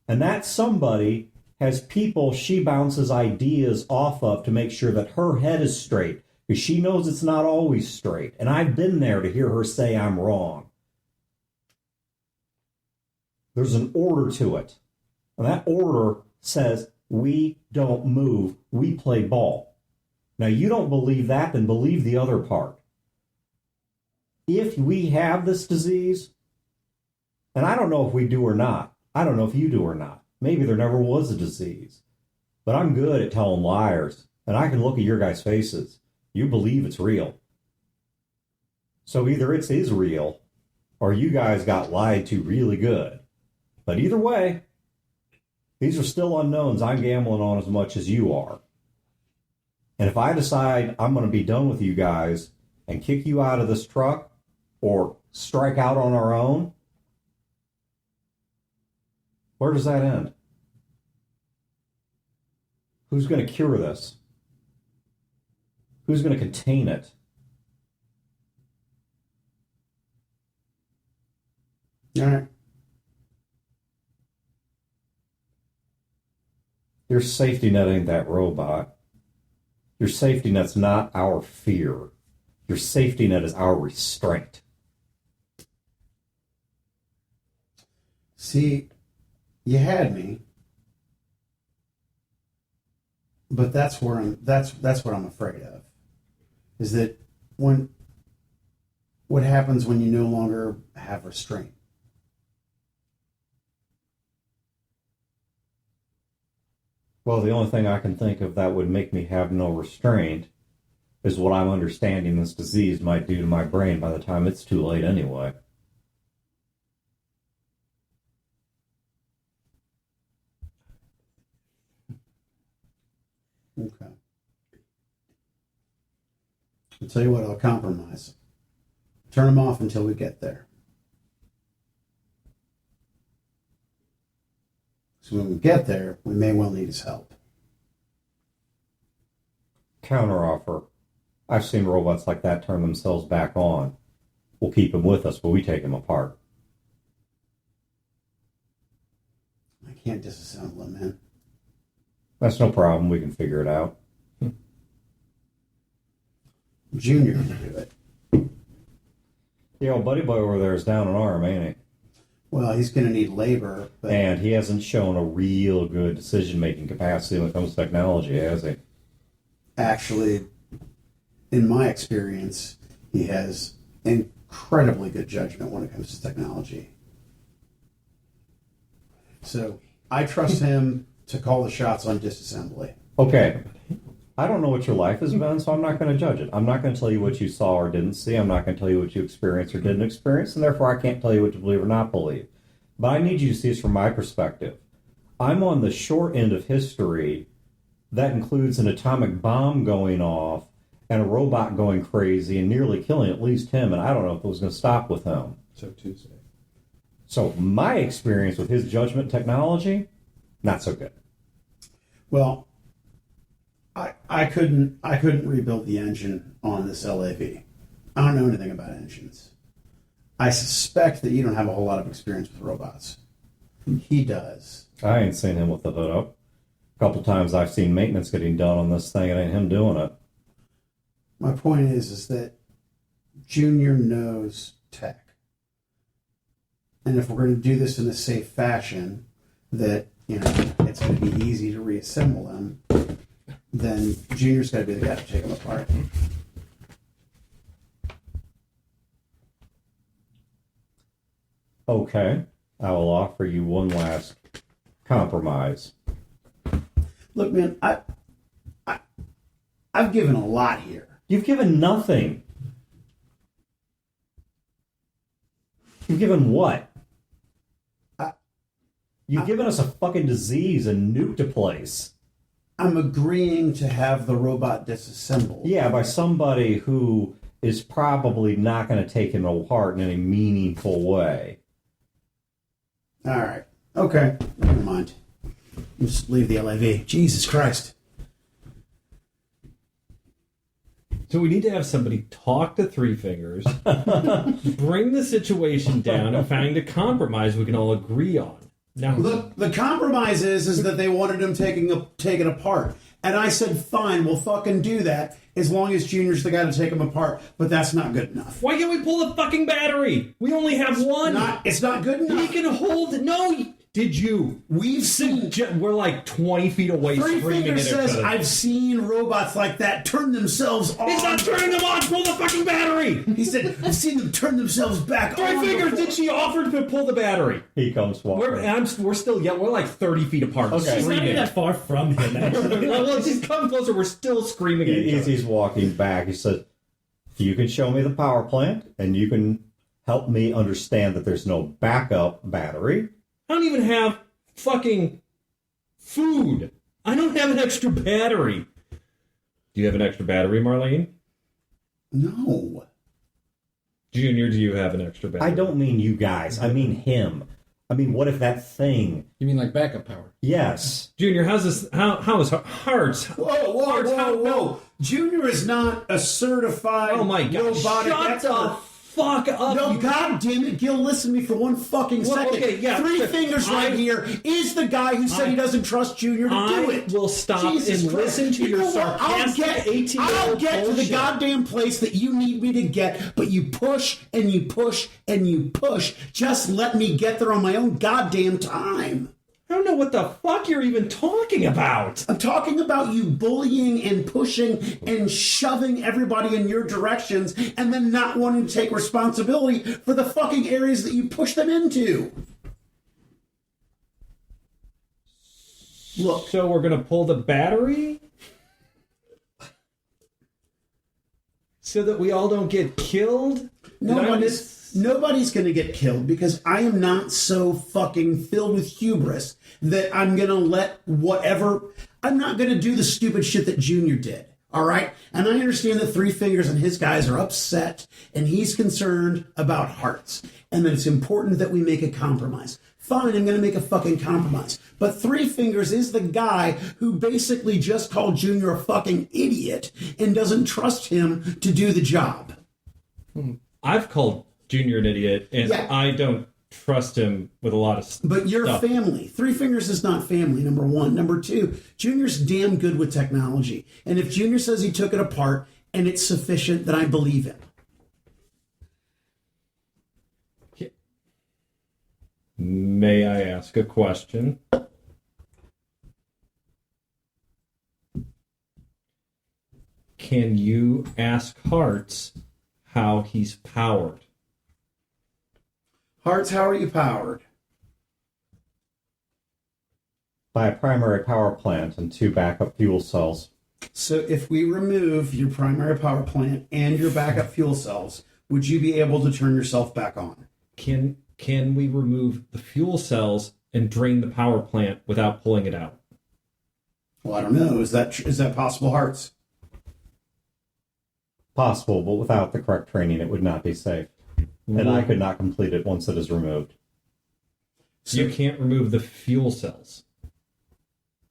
And that somebody has people she bounces ideas off of to make sure that her head is straight, because she knows it's not always straight. And I've been there to hear her say I'm wrong. There's an order to it. And that order says we don't move, we play ball. Now, you don't believe that, then believe the other part. If we have this disease, and I don't know if we do or not. I don't know if you do or not. Maybe there never was a disease. But I'm good at telling liars, and I can look at your guys' faces. You believe it's real. So either it is real, or you guys got lied to really good. But either way, these are still unknowns I'm gambling on as much as you are. And if I decide I'm going to be done with you guys and kick you out of this truck or strike out on our own, where does that end? Who's going to cure this? Who's going to contain it? All right. Your safety net ain't that robot. Your safety net's not our fear. Your safety net is our restraint. See, you had me, but that's what I'm afraid of. Is that what happens when you no longer have restraint? Well, the only thing I can think of that would make me have no restraint is what I'm understanding this disease might do to my brain by the time it's too late anyway. Okay. I'll tell you what, I'll compromise. Turn him off until we get there. So when we get there, we may well need his help. Counteroffer. I've seen robots like that turn themselves back on. We'll keep him with us, but we take him apart. I can't disassemble him, man. That's no problem. We can figure it out. Junior can do it. The old buddy boy over there is down an arm, ain't he? Well, he's going to need labor, but And he hasn't shown a real good decision-making capacity when it comes to technology, has he? actually, in my experience, he has incredibly good judgment when it comes to technology. So I trust him to call the shots on disassembly. Okay. I don't know what your life has been, so I'm not going to judge it. I'm not going to tell you what you saw or didn't see. I'm not going to tell you what you experienced or didn't experience, and therefore I can't tell you what to believe or not believe. But I need you to see this from my perspective. I'm on the short end of history. That includes an atomic bomb going off and a robot going crazy and nearly killing at least him, and I don't know if it was going to stop with him. So Tuesday. So my experience with his judgment technology, not so good. Well, I couldn't rebuild the engine on this LAV. I don't know anything about engines. I suspect that you don't have a whole lot of experience with robots. He does. I ain't seen him with the hood up. A couple times I've seen maintenance getting done on this thing. It ain't him doing it. My point is that Junior knows tech. And if we're going to do this in a safe fashion, that, you know, it's going to be easy to reassemble them, then Junior's got to be the guy to take them apart. Okay, I will offer you one last compromise. Look, man, I've given a lot here. You've given nothing. You've given what? You've given us a fucking disease and nuked a place. I'm agreeing to have the robot disassembled. Yeah, by somebody who is probably not going to take him apart in any meaningful way. All right. Okay. Never mind. Just leave the LAV. Jesus Christ. So we need to have somebody talk to Three Fingers, bring the situation down, and find a compromise we can all agree on. Now, The compromise is that they wanted him taken apart. And I said, fine, we'll fucking do that as long as Junior's the guy to take him apart. But that's not good enough. why can't we pull the fucking battery? We only have one. It's not good We enough. can hold it. No, did you? We've seen... We're like 20 feet away Three screaming Fingers at each says, other. I've seen robots like that turn themselves on. It's not turning them on. Pull the fucking battery. He said, I've seen them turn themselves back on. Three Fingers, before." did she offer to pull the battery? He comes walking. We're still young. We're like 30 feet apart. Okay. She's not even that far from him, actually. Well, just come closer. We're still screaming at each other. He's walking back. He says, you can show me the power plant, and you can help me understand that there's no backup battery. I don't even have fucking food. I don't have an extra battery. Do you have an extra battery, Marlene? No. Junior, do you have an extra battery? I don't mean you guys. I mean him. I mean, what if that thing... You mean like backup power? Yes. Junior, how's this? How is hearts? Whoa. Junior is not a certified Oh my god! robotic Shut expert. the fuck up! No, you- God damn it, Gil, listen to me for one fucking Well, second. okay, yeah, Three sure. Fingers right here is the guy who said he doesn't trust Junior to do I it. will stop Jesus and Christ. listen to You your know what? sarcastic 18-year-old I'll get to the bullshit. goddamn place that you need me to get, but you push and you push and you push. Just let me get there on my own goddamn time. I don't know what the fuck you're even talking about. I'm talking about you bullying and pushing and shoving everybody in your directions and then not wanting to take responsibility for the fucking areas that you push them into. Look, So we're gonna pull the battery so that we all don't get killed. nobody's going to get killed because I am not so fucking filled with hubris that I'm going to let whatever. I'm not going to do the stupid shit that Junior did. All right. And I understand that Three Fingers and his guys are upset and he's concerned about hearts and that it's important that we make a compromise. Fine, I'm going to make a fucking compromise. But Three Fingers is the guy who basically just called Junior a fucking idiot and doesn't trust him to do the job. I've called Junior an idiot, and Yeah. I don't trust him with a lot of stuff. But you're family. Three Fingers is not family, number one. Number two, Junior's damn good with technology. And if Junior says he took it apart and it's sufficient, then I believe him. May I ask a question? Can you ask Hearts how he's powered? Hearts, how are you powered? By a primary power plant and 2 backup fuel cells. So if we remove your primary power plant and your backup fuel cells, would you be able to turn yourself back on? Can we remove the fuel cells and drain the power plant without pulling it out? Well, I don't know. Is that possible, Hearts? Possible, but without the correct training, it would not be safe. And I could not complete it once it is removed. So you can't remove the fuel cells.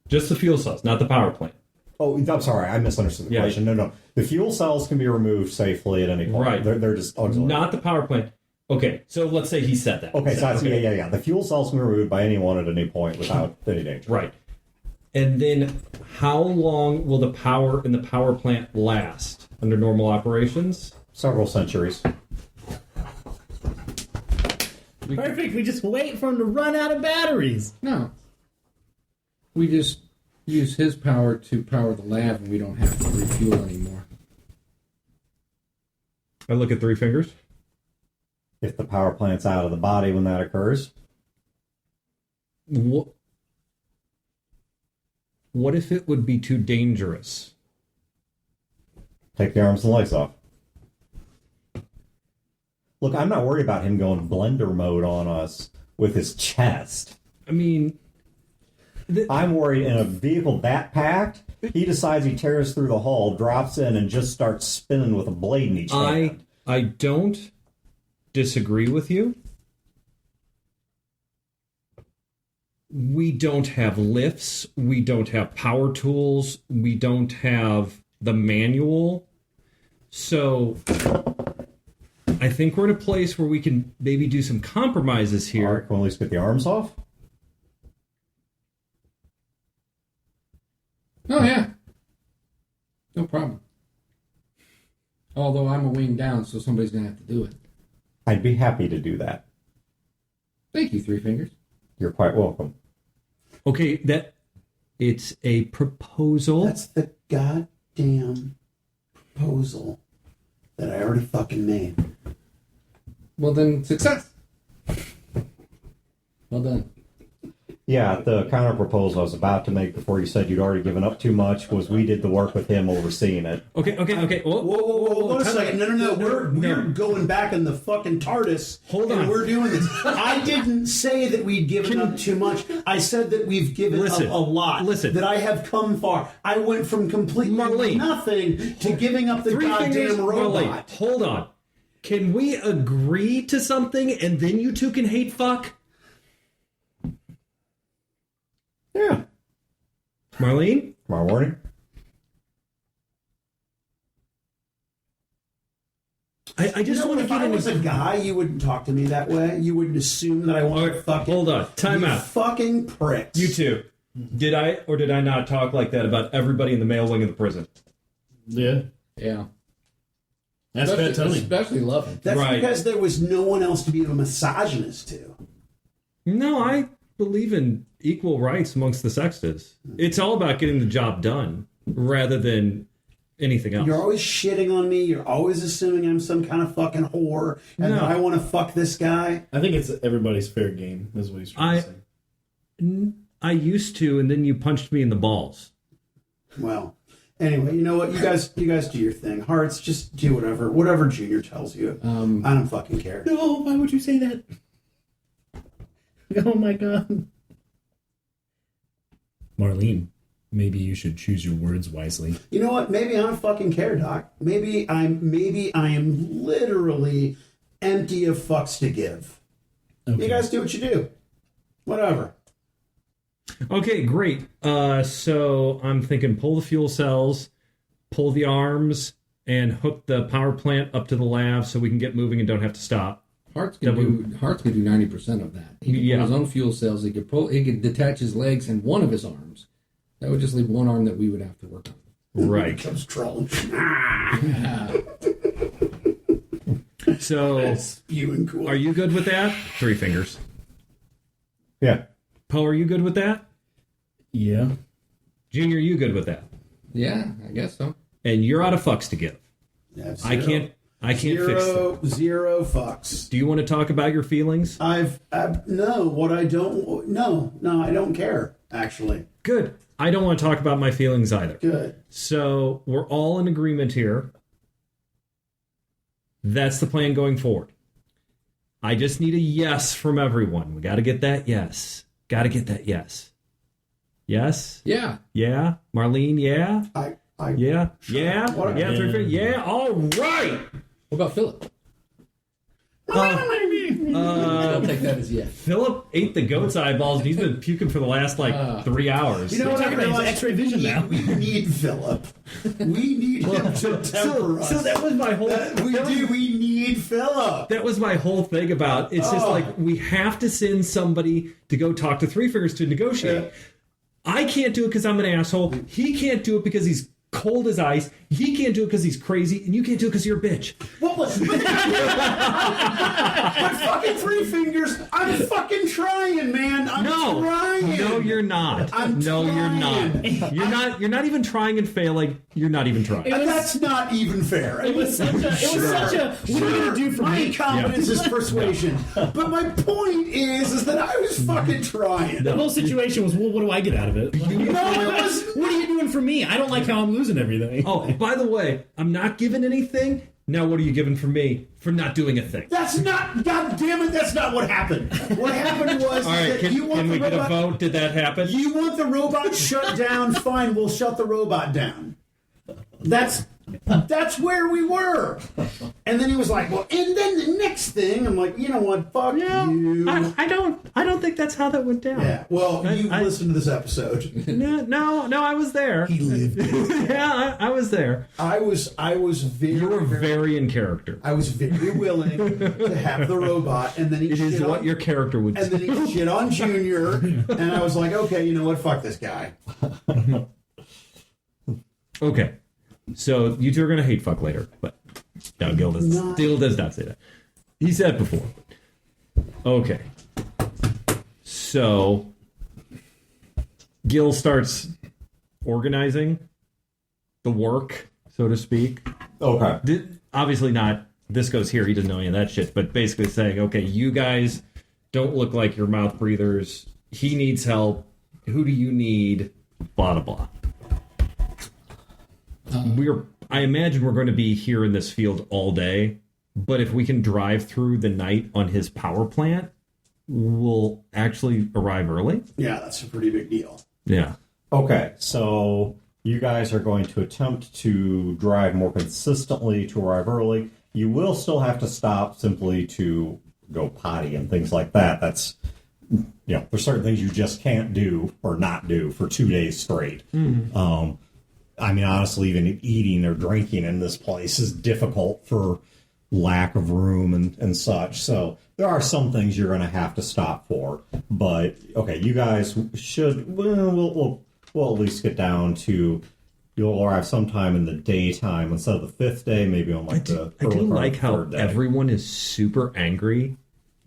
Just the fuel cells, not the power plant. Oh, I'm sorry. I misunderstood the question. No. The fuel cells can be removed safely at any point. Right. They're just auxiliary. Not the power plant. Okay, so let's say he said that. Okay, so that's, Okay. yeah. The fuel cells can be removed by anyone at any point without any danger. Right. And then how long will the power in the power plant last under normal operations? Several centuries. Perfect. We just wait for him to run out of batteries. No. We just use his power to power the lab and we don't have to refuel anymore. I look at Three Fingers. If the power plant's out of the body when that occurs. What if it would be too dangerous? Take the arms and legs off. Look, I'm not worried about him going blender mode on us with his chest. I mean... I'm worried in a vehicle that packed, he decides he tears through the hull, drops in, and just starts spinning with a blade in each hand. I don't disagree with you. We don't have lifts. We don't have power tools. We don't have the manual. So I think we're in a place where we can maybe do some compromises here. All right, can we at least get the arms off? Oh, yeah. No problem. Although I'm a wing down, so somebody's going to have to do it. I'd be happy to do that. Thank you, Three Fingers. You're quite welcome. Okay, it's a proposal. That's the goddamn proposal that I already fucking made. Well, then, success. Well done. Yeah, the counter proposal I was about to make before you said you'd already given up too much was we did the work with him overseeing it. Okay. Whoa, hold on a second. No. We're going back in the fucking TARDIS. Hold and on. We're doing this. I didn't say that we'd given up too much. I said that we've given up a lot. Listen. That I have come far. I went from completely Marlene. nothing to giving up the Three Fingers, goddamn robot. Marlene, hold on. Can we agree to something and then you two can hate fuck? Yeah. Marlene? Tomorrow morning? I just want to if get I into... was a guy, you wouldn't talk to me that way. You wouldn't assume that I want to fucking... Hold on. Time you out. fucking pricks. You two. Did I or did I not talk like that about everybody in the male wing of the prison? Yeah. Yeah. That's bad Tony. Especially Loving. That's Right. because there was no one else to be a misogynist to. No, I believe in equal rights amongst the sexes. It's all about getting the job done rather than anything else. You're always shitting on me. You're always assuming I'm some kind of fucking whore and that I want to fuck this guy. I think it's everybody's fair game, is what he's trying to say. I used to, and then you punched me in the balls. Well, anyway, you know what? You guys do your thing. Hearts, just do whatever Junior tells you. I don't fucking care. No, why would you say that? Oh my god. Marlene, maybe you should choose your words wisely. You know what? Maybe I don't fucking care, Doc. Maybe I am literally empty of fucks to give. Okay. You guys do what you do. Whatever. Okay, great. So I'm thinking pull the fuel cells, pull the arms, and hook the power plant up to the lab so we can get moving and don't have to stop. Hearts can do 90% of that. He can pull his own fuel cells. He could detach his legs and one of his arms. That would just leave one arm that we would have to work on. Right. Comes trolling. So Spewing cool. are you good with that? 3 fingers. Yeah. Poe, are you good with that? Yeah. Junior, you good with that? Yeah, I guess so. And you're out of fucks to give. Yeah, I can't fix them. Zero fucks. Do you want to talk about your feelings? I don't care, actually. Good. I don't want to talk about my feelings either. Good. So we're all in agreement here. That's the plan going forward. I just need a yes from everyone. We got to get that yes. Got to get that yes. Yes? Yeah. Yeah? Marlene, yeah? Yeah? Yeah? What- Yeah? 3 fingers? Yeah? All right! What about Philip? Uh, I'll take that as yes. Philip ate the goat's eyeballs and he's been puking for the last 3 hours. You know what I realized? X-ray vision now. We need Philip. We need him to temper us. So that was my whole... We need Philip. That was my whole thing about it's just like we have to send somebody to go talk to Three Fingers to negotiate. Yeah. I can't do it because I'm an asshole. He can't do it because he's cold as ice. He can't do it because he's crazy, and you can't do it because you're a bitch. But fucking Three Fingers, I'm fucking trying, man. I'm trying. No, you're not. I'm no, trying. you're not. You're not. You're not even trying and failing. You're not even trying. That's not even fair. It was such a. What are you gonna do for my me? incompetence is persuasion. But my point is that I was fucking trying. The whole situation was, well, what do I get out of it? No, it was. What are you doing for me? I don't like how I'm losing everything. Oh, by the way, I'm not giving anything. Now, what are you giving for me for not doing a thing? That's not. God damn it! That's not what happened. What happened was All right, that can we get a vote? Did that happen? You want the robot shut down? Fine, we'll shut the robot down. That's where we were. And then he was like, well, and then the next thing, I'm like, you know what? Fuck you. I don't think that's how that went down. Yeah. Well, you listened to this episode. No, I was there. He lived it. Yeah, I was there. I was very. You were very in character. I was very willing to have the robot, and then he It is shit what on, your character would and say. then he shit on Junior, and I was like, okay, you know what? Fuck this guy. Okay. So you two are going to hate fuck later, but no, Gil does not say that. He said it before. Okay. So Gil starts organizing the work, so to speak. Okay. Obviously not, this goes here, he doesn't know any of that shit, but basically saying, okay, you guys don't look like you're mouth breathers. He needs help. Who do you need? Blah, blah, blah. I imagine we're going to be here in this field all day, but if we can drive through the night on his power plant, we'll actually arrive early. Yeah, that's a pretty big deal. Yeah. Okay, so you guys are going to attempt to drive more consistently to arrive early. You will still have to stop simply to go potty and things like that. That's, there's certain things you just can't do or not do for 2 days straight. Mm-hmm. I mean, honestly, even eating or drinking in this place is difficult for lack of room and such. So there are some things you're going to have to stop for. But, okay, you guys should, we'll at least get down to, you'll arrive sometime in the daytime instead of the 5th day, maybe on I do like how everyone is super angry.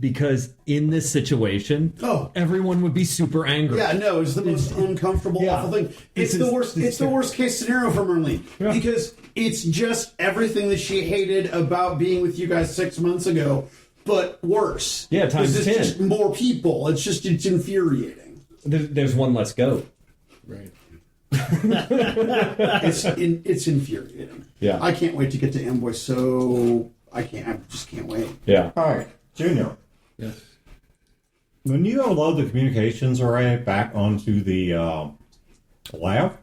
Because in this situation, everyone would be super angry. Yeah, no, it's the most uncomfortable, awful thing. It's the worst. It's the worst case scenario for Marlene because it's just everything that she hated about being with you guys 6 months ago, but worse. Yeah, times 10. It's just more people. It's infuriating. There's one less goat. Right. It's infuriating. Yeah. I can't wait to get to Amboy. So I just can't wait. Yeah. All right, Junior. Yes. When you load the communications array back onto the lab,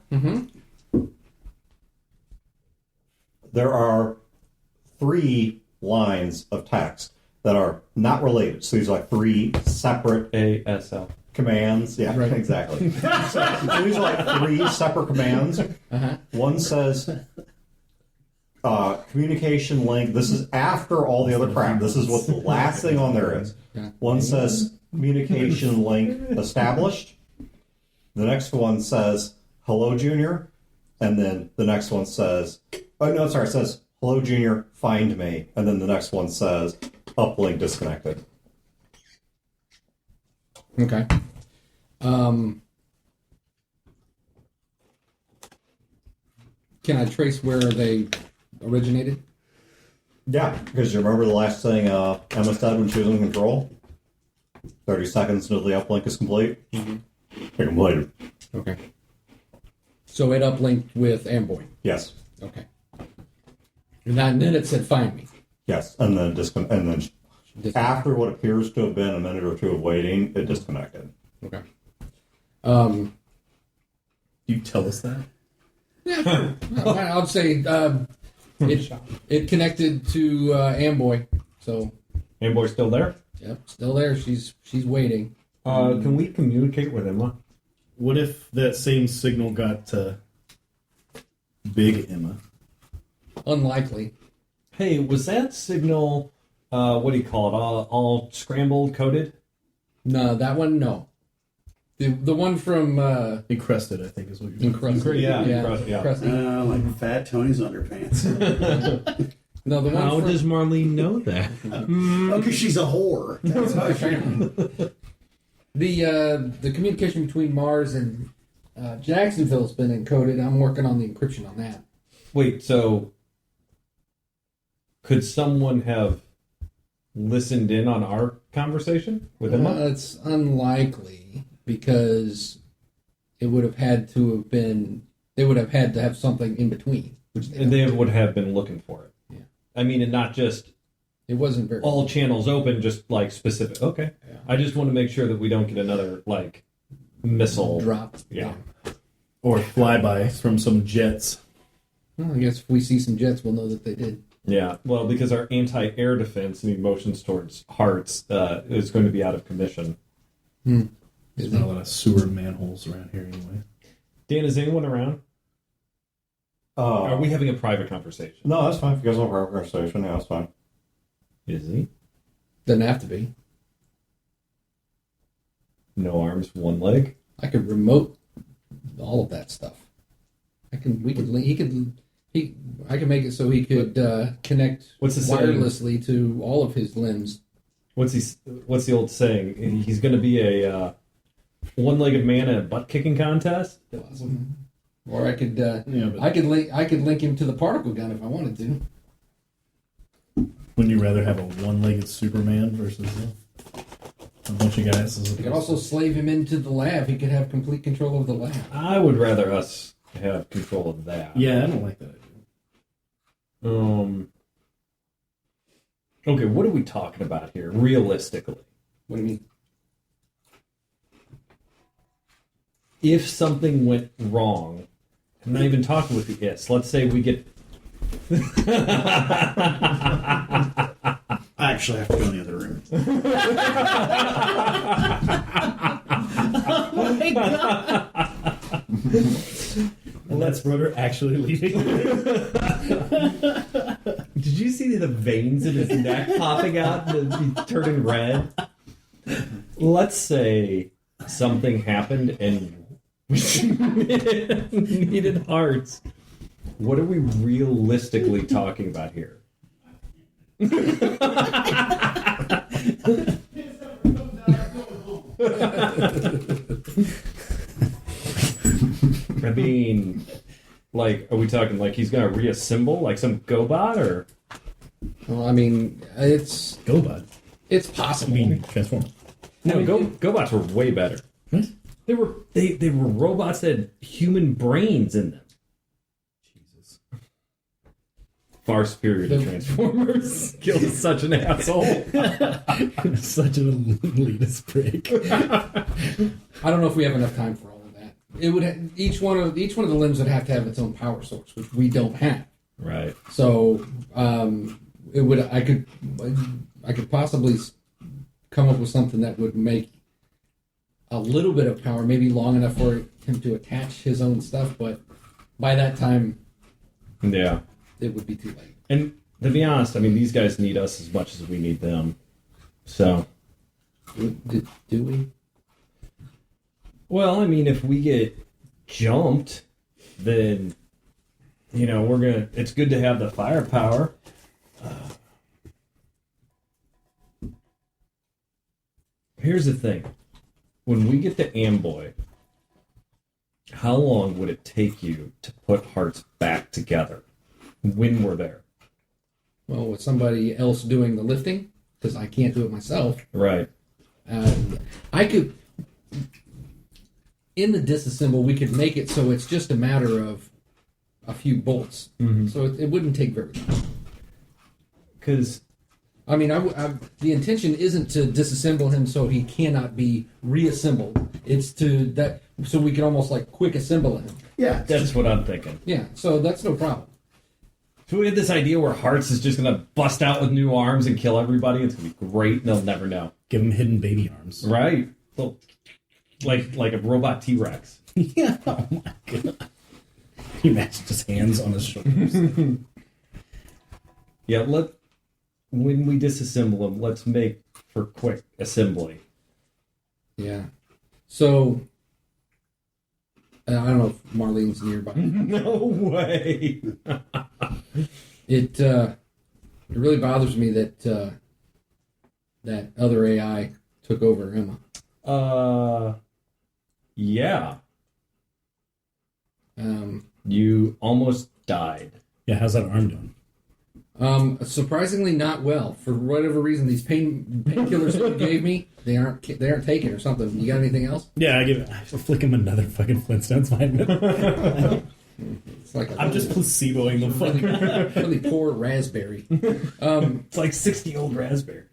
there are 3 lines of text that are not related. So these are like 3 separate ASL. commands. Yeah, Right. exactly. So these are like 3 separate commands. One says communication link. This is after all the other crap. This is what the last thing on there is. Yeah. One says communication link established. The next one says hello, Junior. And then the next one says, oh, no, sorry, it says hello, Junior, find me. And then the next one says uplink disconnected. Okay. Can I trace where they originated? Yeah, because you remember the last thing Emma said when she was in control? 30 seconds until the uplink is complete. They're completed. Okay. So it uplinked with Amboy. Yes. Okay. And then it said find me. Yes. And then after what appears to have been a minute or 2 of waiting, it disconnected. Okay. You tell us that? Yeah. I'll say it connected to Amboy. So Amboy's still there? yep, still there. She's waiting. Can we communicate with Emma? What if that same signal got to Big Emma? Unlikely. Hey, was that signal, what do you call it, all scrambled, coded? No, that one no. The one from Encrusted, I think is what you're Encrusted. Yeah, Encrusted, yeah. Encrusted. Like Fat Tony's underpants. No, the one How from, does Marlene know that? Oh, because she's a whore. That's how she. the communication between Mars and Jacksonville's been encoded. I'm working on the encryption on that. Wait, so could someone have listened in on our conversation with Emma? It's unlikely because it would have had to have been. They would have had to have something in between, which And they would have been looking for it. Yeah. I mean, and not just it wasn't very. all channels open, just like specific. Okay. Yeah. I just want to make sure that we don't get another like missile drop. Yeah. Or flybys from some jets. Well, I guess if we see some jets, we'll know that they did. Yeah. Well, because our anti-air defense and emotions towards hearts is going to be out of commission. There's not a lot of sewer manholes around here anyway. Dan, is anyone around? Are we having a private conversation? No, that's fine. If you guys want to have a conversation, yeah, that's fine. Is he? Doesn't have to be. No arms, one leg. I could remote all of that stuff. I can. We could. He could. He. I can make it so he could connect What's the saying? wirelessly to all of his limbs. What's the old saying? He's going to be a one-legged man in a butt-kicking contest. Or I could. Yeah, but I could link him to the particle gun if I wanted to. wouldn't you rather have a one-legged Superman versus a bunch of guys? You could also slave him into the lab. He could have complete control of the lab. I would rather us have control of that. Yeah, I don't like that idea. Okay, what are we talking about here, realistically? What do you mean? If something went wrong, I'm not even talking with the is. Let's say we get. I actually have to go in the other room. Oh my god! And that's brother actually leaving. Did you see the veins in his neck popping out and he's turning red? Let's say something happened and we needed hearts. What are we realistically talking about here? I mean, like, are we talking like he's gonna reassemble like some GoBot or? Well, I mean, it's Go, bud. it's I possible. mean, transform. No, GoBots were way better. What? They were robots that had human brains in them. Jesus. Far superior to Transformers. Gil is such an asshole. Such an elitist prick. I don't know if we have enough time for all of that. It would each one of the limbs would have to have its own power source, which we don't have. Right. So it would. I could possibly come up with something that would make a little bit of power, maybe long enough for him to attach his own stuff. But by that time, Yeah. it would be too late. And to be honest, I mean, these guys need us as much as we need them. So, Do we? well, I mean, if we get jumped, then, you know, it's good to have the firepower. Here's the thing. When we get to Amboy, how long would it take you to put hearts back together when we're there? Well, with somebody else doing the lifting, because I can't do it myself. Right. I could, in the disassemble, we could make it so it's just a matter of a few bolts. Mm-hmm. So it wouldn't take very long. Because, I mean, the intention isn't to disassemble him so he cannot be reassembled. It's so we can almost like quick assemble him. Yeah. that's what I'm thinking. Yeah, so that's no problem. So we had this idea where Hearts is just going to bust out with new arms and kill everybody. It's going to be great, and they'll never know. Give him hidden baby arms. Right. Well, like a robot T-Rex. Yeah. Oh my god. He matched his hands on his shoulders. Yeah, when we disassemble them, let's make for quick assembly. Yeah. So, I don't know if Marlene's nearby. No way. It really bothers me that that other AI took over Emma. Yeah. Um, You almost died. Yeah, how's that arm doing? Surprisingly not well. For whatever reason, these painkillers that you gave me, they aren't taking or something. You got anything else? Yeah, I flick him another fucking Flintstones vitamin. It's like I'm just placeboing the fuck. really poor raspberry. It's like 60-old raspberry.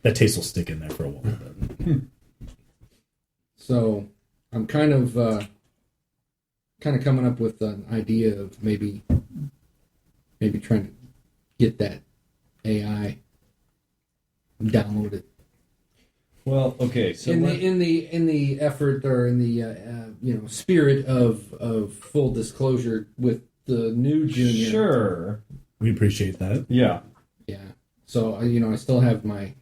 That taste will stick in there for a while. But... So I'm kind of coming up with an idea of maybe trying to get that AI downloaded. Well, okay, so in the effort or in the spirit of full disclosure with the new junior. sure. We appreciate that. Yeah. Yeah. So I still have my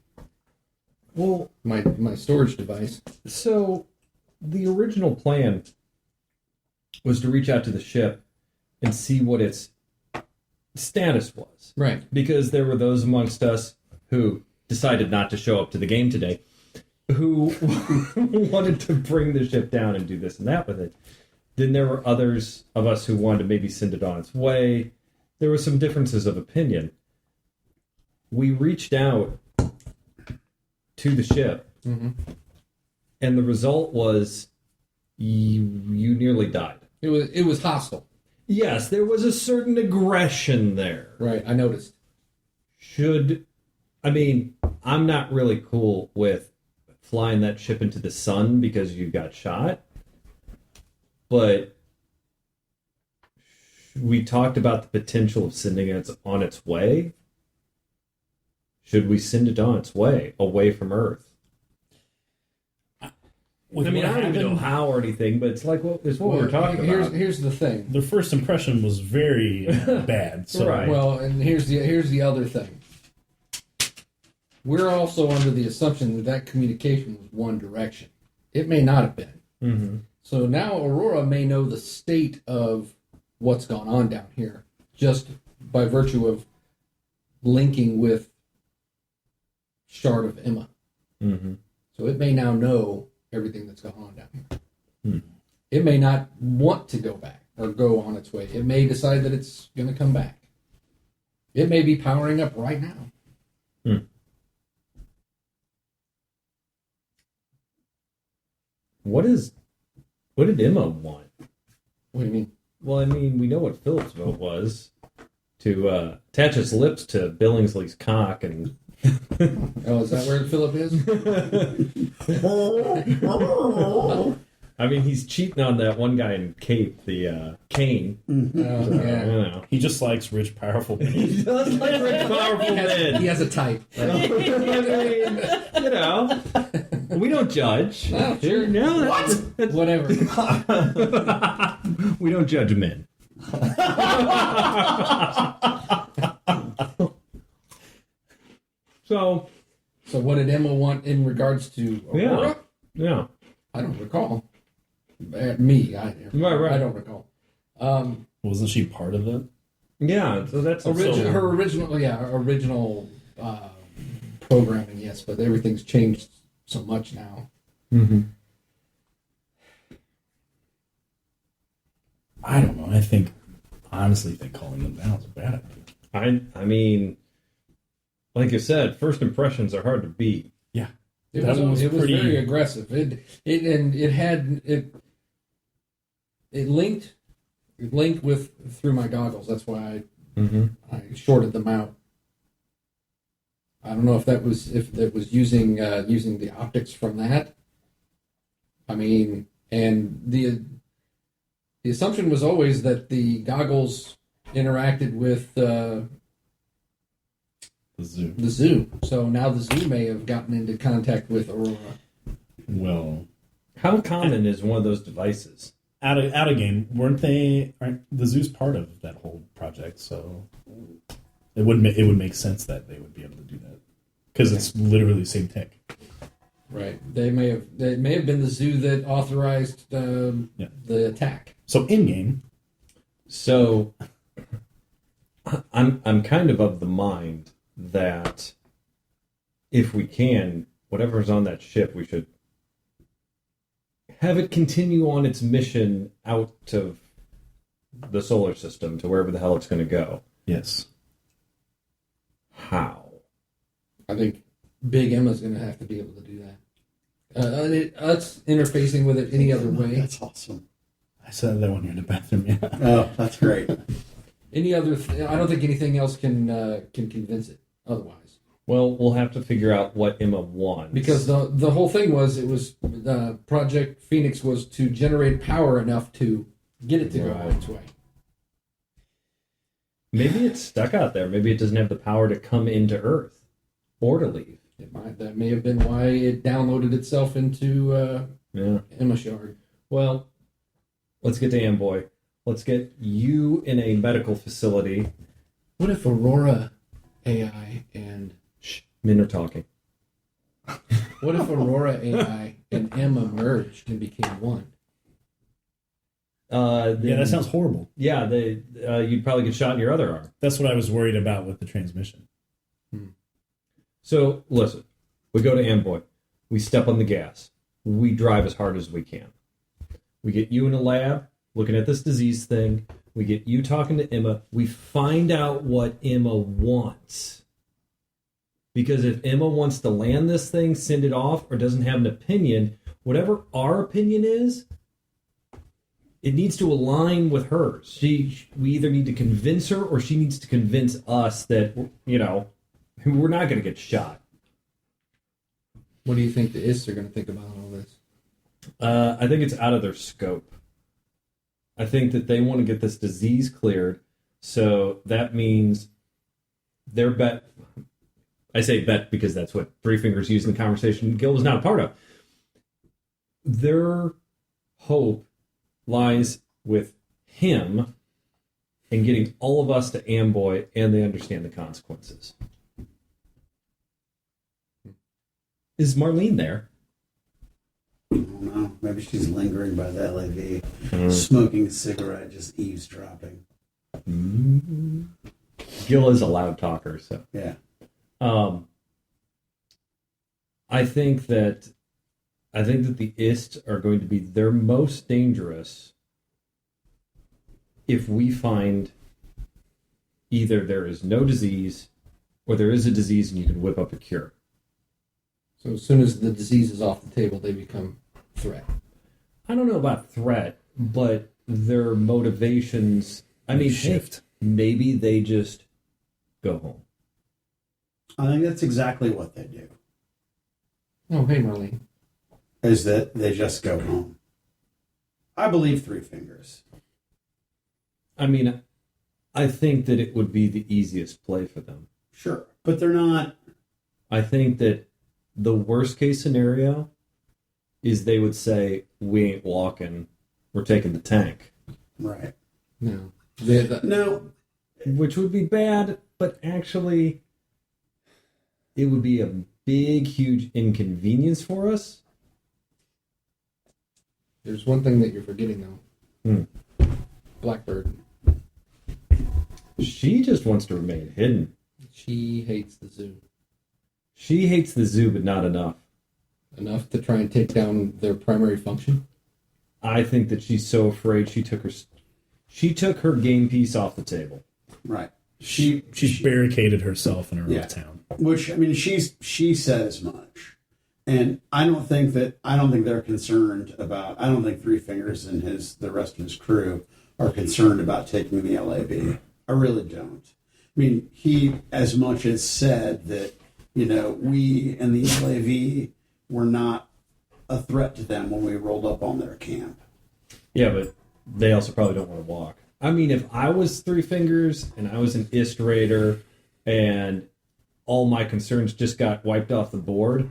storage device. So the original plan was to reach out to the ship and see what its status was. Right. Because there were those amongst us who decided not to show up to the game today, who wanted to bring the ship down and do this and that with it. Then there were others of us who wanted to maybe send it on its way. There were some differences of opinion. We reached out to the ship, and the result was you nearly died. It was hostile. Yes, there was a certain aggression there. Right. I noticed. I'm not really cool with flying that ship into the sun because you got shot. But we talked about the potential of sending it on its way. Should we send it on its way, away from Earth? With I what don't even know happened, how or anything, but it's like, well, it's what we're talking about. Here's the thing. their first impression was very bad. So Right. Well, and here's the other thing. We're also under the assumption that communication was one direction. It may not have been. Mm-hmm. So now Aurora may know the state of what's gone on down here, just by virtue of linking with Shard of Emma. Mm-hmm. So it may now know everything that's gone on down here. It may not want to go back or go on its way. It may decide that it's going to come back. It may be powering up right now. What did Emma want? What do you mean? Well, I mean, we know what Philip's vote was. To attach his lips to Billingsley's cock and... Oh, is that where Philip is? I mean, he's cheating on that one guy in Cape, the Kane. Oh, yeah. You know. He just likes rich, powerful men. He does like rich, powerful men. He has a type. I mean, you know, we don't judge. Oh, sure. No, that's, Whatever. we don't judge men. So what did Emma want in regards to Aurora? yeah. I don't recall. Me, I don't recall. Wasn't she part of it? Yeah, so that's Her original programming, yes, but everything's changed so much now. Mm-hmm. I don't know. Honestly think calling them down is a bad idea. I mean, like you said, first impressions are hard to beat. Yeah. It That was one was pretty- very aggressive. It linked with through my goggles. That's why Mm-hmm. I shorted them out. I don't know if that was using the optics from that. I mean, and the assumption was always that the goggles interacted with The zoo. the zoo. So now the zoo may have gotten into contact with Aurora. Well, How common is one of those devices? out of game, weren't they? Aren't the zoo's part of that whole project? So it would make sense that they would be able to do that because it's literally the same tech. Right. They may have been the zoo that authorized the attack. So in game, So I'm kind of the mind that if we can, whatever's on that ship, we should have it continue on its mission out of the solar system to wherever the hell it's going to go. yes. How? I think Big Emma's going to have to be able to do that. Us interfacing with it any other way. That's awesome. I said that when you're in the bathroom. Yeah. Oh, that's great. Any other? I don't think anything else can convince it otherwise. Well, we'll have to figure out what Emma wants. Because the whole thing was Project Phoenix was to generate power enough to get it to go Right. its way. maybe it's stuck out there. Maybe it doesn't have the power to come into Earth or to leave. That may have been why it downloaded itself into Yeah. Emma Shard. Well, let's get to Amboy. Let's get you in a medical facility. What if Aurora AI and Men are talking. what if Aurora AI and Emma merged and became one? Yeah, that sounds horrible. Yeah, you'd probably get shot in your other arm. That's what I was worried about with the transmission. So, listen, we go to Amboy. We step on the gas. We drive as hard as we can. We get you in a lab looking at this disease thing. We get you talking to Emma. We find out what Emma wants. Because if Emma wants to land this thing, send it off, or doesn't have an opinion, whatever our opinion is, it needs to align with hers. We either need to convince her or she needs to convince us that, we're not going to get shot. What do you think the ISS are going to think about all this? I think it's out of their scope. I think that they want to get this disease cleared, so that means their bet. I say bet because that's what Three Fingers used in the conversation Gil was not a part of. Their hope lies with him and getting all of us to Amboy, and they understand the consequences. Is Marlene there? I don't know. Maybe she's lingering by the LAV, smoking a cigarette, just eavesdropping. Gil is a loud talker, so. Yeah. I think that the IST are going to be their most dangerous if we find either there is no disease or there is a disease and you can whip up a cure. So as soon as the disease is off the table, they become a threat. I don't know about threat, but their motivations. I mean, shift. Maybe they just go home. I think that's exactly what they do. Oh, hey, Marlene. Is that they just go home. I believe Three Fingers. I mean, I think that it would be the easiest play for them. Sure. But they're not. I think that the worst case scenario is they would say, we ain't walking, we're taking the tank. Right. No. No. Which would be bad, but actually, it would be a big, huge inconvenience for us. There's one thing that you're forgetting, though. Blackbird. She just wants to remain hidden. She hates the zoo. She hates the zoo, but not enough. Enough to try and take down their primary function? I think that she's so afraid she took her game piece off the table. Right. She's barricaded herself in her own town. Which, I mean, she said as much. And I don't think they're concerned about, I don't think Three Fingers and the rest of his crew are concerned about taking the LAB. I really don't. I mean, he as much as said that, we and the LAV were not a threat to them when we rolled up on their camp. Yeah, but they also probably don't want to walk. I mean, if I was Three Fingers and I was an Ist Raider and all my concerns just got wiped off the board,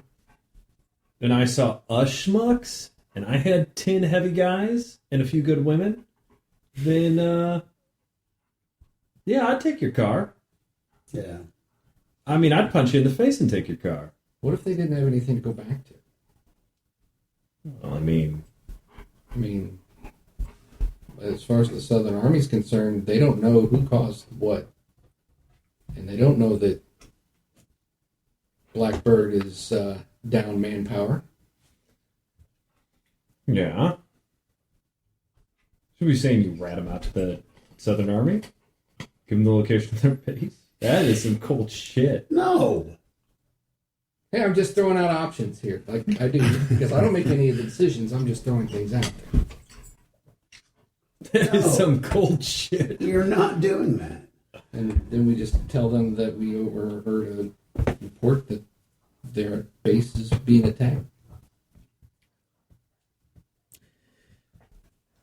and I saw us schmucks and I had 10 heavy guys and a few good women, then, yeah, I'd take your car. Yeah. I mean, I'd punch you in the face and take your car. What if they didn't have anything to go back to? Well, I mean, as far as the Southern Army's concerned, they don't know who caused what. And they don't know that Blackbird is down manpower. yeah. Should we be saying you rat them out to the Southern Army? Give them the location of their base? That is some cold shit. No. Hey, I'm just throwing out options here, like I do, because I don't make any of the decisions. I'm just throwing things out there. That is some cold shit. You're not doing that. And then we just tell them that we overheard a report that their base is being attacked.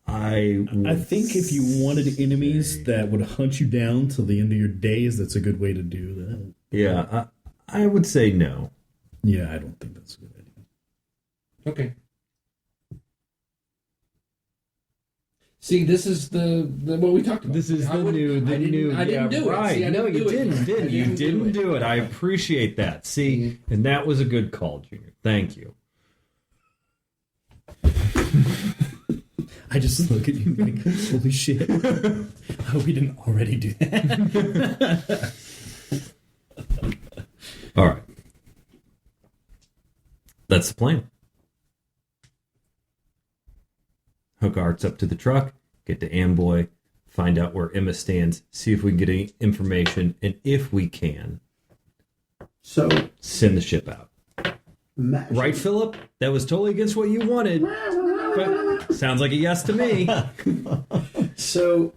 I think if you wanted enemies that would hunt you down till the end of your days, that's a good way to do that. Yeah, I would say no. Yeah, I don't think that's a good idea. Okay. See, this is the what we talked about. This is I the didn't do it. right. See, I no, you didn't, did you? I didn't do it. I appreciate that. See, and that was a good call, Junior. Thank you. I just look at you and think, holy shit. I hope we didn't already do that. All right. That's the plan. Hook Arts up to the truck, get to Amboy, find out where Emma stands, see if we can get any information, and if we can, So, send the ship out. imagine. Right, Philip? That was totally against what you wanted. But sounds like a yes to me. So,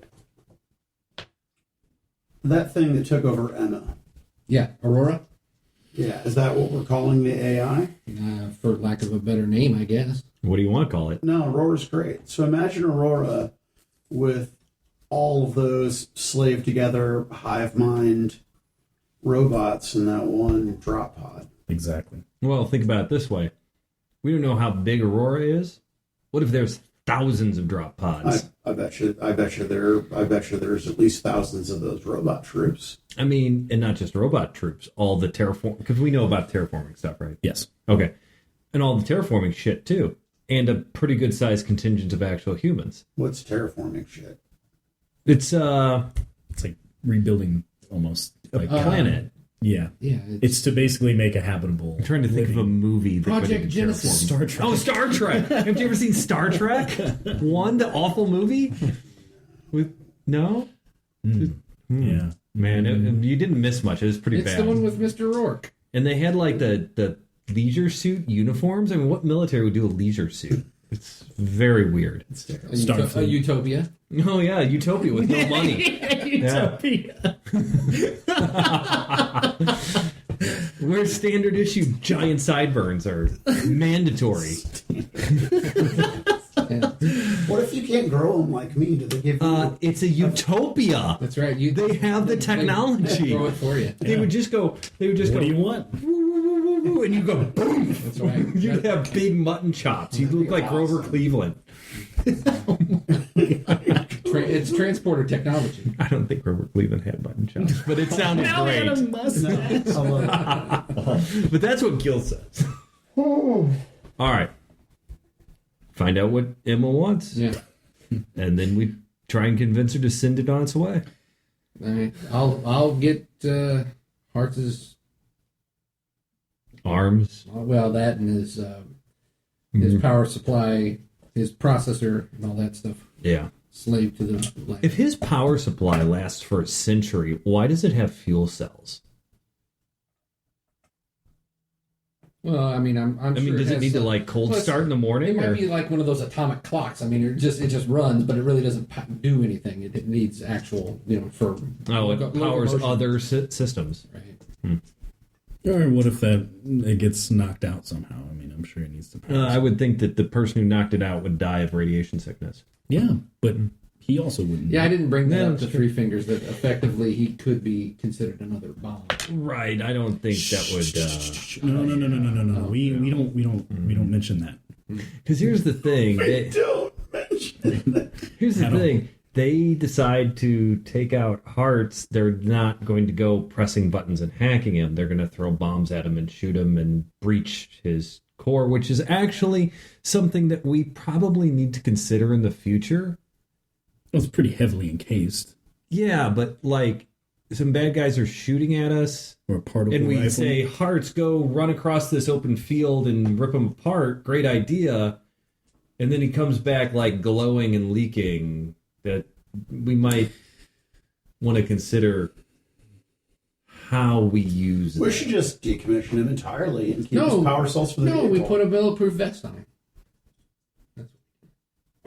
that thing that took over Emma, Yeah, Aurora, yeah, is that what we're calling the AI? for lack of a better name, I guess. What do you want to call it? No, Aurora's great. So imagine Aurora with all of those slaved together hive mind robots in that one drop pod. Exactly. Well, think about it this way. We don't know how big Aurora is. What if there's thousands of drop pods? I bet you there's at least thousands of those robot troops. I mean, and not just robot troops, all the terraform, because we know about terraforming stuff, right? Yes. Okay. And all the terraforming shit, too. And a pretty good sized contingent of actual humans. What's terraforming shit? It's It's like rebuilding almost like planet. Yeah. Yeah, It's to basically make a habitable. I'm trying to think of a movie that Project could have Genesis. terraformed. Star Trek. Oh, Star Trek. Have you ever seen Star Trek? One, the awful movie? With no? Yeah. Man, you didn't miss much. It was pretty it's bad. the one with Mr. Rourke. And they had like the leisure suit uniforms. I mean, what military would do a leisure suit? It's very weird. A utopia. Oh yeah, utopia with no money. Utopia. Where standard issue giant sideburns are mandatory. What if you can't grow them like me? Do they give you? It's a utopia. That's right. They have the technology. Grow it for you. They would just go. What do you want? And you go boom. That's right. You'd have big mutton chops. You'd look like Grover Cleveland. It's transporter technology. I don't think Grover Cleveland had mutton chops, but it sounded Now we great. got a mustache. But that's what Gil says. All right. Find out what Emma wants. Yeah. And then we try and convince her to send it on its way. All right. I'll get Hartz's Arms. that and his power supply, his processor, and all that stuff. Yeah. Slave to the light. If his power supply lasts for a century, why does it have fuel cells? Well, I mean, I'm I mean, sure does it has need to some- like cold Plus, start in the morning? It might Or? be like one of those atomic clocks. I mean, it just runs, but it really doesn't do anything. It needs actual, for Oh, it powers locomotion. other systems. Right. Or what if it gets knocked out somehow? I mean, I'm sure it needs to pass. I would think that the person who knocked it out would die of radiation sickness. Yeah, but he also wouldn't. Yeah, I didn't bring that Yeah, up to that's Three Fingers. That effectively he could be considered another bomb. Right. I don't think that would. No. We don't mention that. Because here's the thing. Don't mention it. Here's the thing. They decide to take out Hearts. They're not going to go pressing buttons and hacking him. They're going to throw bombs at him and shoot him and breach his core, which is actually something that we probably need to consider in the future. Well, it's pretty heavily encased. Yeah, but like some bad guys are shooting at us. Or a particle And we rifle. say, Hearts, go run across this open field and rip them apart. Great idea. And then he comes back like glowing and leaking. That we might want to consider how we use We that. should just decommission him entirely and keep his power cells for the No, vehicle. we put a bulletproof vest on him.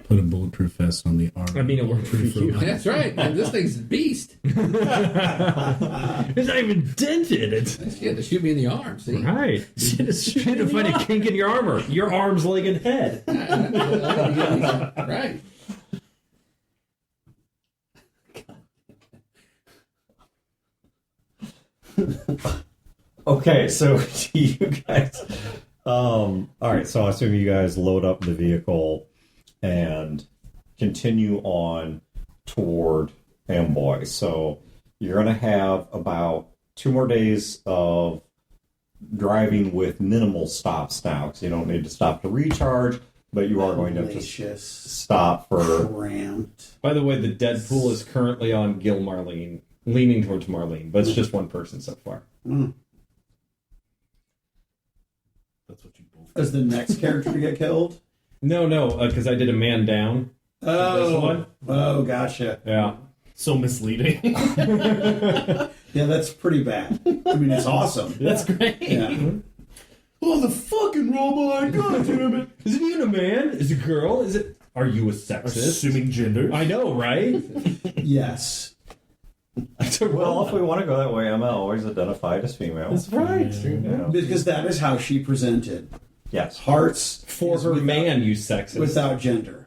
Put a bulletproof vest on the arm. I mean, it worked for you. That's right. Man, this thing's a beast. It's not even dented. It's She had to shoot me in the arm. See, right. You had to find a kink in your armor. Your arms, leg, and head. right. Okay, so do you guys. All right, so I assume you guys load up the vehicle and continue on toward Amboy. So you're going to have about 2 more days of driving with minimal stops now, because you don't need to stop to recharge, but you are going to have to Delicious. stop for. Cramped. By the way, the Deadpool is currently on Gil Marlene, leaning towards Marlene, but it's just one person so far. That's what you both. As the next character to get killed? No, because I did a man down. This one? Oh, gotcha. Yeah. So misleading. Yeah, that's pretty bad. I mean, it's awesome. That's great. Yeah. Oh, the fucking robot! God damn it! Is it even a man? Is it a girl? Is it? Are you a sexist? Assuming gender. I know, right? Yes. Well, if we want to go that way, Emma always identified as female. That's right. Yeah. Because that is how she presented. Yes. Hearts For is her without- man, you sexist. without gender.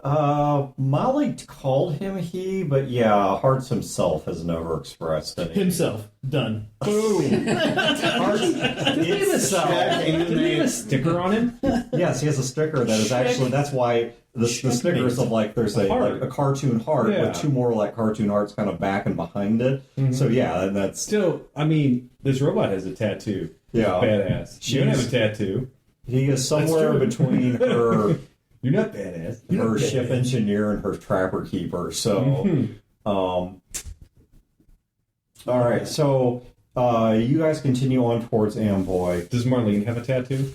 Molly called him he, but yeah, Hearts himself has never expressed any. Himself. Done. Boom. Hearts itself. Did he have a sticker on him? Yes, he has a sticker that is actually. That's why the stickers of like there's a Heart. like a cartoon heart Yeah. with 2 more like cartoon hearts kind of back and behind it. So yeah, and that's Still, I mean, this robot has a tattoo. yeah. Badass. You don't have a tattoo. He is somewhere true. between her You're not badass. her ship engineer and her trapper keeper. So, all right. So you guys continue on towards Amboy. Does Marlene have a tattoo?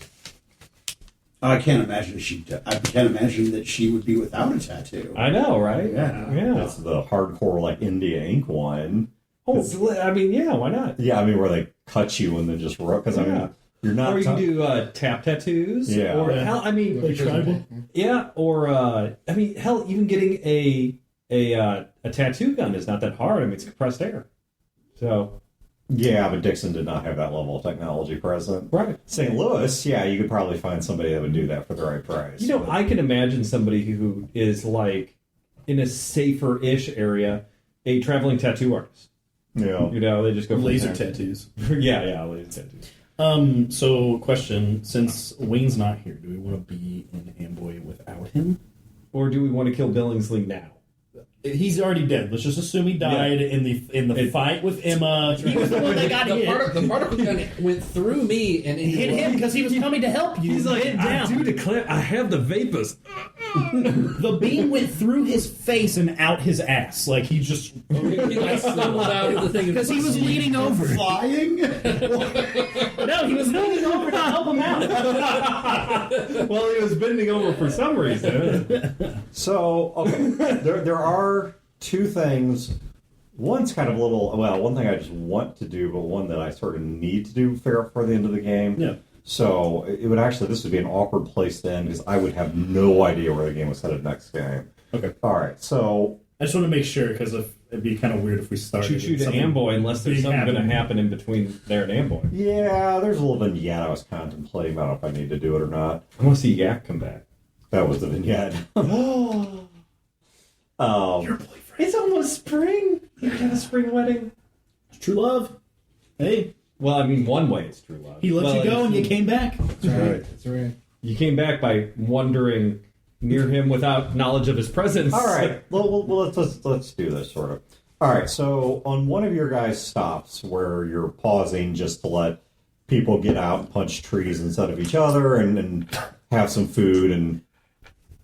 I can't imagine that she would be without a tattoo. I know, right? Yeah. Yeah. That's the hardcore like India Ink one. Oh, I mean, yeah, why not? Yeah, I mean where they cut you and then just because I mean You're not. Or you can do tap tattoos. Yeah. Or Yeah. hell, I mean, Like tribal. yeah. Or I mean, hell, even getting a tattoo gun is not that hard. I mean, it's compressed air. So Yeah, but Dixon did not have that level of technology present. right. St. Louis, yeah, you could probably find somebody that would do that for the right price. You know, but- I can imagine somebody who is like in a safer-ish area, a traveling tattoo artist. Yeah. You know, they just go from Laser there. tattoos. yeah, laser tattoos. So question: since Wayne's not here, do we want to be in Amboy without him? Or do we want to kill Billingsley now? He's already dead. Let's just assume he died in the fight with Emma. He was the one that got hit. The particle gun went through me and into Hit him because he was coming to help you. He's like, Hit I down. do declare, I have the vapors. The beam went through his face and out his ass. Like he just I stumbled out of the thing because he was leaning over. Flying? No, he was leaning over to help him out. Well, he was bending over for some reason. So, okay, there are two things. One's kind of a little, well, one thing I just want to do, but one that I sort of need to do for the end of the game. Yeah. So, this would be an awkward place to end because I would have no idea where the game was headed next game. Okay. All right, so I just want to make sure because it'd be kind of weird if we started. Choo-choo to something Amboy unless there's big something going to happening. happen in between there and Amboy. yeah, there's a little vignette I was contemplating. I don't know if I need to do it or not. I want to see Yak come back. That was the vignette. Your boyfriend. It's almost spring. You can have a spring wedding. True love. Hey, Well, I mean, one way it's true love. he let Well, you go and you it's- came back. That's right. That's right. You came back by wandering near him without knowledge of his presence. All right. Well, let's do this sort of. All right. So on one of your guys' stops where you're pausing just to let people get out and punch trees instead of each other and have some food and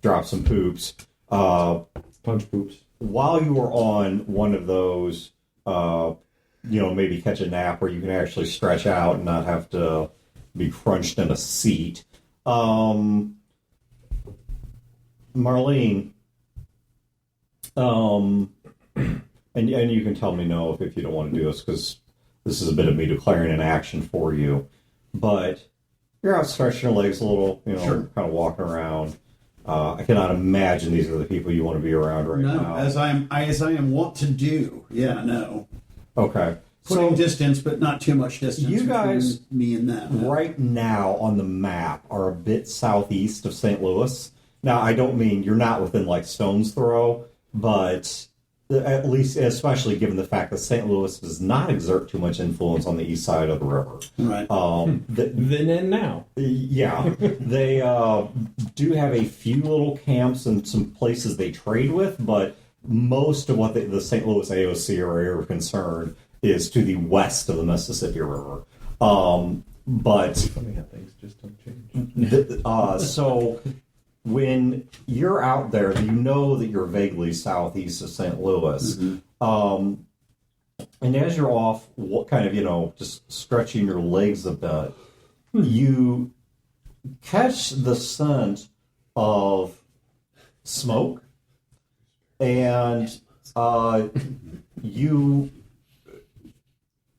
drop some poops. Punch poops. While you were on one of those, maybe catch a nap where you can actually stretch out and not have to be crunched in a seat. Marlene, and you can tell me no if you don't want to do this because this is a bit of me declaring an action for you. But you're out stretching your legs a little, Sure. kind of walking around. I cannot imagine these are the people you want to be around right No, now. as I am wont to do. Yeah, no. Okay. Putting So distance, but not too much distance. You guys- between me and them. right now on the map are a bit southeast of St. Louis. Now, I don't mean you're not within like stone's throw, but at least, especially given the fact that St. Louis does not exert too much influence on the east side of the river. Right. Then and now. Yeah, they do have a few little camps and some places they trade with, but most of what the St. Louis AOC are area of concern is to the west of the Mississippi River. But Funny how things just don't change. so when you're out there, you know that you're vaguely southeast of St. Louis. And as you're off, what kind of, just stretching your legs a bit, you catch the scent of smoke, and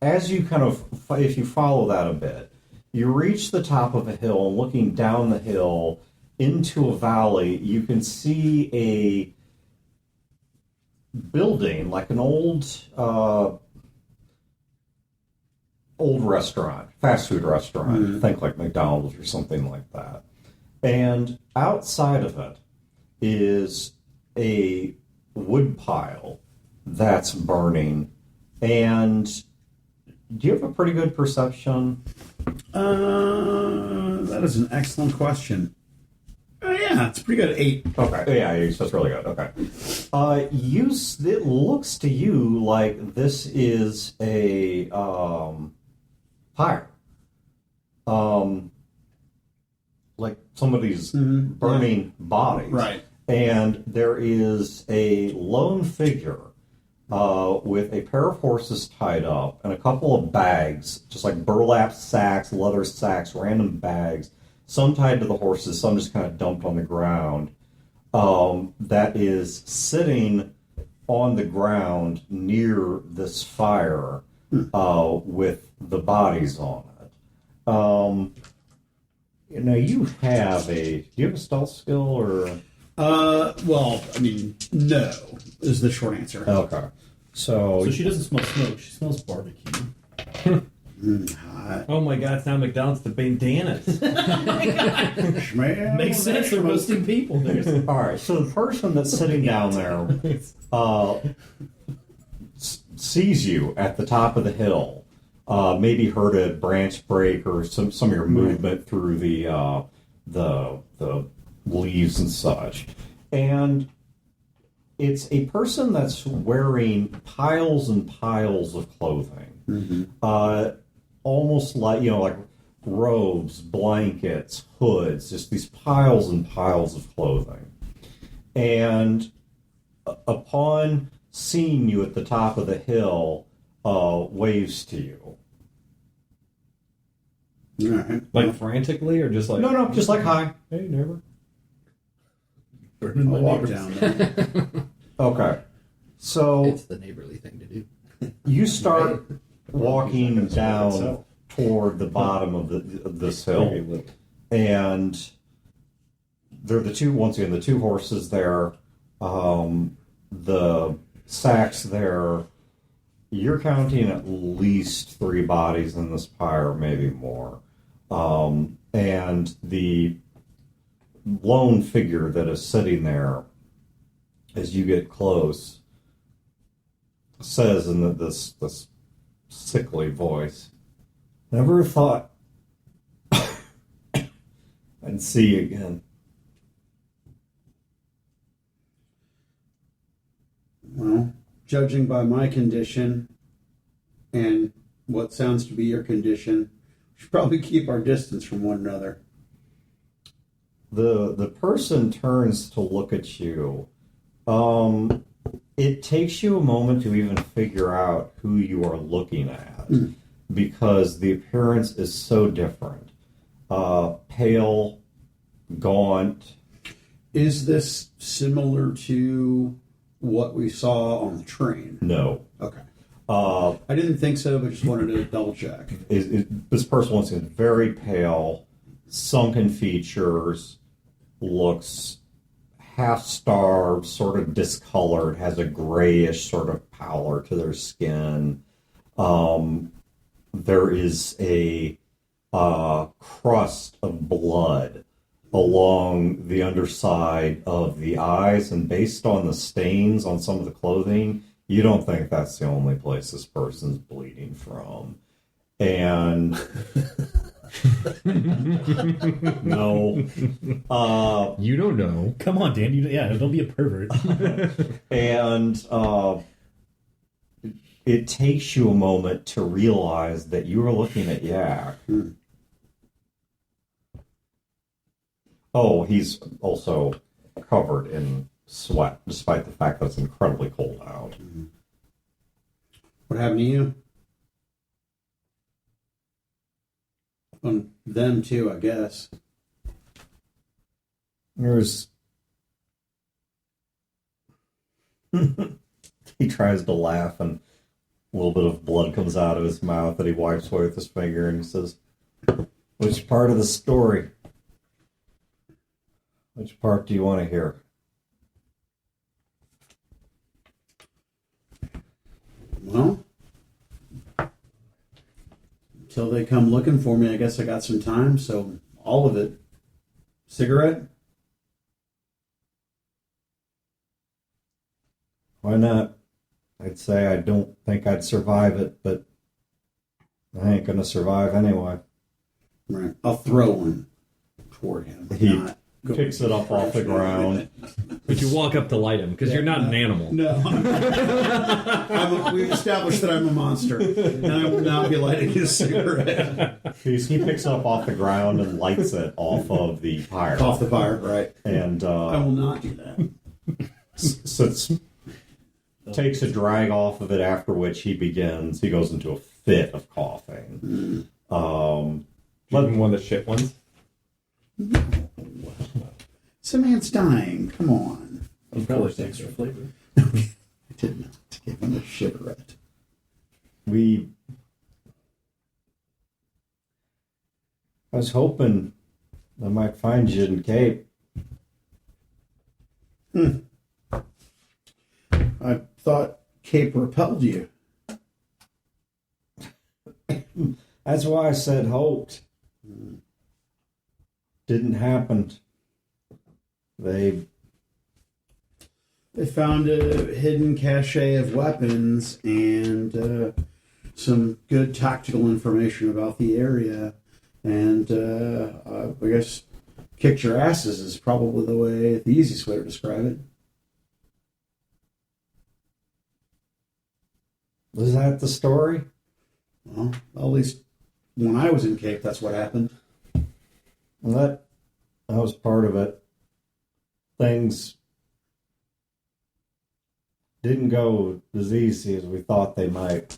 as you kind of, if you follow that a bit, you reach the top of a hill, and looking down the hill into a valley, you can see a building, like an old restaurant, fast food restaurant. Think like McDonald's or something like that. And outside of it is a wood pile that's burning. And do you have a pretty good perception? That is an excellent question. Yeah, it's pretty good. 8. Okay. Yeah, that's really good. Okay. It looks to you like this is a fire. Like somebody's burning bodies. Right. And there is a lone figure with a pair of horses tied up and a couple of bags, just like burlap sacks, leather sacks, random bags, some tied to the horses, some just kind of dumped on the ground, that is sitting on the ground near this fire with the bodies on it. You have do you have a stealth skill or? Well, I mean, no is the short answer. Okay. So she doesn't smell smoke. She smells barbecue. Oh my God! It's now McDonald's to bandanas. Smell Makes sense. They're roasting people. There's All right. So the person that's sitting down there sees you at the top of the hill. Maybe heard a branch break or some of your movement through the leaves and such, and it's a person that's wearing piles and piles of clothing, almost like robes, blankets, hoods, just these piles and piles of clothing. And upon seeing you at the top of the hill, waves to you. All right. Like frantically, or just like No, just like hi. Hey, neighbor. burning I'll my walk neighbors. down there. Okay. So It's the neighborly thing to do. you start walking down toward the bottom of this hill, and there are the two horses there, the sacks there. You're counting at least 3 bodies in this pyre, maybe more. And the lone figure that is sitting there, as you get close, says in this sickly voice, "Never thought I'd see you again." Well, judging by my condition and what sounds to be your condition, we should probably keep our distance from one another. The person turns to look at you. It takes you a moment to even figure out who you are looking at, because the appearance is so different. Pale, gaunt. Is this similar to what we saw on the train? No. Okay. Uh, I didn't think so, but just wanted to double check. this person looks very pale, sunken features, looks half starved, sort of discolored, has a grayish sort of pallor to their skin. There is a crust of blood along the underside of the eyes, and based on the stains on some of the clothing, you don't think that's the only place this person's bleeding from. And no. You don't know. Come on, Dan. Don't be a pervert. And it takes you a moment to realize that you are looking at Yak. Oh, he's also covered in sweat, despite the fact that it's incredibly cold out. What happened to you? On them too, I guess. There's... He tries to laugh, and a little bit of blood comes out of his mouth that he wipes away with his finger, and he says, "Which part of the story? Which part do you want to hear?" Well, until they come looking for me, I guess I got some time, so all of it. Cigarette? Why not? I'd say I don't think I'd survive it, but I ain't gonna survive anyway. Right. I'll throw one toward him. He not go picks it up off the ground. But you walk up to light him because you're not an animal. No. We've established that I'm a monster, and I will not be lighting his cigarette. He picks it up off the ground and lights it off of the pyre. Off the fire, right. And I will not do that. takes a drag off of it, after which he goes into a fit of coughing. Let him one of the shit ones. Some man's dying. Come on. Of course, extra flavor. I did not give him a cigarette. I was hoping I might find you in Cape. I thought Cape repelled you. That's why I said hoped. Didn't happen. They found a hidden cache of weapons and some good tactical information about the area. And I guess kicked your asses is probably the easiest way to describe it. Was that the story? Well, at least when I was in Cape, that's what happened. Well, that was part of it. Things didn't go as easy as we thought they might.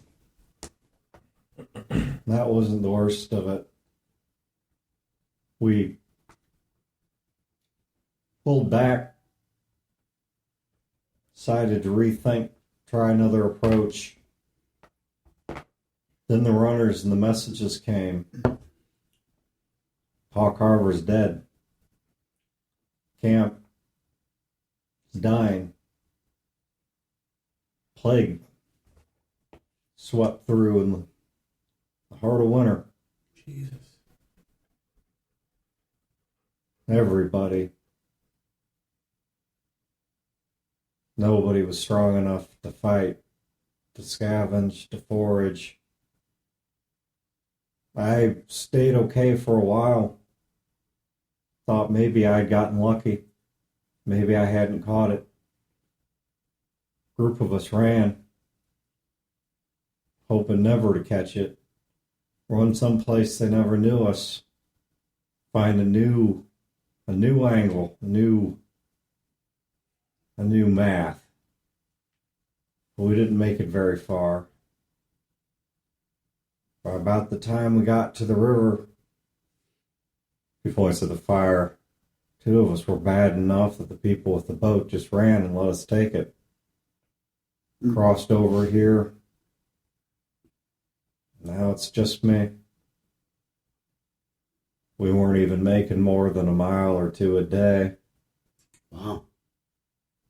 That wasn't the worst of it. We pulled back, decided to rethink, try another approach. Then the runners and the messages came. Hawk Harbor's dead. Camp is dying. Plague swept through in the heart of winter. Jesus. Everybody. Nobody was strong enough to fight, to scavenge, to forage. I stayed okay for a while. Thought maybe I'd gotten lucky. Maybe I hadn't caught it. Group of us ran, hoping never to catch it. Run someplace they never knew us. Find a new angle, a new math. But we didn't make it very far. By about the time we got to the river, he points to the fire. Two of us were bad enough that the people with the boat just ran and let us take it. Crossed over here. Now it's just me. We weren't even making more than a mile or two a day. Wow.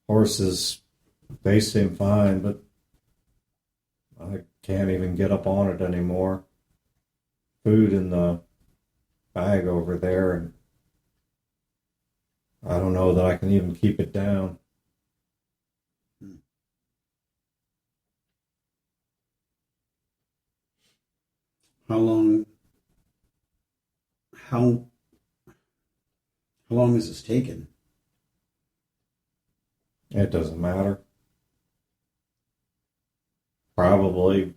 Horses, they seem fine, but I can't even get up on it anymore. Food in the bag over there, and I don't know that I can even keep it down. How long is this taken? It doesn't matter. Probably,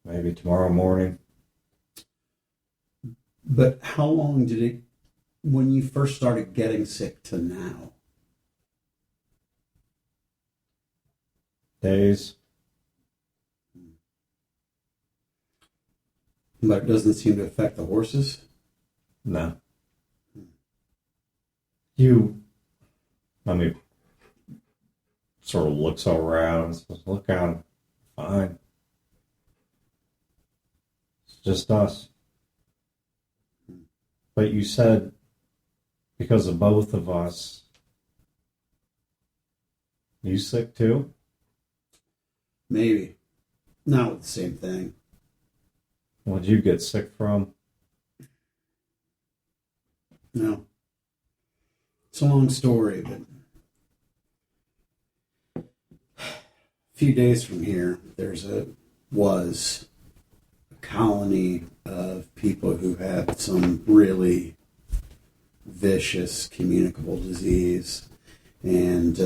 maybe tomorrow morning. But how long did it, when you first started getting sick to now? Days. But it doesn't seem to affect the horses? No. Sort of looks around and says, look out, fine. It's just us. But you said, because of both of us, you sick too? Maybe. Not with the same thing. What'd you get sick from? No. It's a long story, but a few days from here, was a colony of people who had some really vicious communicable disease. And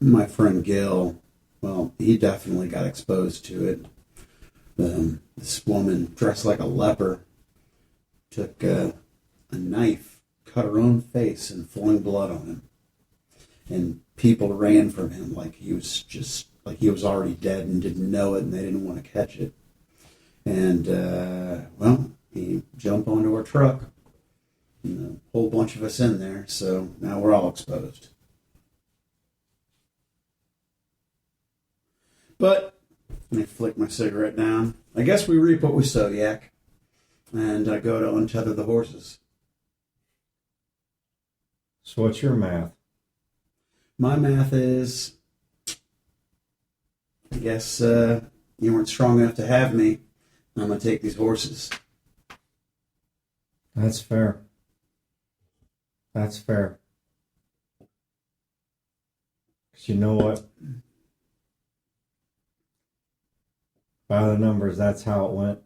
my friend Gil, well, he definitely got exposed to it. This woman dressed like a leper took a knife, cut her own face, and flowing blood on him. And people ran from him like he was already dead and didn't know it, and they didn't want to catch it. And he jumped onto our truck, and a whole bunch of us in there. So now we're all exposed. But let me flick my cigarette down. I guess we reap what we sow, Yak. and I go to untether the horses. So what's your math? My math is, I guess you weren't strong enough to have me. I'm going to take these horses. That's fair. That's fair. 'Cause you know what? By the numbers, that's how it went.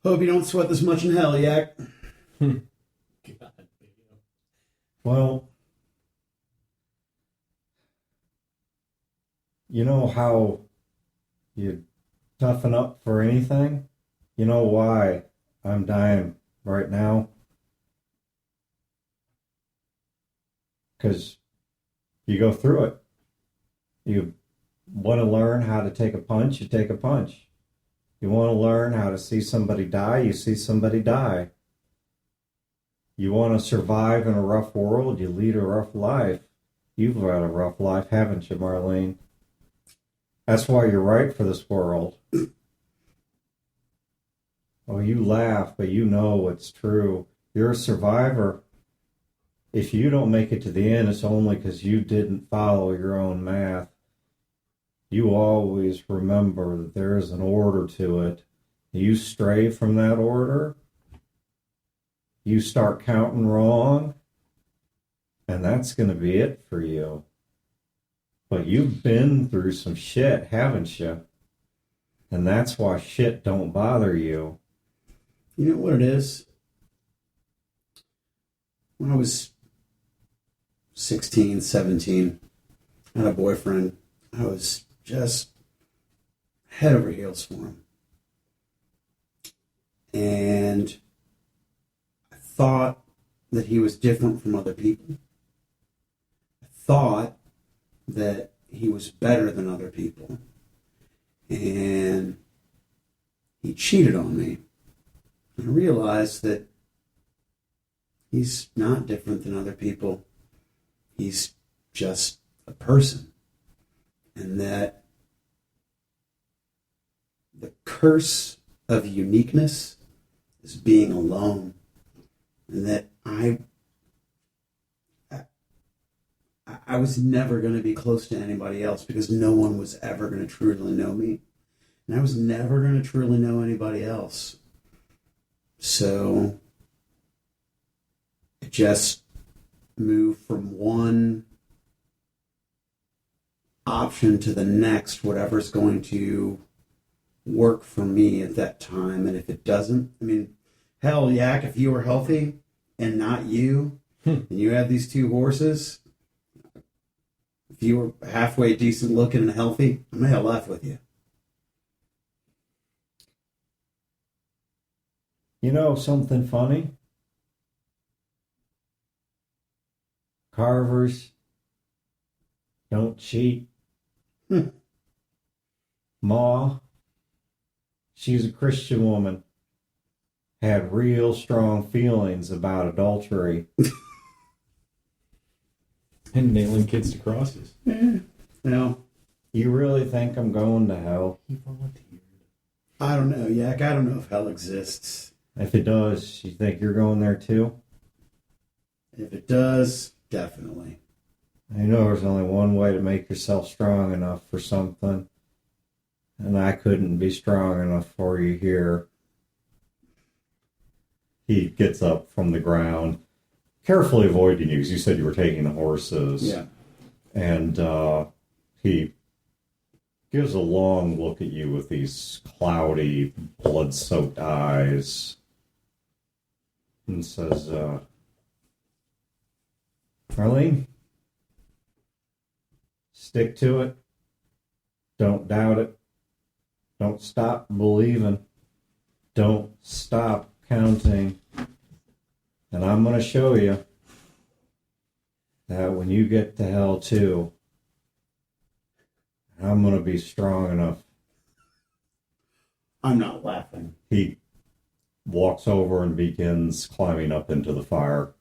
Hope you don't sweat this much in hell, Yak. God damn. Well, you know how you toughen up for anything? You know why I'm dying right now? Because you go through it. You want to learn how to take a punch, you take a punch. You want to learn how to see somebody die, you see somebody die. You want to survive in a rough world, you lead a rough life. You've led a rough life, haven't you, Marlene? That's why you're right for this world. Oh, you laugh, but you know it's true. You're a survivor. If you don't make it to the end, it's only because you didn't follow your own math. You always remember that there is an order to it. You stray from that order, you start counting wrong, and that's going to be it for you. But you've been through some shit, haven't you? And that's why shit don't bother you. You know what it is? When I was 16, 17, I had a boyfriend. I was just head over heels for him. And I thought that he was different from other people. I thought that he was better than other people. And he cheated on me. I realized that he's not different than other people. He's just a person. And that the curse of uniqueness is being alone. And that I was never going to be close to anybody else because no one was ever going to truly know me. And I was never going to truly know anybody else. So I just moved from one option to the next, whatever's going to work for me at that time. And if it doesn't, I mean, hell, Yak, if you were healthy and not you, and you had these two horses, if you were halfway decent looking and healthy, I may have left with you. You know something funny? Carvers don't cheat. Ma, she's a Christian woman, had real strong feelings about adultery. And nailing kids to crosses. No, You really think I'm going to hell? He volunteered. I don't know, Yak. I don't know if hell exists. If it does, you think you're going there too? If it does, definitely. I know there's only one way to make yourself strong enough for something, and I couldn't be strong enough for you here. He gets up from the ground, carefully avoiding you, because you said you were taking the horses. Yeah. And he gives a long look at you with these cloudy, blood-soaked eyes and says, Marlene, stick to it. Don't doubt it. Don't stop believing. Don't stop counting. And I'm going to show you that when you get to hell too, I'm going to be strong enough. I'm not laughing. He walks over and begins climbing up into the fire.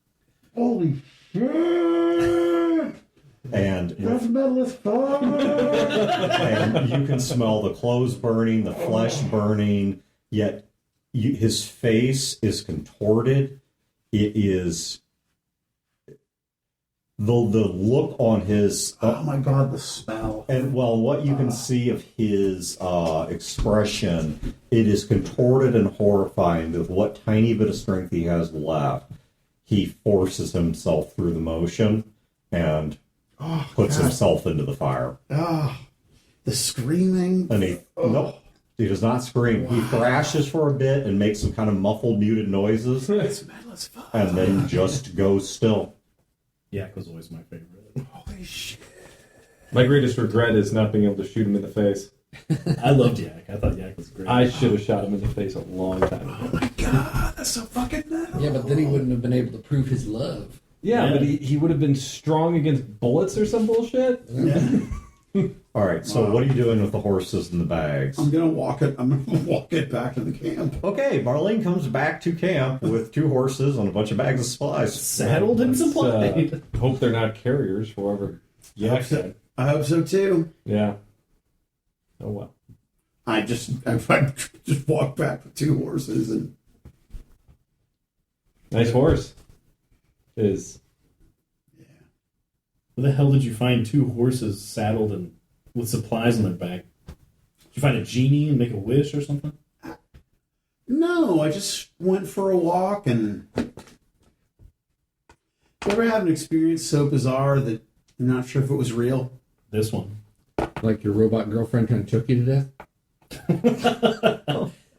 Holy shit! And That's metal as fuck. and you can smell the clothes burning, the flesh burning, yet his face is contorted. It is the look on his Oh my god, the smell. and well, what you can see of his expression, it is contorted and horrifying. With what tiny bit of strength he has left, he forces himself through the motion and puts himself into the fire. The screaming. And nope, he does not scream. He thrashes for a bit and makes some kind of muffled, muted noises, It's metal as fuck. and then just goes still. Yak was always my favorite. Holy shit. My greatest regret is not being able to shoot him in the face. I loved Yak. I thought Yak was great. I should have shot him in the face a long time ago. Oh my god, that's so fucking metal. Yeah, but then he wouldn't have been able to prove his love. Yeah, Yeah. but he would have been strong against bullets or some bullshit. Yeah. All right, so what are you doing with the horses and the bags? I'm gonna walk it back to the camp. Okay, Marlene comes back to camp with 2 horses and a bunch of bags of supplies. Saddled and Let's, supplied. hope they're not carriers, whoever Yak said. I hope so too. Yeah. Oh well. I just walked back with 2 horses and Nice horse. Is Where the hell did you find 2 horses saddled and with supplies on their back? Did you find a genie and make a wish or something? no, I just went for a walk and. You ever have an experience so bizarre that you're not sure if it was real? This one. Like your robot girlfriend kind of choke you to death?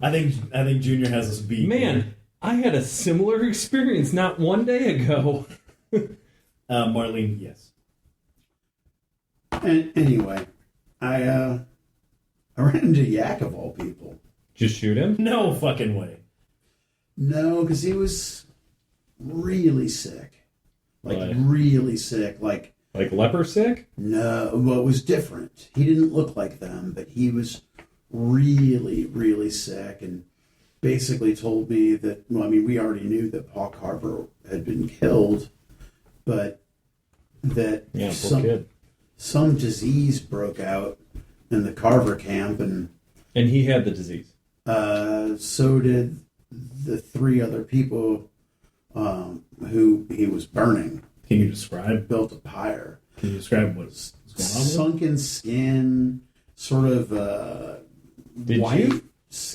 I think Junior has us beat. man, I had a similar experience not one day ago. Marlene, yes. And anyway, I ran into Yak of all people. Just shoot him? No fucking way. No, because he was really sick. Like Right. really sick. Like Like leper sick? no, well, it was different. He didn't look like them, but he was really, really sick, and basically told me that. Well, I mean, we already knew that Paul Carver had been killed, but that Yeah, poor kid. some disease broke out in the Carver camp, and And he had the disease. so did the 3 other people who he was burning. Can you describe? Built a pyre. Can you describe what's going on with him? Sunken skin, sort of Did white you?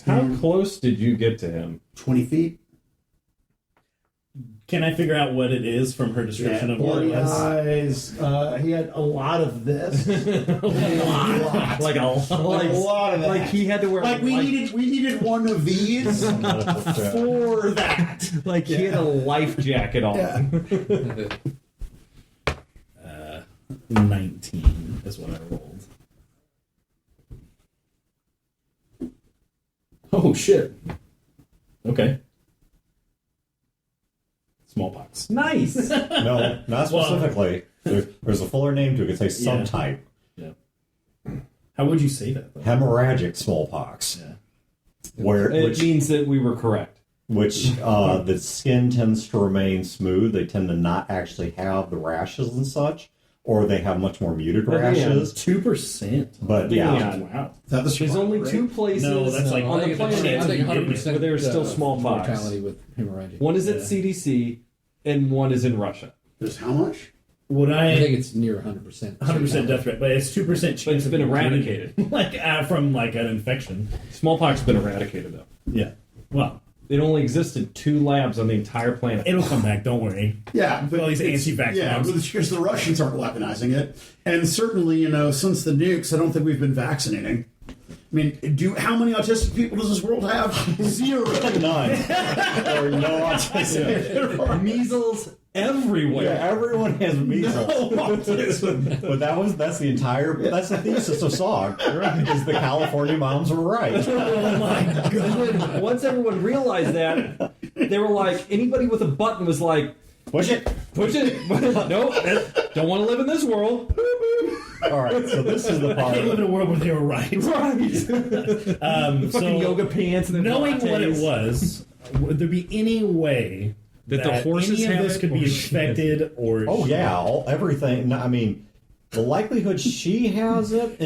How skin. close did you get to him? 20 feet. Can I figure out what it is from her description of what it bloody was? eyes. He had a lot of this. Like a lot of that. Like he had to wear Like we needed one of these for that. like he had a life jacket on. Yeah. 19 is what I rolled. Oh shit. Okay. Smallpox. Nice. No, not specifically. There's a fuller name to it. It could say Yeah. subtype. Yeah. How would you say that? Though? Hemorrhagic smallpox. Yeah. It means that we were correct. Which the skin tends to remain smooth. They tend to not actually have the rashes and such, or they have much more muted rashes. 2%. But yeah, Yeah. Wow. Is that the There's only rate? 2 places No, that's like- on the I planet think 100% where there's still smallpox. mortality with hemorrhagic. One is at Yeah. CDC and one is in Russia. There's how much? Would I think I it's near 100%. 100% death rate, but it's 2% chance But it's of been being eradicated. treated, like from like an infection. Smallpox has been eradicated though. Yeah. Well, It only existed 2 labs on the entire planet. it'll come back. Don't worry. Yeah, but All these it's- anti-vax Yeah, mobs. because the Russians aren't weaponizing it, and certainly, since the nukes, I don't think we've been vaccinating. I mean, how many autistic people does this world have? 0. none or no autism. Measles everywhere. Yeah, everyone has measles. Autism. But that's the thesis of SOG. Is the California moms were right. Oh my god. Once everyone realized that, they were like, anybody with a button was like, Push it. push it. Nope, don't want to live in this world. All right, so this is the I can't live part. in a world where they were right. Right. So Fucking yoga pants and then knowing what it lattes. was, would there be any way That the horses any of have this it? could be Oh, shit. infected or Oh yeah, everything. I mean, The likelihood she has it,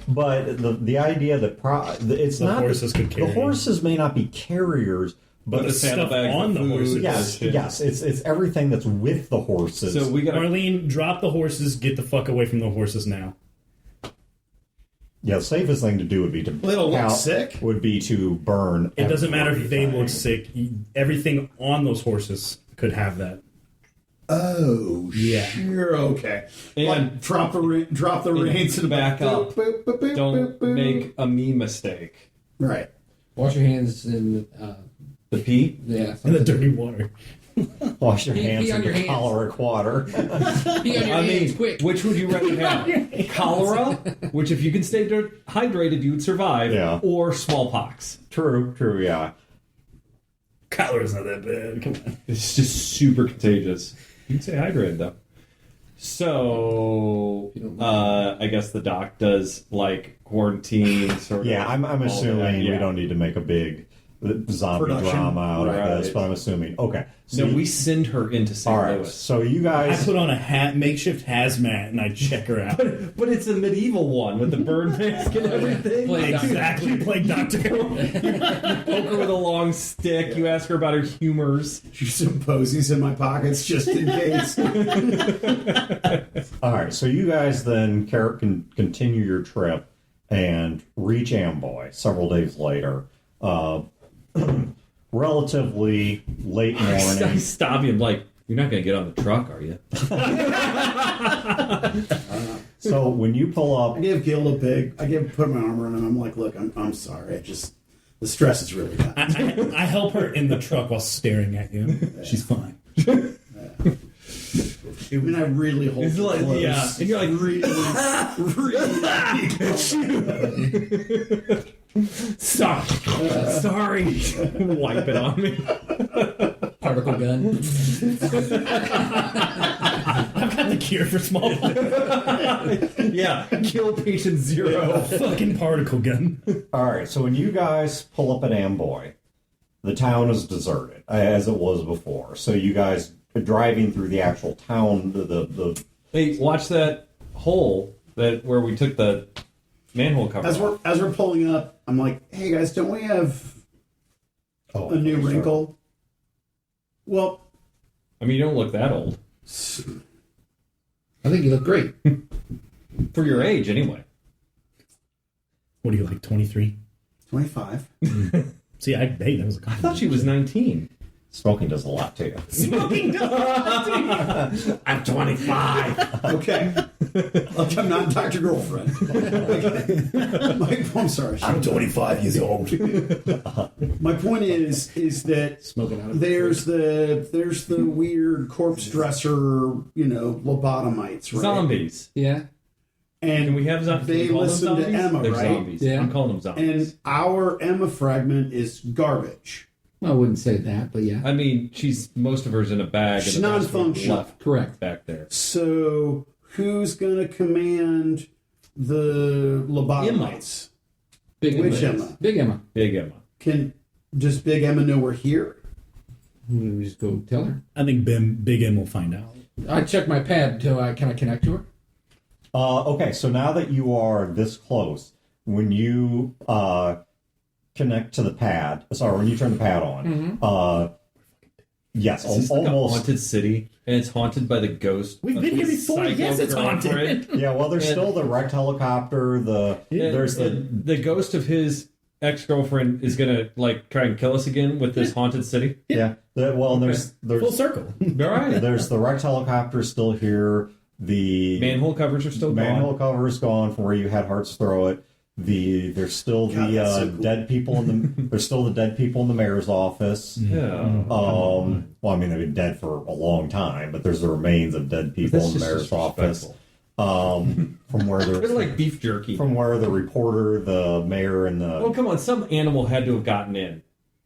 but the idea that it's The not horses could carry the horses may not be carriers, but the stuff saddlebags, on the food, horses. yes, it's everything that's with the horses. So we got Marlene, drop the horses. Get the fuck away from the horses now. the safest thing to do would be to They'll look sick. Would be to burn. It doesn't matter if they everything. look sick. Everything on those horses could have that. Oh, Yeah. You're okay. And- Like drop the reins and back up. Don't make a me mistake. Right. Wash your hands in, The pee? yeah. In the dirty water. Wash your Pee hands on in your your hands. choleric water. Pee on your I hands, mean, quick. which would you rather have? Cholera, which if you can stay hydrated, you would survive, Yeah. or smallpox. True, yeah. Cholera's not that bad. Come on. It's just super contagious. You can stay hydrated, though. So, I guess the doc does, like, quarantine, sort of. Yeah, I'm all assuming that, we yeah. don't need to make a big zombie Production. drama out Right. of this, but I'm assuming. Okay. So we send her into St. all right. Louis. So you I guys. put on a makeshift hazmat and I check her out. But it's a medieval one with the bird mask and everything. Play doctor. Exactly, playing Doctor. Poke her with a long stick. You ask her about her humors. Shoot some posies in my pockets just in case. All right. So you guys then can continue your trip and reach Amboy several days later. Relatively late I morning. stop you. I'm like, you're not going to get on the truck, are you? So when you pull up, I give Gil a big. Put my arm around him. I'm like, look, I'm sorry. The stress is really bad. I help her in the truck while staring at you. She's fine. I mean, I really hold It's you like, close. yeah. And you're like, sorry. Wipe it on me. Particle gun. I've got the cure for smallpox. Yeah, kill patient zero. Fucking particle gun. all right. So when you guys pull up at Amboy, the town is deserted as it was before. So you guys are driving through the actual town. The Hey, watch that hole where we took the manhole cover. As off. we're pulling up, I'm like, hey guys, don't we have a new sure. wrinkle? Well, I mean, you don't look that old I think you look great. for your age, anyway. What are you, like 23? 25. See, hey, that was a I compliment. thought she was 19. smoking does a lot to you. Smoking does. I'm 25. Okay. Look, I'm not Dr. Girlfriend. I'm sorry. I'm 25 years old. My point is that Smoking out of there's the weird corpse dresser, lobotomites, right? Zombies. Yeah. And Can we have zombies? they Can we call them listen to zombies? Emma, They're right? zombies. Yeah. I'm calling them zombies. And our Emma fragment is garbage. I wouldn't say that, but yeah. I mean, most of her's in a bag. She's and the rest of her non-functional. left Correct. back there. So who's going to command the lobotomites? Big Which Emma. Emma? Big Emma. Big Emma. Does Big Emma know we're here? We just go tell her. I think Big M will find out. I check my pad until can I connect to her? Okay, so now that you are this close, when you connect to the pad, when you turn the pad on, yes, It's just like a almost. haunted city, and it's haunted by the ghost. We've of been here his before. psycho Yes, it's girlfriend. haunted. Yeah, well, there's And- still the wrecked helicopter. There's the ghost of his ex-girlfriend is gonna try and kill us again with this haunted city. there's Full circle. All right. there's the wrecked helicopter still here. The Manhole covers are still manhole gone. cover is gone from where you had Hearts throw it. There's still God, the that's so cool. dead people in the there's still the dead people in the mayor's office. Yeah. Well, I mean, they've been dead for a long time, but there's the remains of dead people That's in the just mayor's office. disrespectful. From where They're they're like beef jerky. from where the reporter, the mayor, and Oh, the come on. Some animal had to have gotten in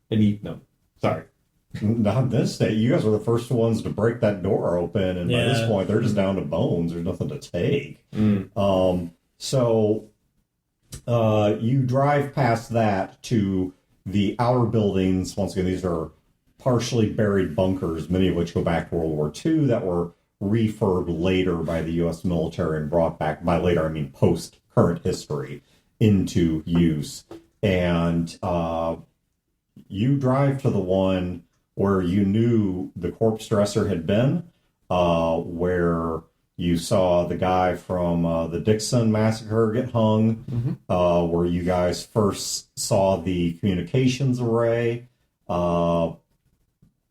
and eaten them. Sorry. not this day. You guys were the first ones to break that door open, and by this Yeah. point, they're just down to bones. There's nothing to take. So you drive past that to the outer buildings. Once again, these are partially buried bunkers, many of which go back to World War II, that were refurbed later by the U.S. military and brought back, by later I mean post current history, into use. And you drive to the one where you knew the corpse dresser had been, where you saw the guy from the Dixon massacre get hung, where you guys first saw the communications array,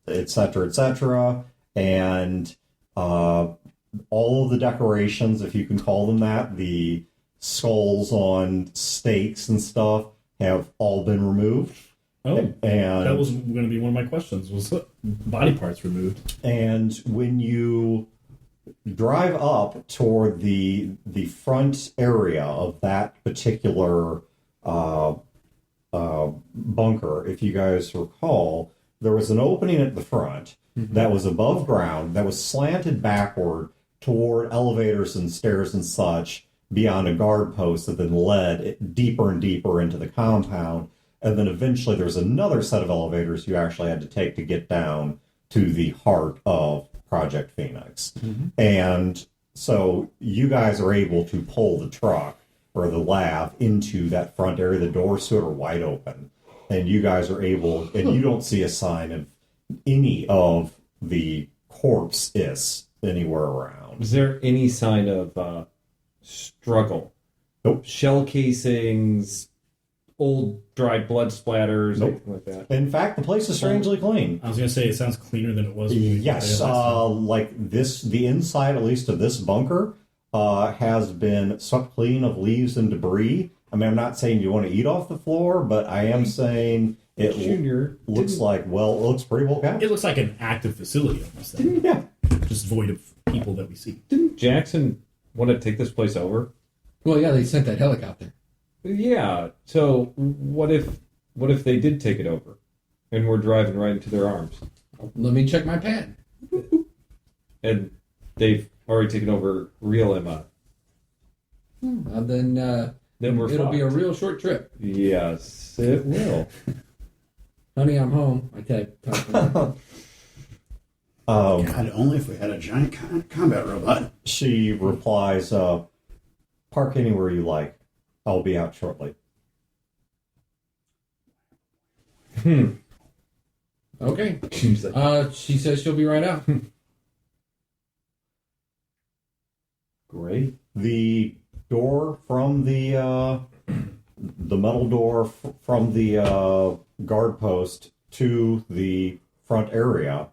et cetera, and all of the decorations, if you can call them that, the skulls on stakes and stuff, have all been removed. Oh, and that was going to be one of my questions. Was body parts removed? And when you drive up toward the front area of that particular bunker, if you guys recall, there was an opening at the front that was above ground, that was slanted backward toward elevators and stairs and such beyond a guard post that then led deeper and deeper into the compound. And then eventually there's another set of elevators you actually had to take to get down to the heart of Project Phoenix. And so you guys are able to pull the truck or the lab into that front area. The doors sort of wide open. And you guys are able, and you don't see a sign of any of the corpse-is anywhere around. Is there any sign of struggle? Nope. Shell casings, old dried blood splatters, Nope. anything like that? In fact, the place is strangely clean. I was going to say it sounds cleaner than it was. When we Yes, played it last time. like this, the inside, at least of this bunker, has been swept clean of leaves and debris. I mean, I'm not saying you want to eat off the floor, but I am saying it Junior looks like, well, it looks pretty well kept. It looks like an active facility almost. Then. Yeah. Just void of people that we see. Didn't Jackson want to take this place over? Well, yeah, they sent that helicopter. Yeah. So what if they did take it over, and we're driving right into their arms, Let me check my pad. and they've already taken over real Emma? Then Then it'll be a real short trip. Yes, it will. Honey, I'm home. I type. God, only if we had a giant combat robot. She replies, park anywhere you like. I'll be out shortly. Okay. She's like, She says she'll be right out. great. The door from the metal door from the guard post to the front area,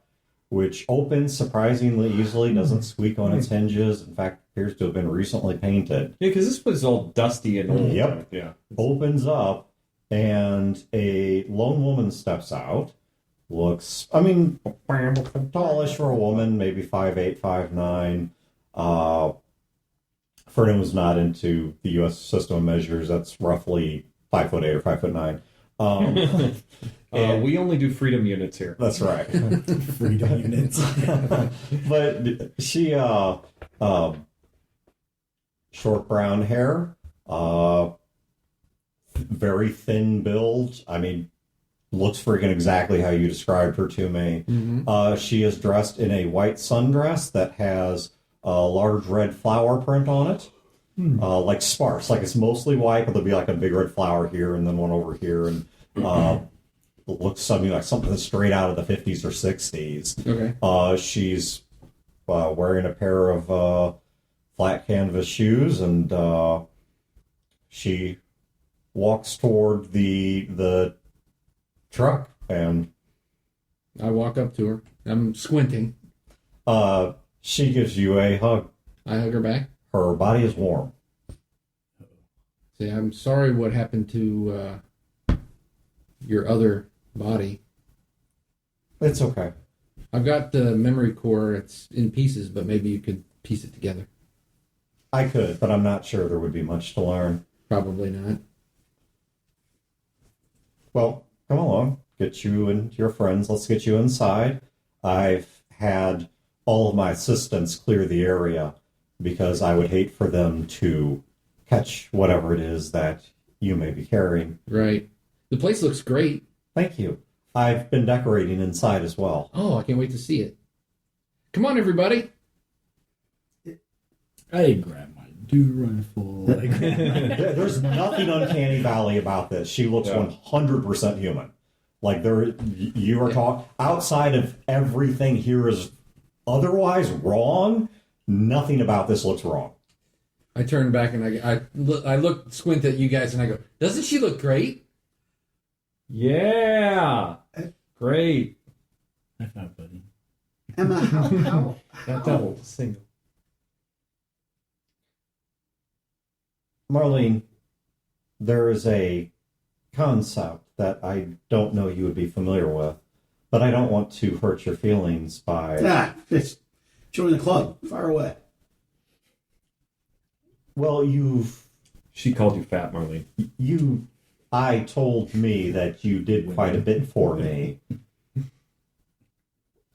which opens surprisingly easily, doesn't squeak on its hinges. In fact, appears to have been recently painted. Yeah, because this place is all dusty and old. Yep. Yeah. Opens up, and a lone woman steps out. Looks, I mean, tallish for a woman, maybe 5'8", 5'9". For anyone who's not into the U.S. system of measures, that's roughly 5'8" or 5'9". And we only do freedom units here. That's right. Freedom units. But she, short brown hair, very thin build. I mean, looks freaking exactly how you described her to me. She is dressed in a white sundress that has a large red flower print on it. Like sparse, like it's mostly white, but there'll be like a big red flower here and then one over here, and it looks something like something that's straight out of the 50s or 60s. Okay. She's wearing a pair of flat canvas shoes, and she walks toward the truck, and I walk up to her. I'm squinting. she gives you a hug. I hug her back. Her body is warm. Say, I'm sorry what happened to your other body. It's okay. I've got the memory core. It's in pieces, but maybe you could piece it together. I could, but I'm not sure there would be much to learn. Probably not. Well, come along. Get you and your friends. Let's get you inside. I've had all of my assistants clear the area because I would hate for them to catch whatever it is that you may be carrying. Right. The place looks great. Thank you. I've been decorating inside as well. Oh, I can't wait to see it. Come on, everybody. I grab my dude rifle. There's nothing uncanny valley about this. She looks 100% human. Like you are talking outside of everything here is otherwise wrong. Nothing about this looks wrong. I turn back and I look, squint at you guys, and I go, "Doesn't she look great?" Yeah, great. High five, buddy. Emma, how That double single. Marlene, there is a concept that I don't know you would be familiar with, but I don't want to hurt your feelings by... just join the club. Fire away. Well, She called you fat, Marlene. I told me that you did quite a bit for me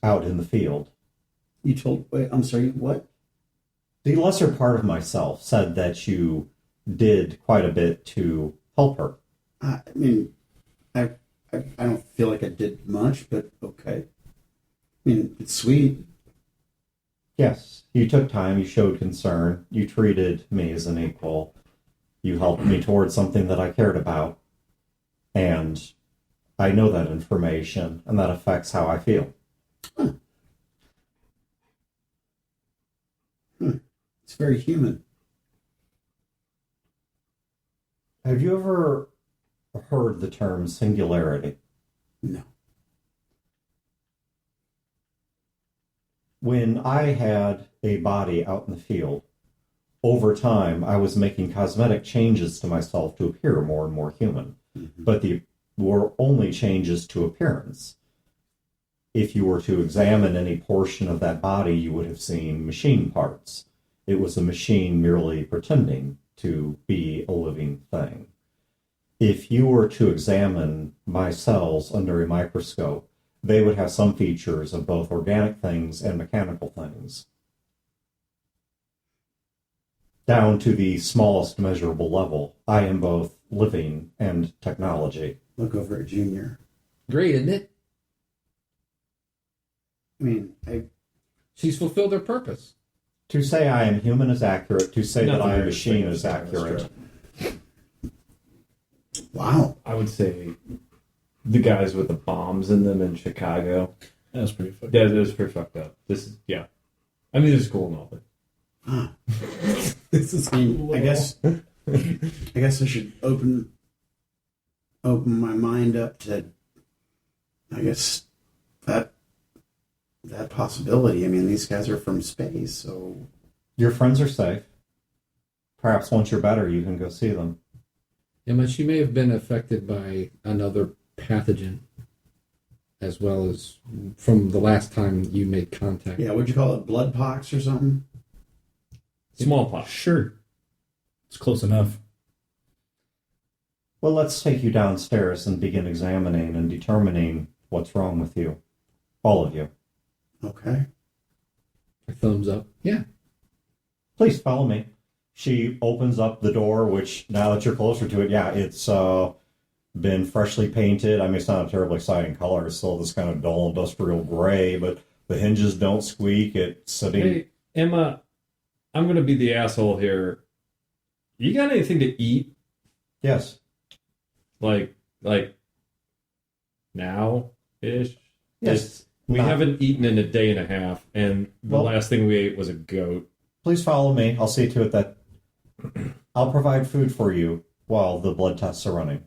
out in the field. You told... Wait, I'm sorry, what? The lesser part of myself said that you did quite a bit to help her. I mean, I don't feel like I did much, but okay. I mean, it's sweet. Yes, you took time, you showed concern, you treated me as an equal, you helped me towards something that I cared about, and I know that information, and that affects how I feel. Huh. It's very human. Have you ever heard the term singularity? No. When I had a body out in the field, over time I was making cosmetic changes to myself to appear more and more human. Mm-hmm. But they were only changes to appearance. If you were to examine any portion of that body, you would have seen machine parts. It was a machine merely pretending to be a living thing. If you were to examine my cells under a microscope, they would have some features of both organic things and mechanical things. Down to the smallest measurable level, I am both living and technology. Look over at Junior. Great, isn't it? I mean, She's fulfilled her purpose. To say I am human is accurate. To say that Nothing I am you're machine saying is accurate. wow. I would say the guys with the bombs in them in Chicago. That was pretty fucking. Yeah, that was pretty fucked up. This is I mean, this is cool and all, but This is I mean, I guess I should open my mind up to, I guess, that possibility. I mean, these guys are from space, so Your friends are safe. Perhaps once you're better, you can go see them. Yeah, but she may have been affected by another pathogen, as well as from the last time you made contact. yeah. What'd you call it? Blood pox or something? smallpox. Sure. It's close enough. Well, let's take you downstairs and begin examining and determining what's wrong with you. All of you. Okay. A thumbs up. Yeah. Please follow me. She opens up the door, which now that you're closer to it, it's been freshly painted. I mean, it's not a terribly exciting color. It's still this kind of dull industrial gray, but the hinges don't squeak. It's sitting... Hey, Emma, I'm going to be the asshole here. You got anything to eat? Yes. Like now-ish? Yes. We Not- haven't eaten in a day and a half, and the Well- last thing we ate was a goat. Please follow me. I'll see to it that I'll provide food for you while the blood tests are running.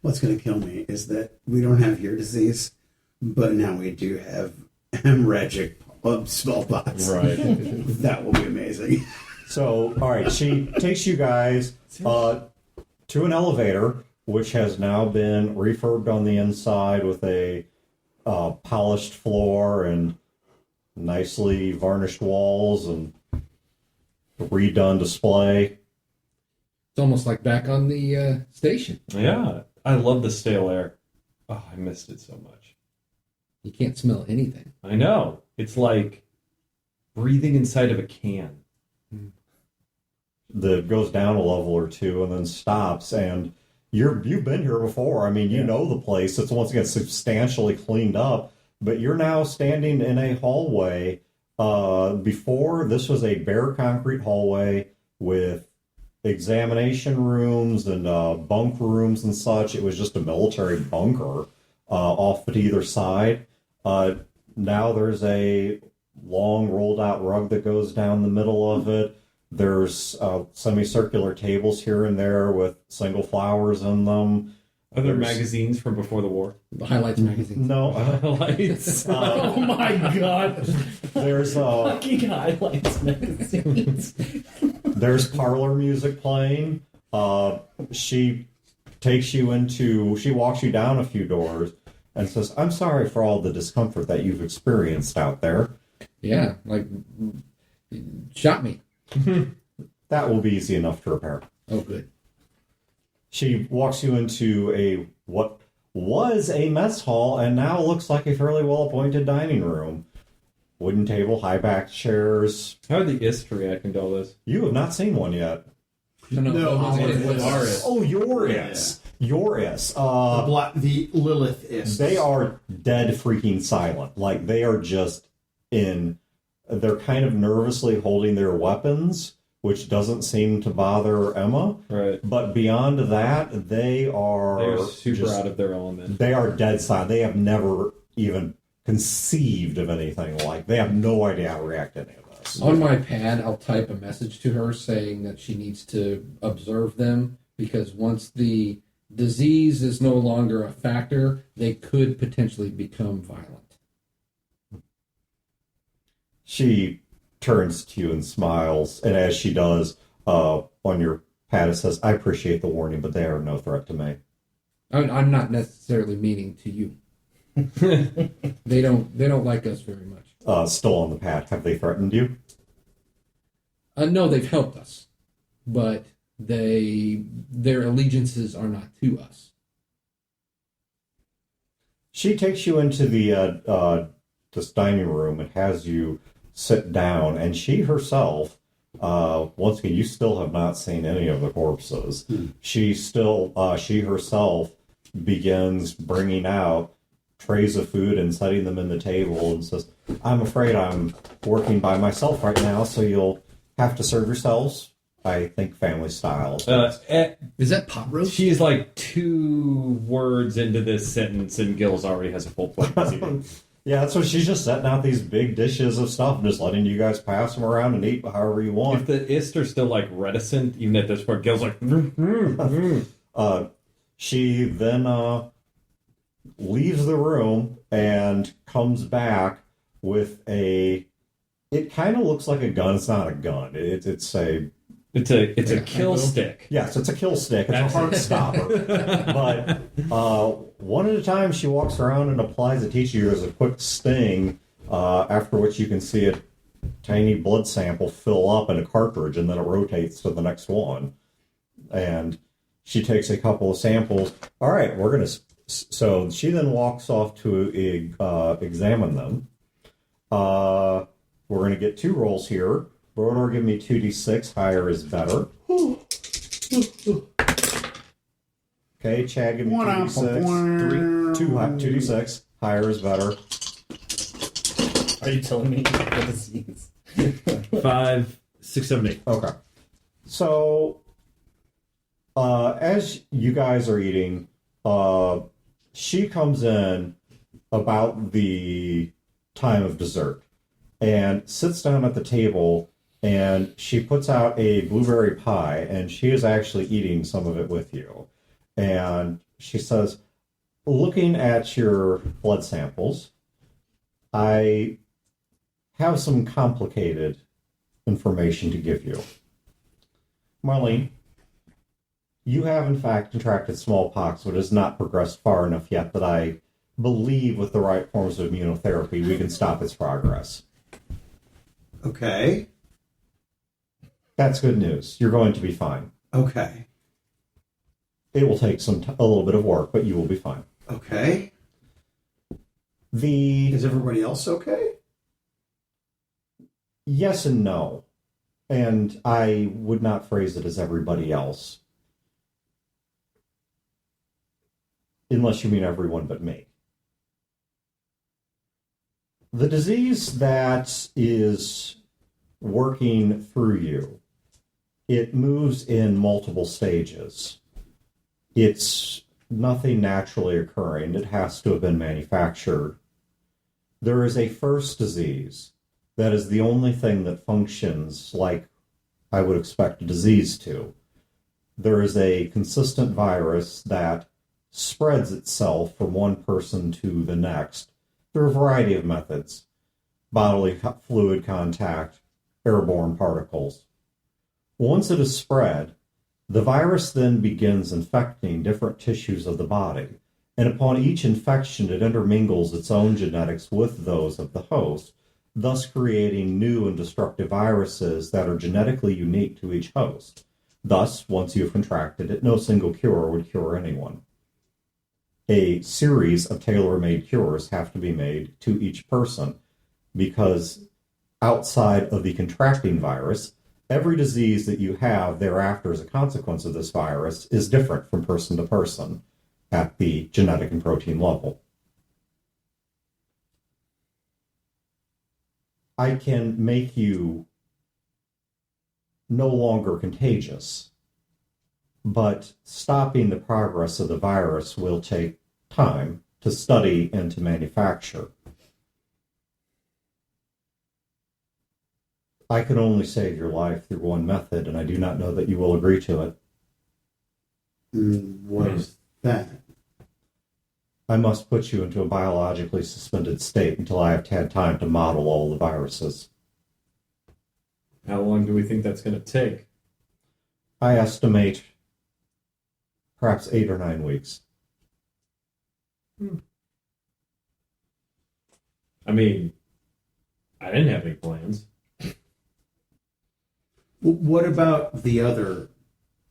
What's going to kill me is that we don't have your disease, but now we do have hemorrhagic smallpox. Right. That will be amazing. So, all right, she takes you guys to an elevator, which has now been refurbed on the inside with a polished floor and nicely varnished walls and redone display. It's almost like back on the station. Yeah. I love the stale air. Oh, I missed it so much. You can't smell anything. I know. It's like breathing inside of a can. That goes down a level or two and then stops. And you've been here before. I mean, you know the place. It's once again substantially cleaned up. But you're now standing in a hallway. Before, this was a bare concrete hallway with examination rooms and bunk rooms and such. It was just a military bunker off to either side. Now there's a long rolled out rug that goes down the middle of it. There's semicircular tables here and there with single flowers in them. Are there magazines from before the war? The Highlights magazine. No. Highlights. Oh my god! There's Fucking highlights magazines. there's parlor music playing. She walks you down a few doors and says, "I'm sorry for all the discomfort that you've experienced out there. Yeah, like shot me. That will be easy enough to repair." Oh, good. She walks you into what was a mess hall and now looks like a fairly well-appointed dining room. Wooden table, high-backed chairs. How are the IST reacting to all this? You have not seen one yet. No, Ours. Oh, your is. Your is. the Lilith is. They are dead freaking silent. Like, they are just they're kind of nervously holding their weapons, which doesn't seem to bother Emma. Right. But beyond that, they are They're super out of their element. They are dead silent. They have never even conceived of anything like. They have no idea how to react to any of this. On my pad, I'll type a message to her saying that she needs to observe them because once the disease is no longer a factor, they could potentially become violent. She turns to you and smiles, and as she does, on your pad it says, "I appreciate the warning, but they are no threat to me." I'm not necessarily meaning to you. They don't like us very much. Still on the pad, have they threatened you? No, they've helped us, but their allegiances are not to us. She takes you into the this dining room and has you sit down, and she herself, once again, you still have not seen any of the corpses. She herself begins bringing out trays of food and setting them in the table and says, "I'm afraid I'm working by myself right now, so you'll have to serve yourselves, I think, family style." Is that pot roast? She's like 2 words into this sentence, and Gills already has a full plate. Yeah, that's what she's just setting out these big dishes of stuff and just letting you guys pass them around and eat however you want. If the IST are still like reticent, even at this point, Gil's like, She then leaves the room and comes back with it kind of looks like a gun. It's not a gun. It's a kill stick. Yes, it's a kill stick. It's a heart stopper. But one at a time, she walks around and applies it to each of you as a quick sting, after which you can see a tiny blood sample fill up in a cartridge, and then it rotates to the next one. And she takes a couple of samples. All right, we're going to... So she then walks off to examine them. We're going to get 2 rolls here. Brodor, give me 2d6. Higher is better. Okay, Chad, give me 2d6. 2d6. Higher is better. Are you telling me what this means? 5, 6, 7, 8. Okay. So, as you guys are eating, she comes in about the time of dessert and sits down at the table, and she puts out a blueberry pie, and she is actually eating some of it with you. And she says, "Looking at your blood samples, I have some complicated information to give you. Marlene, you have in fact contracted smallpox, but has not progressed far enough yet that I believe with the right forms of immunotherapy we can stop its progress." Okay. That's good news. You're going to be fine. Okay. It will take a little bit of work, but you will be fine. Okay. Is everybody else okay? Yes and no. And I would not phrase it as everybody else. Unless you mean everyone but me. The disease that is working through you, it moves in multiple stages. It's nothing naturally occurring. It has to have been manufactured. There is a first disease that is the only thing that functions like I would expect a disease to. There is a consistent virus that spreads itself from one person to the next through a variety of methods: bodily fluid contact, airborne particles. Once it is spread, the virus then begins infecting different tissues of the body, and upon each infection it intermingles its own genetics with those of the host, thus creating new and destructive viruses that are genetically unique to each host. Thus, once you've contracted it, no single cure would cure anyone. A series of tailor-made cures have to be made to each person, because outside of the contracting virus, every disease that you have thereafter as a consequence of this virus is different from person to person at the genetic and protein level. I can make you no longer contagious, but stopping the progress of the virus will take time to study and to manufacture. I can only save your life through one method, and I do not know that you will agree to it. What is that? I must put you into a biologically suspended state until I have had time to model all the viruses. How long do we think that's going to take? I estimate perhaps 8 or 9 weeks. I mean, I didn't have any plans. What about the other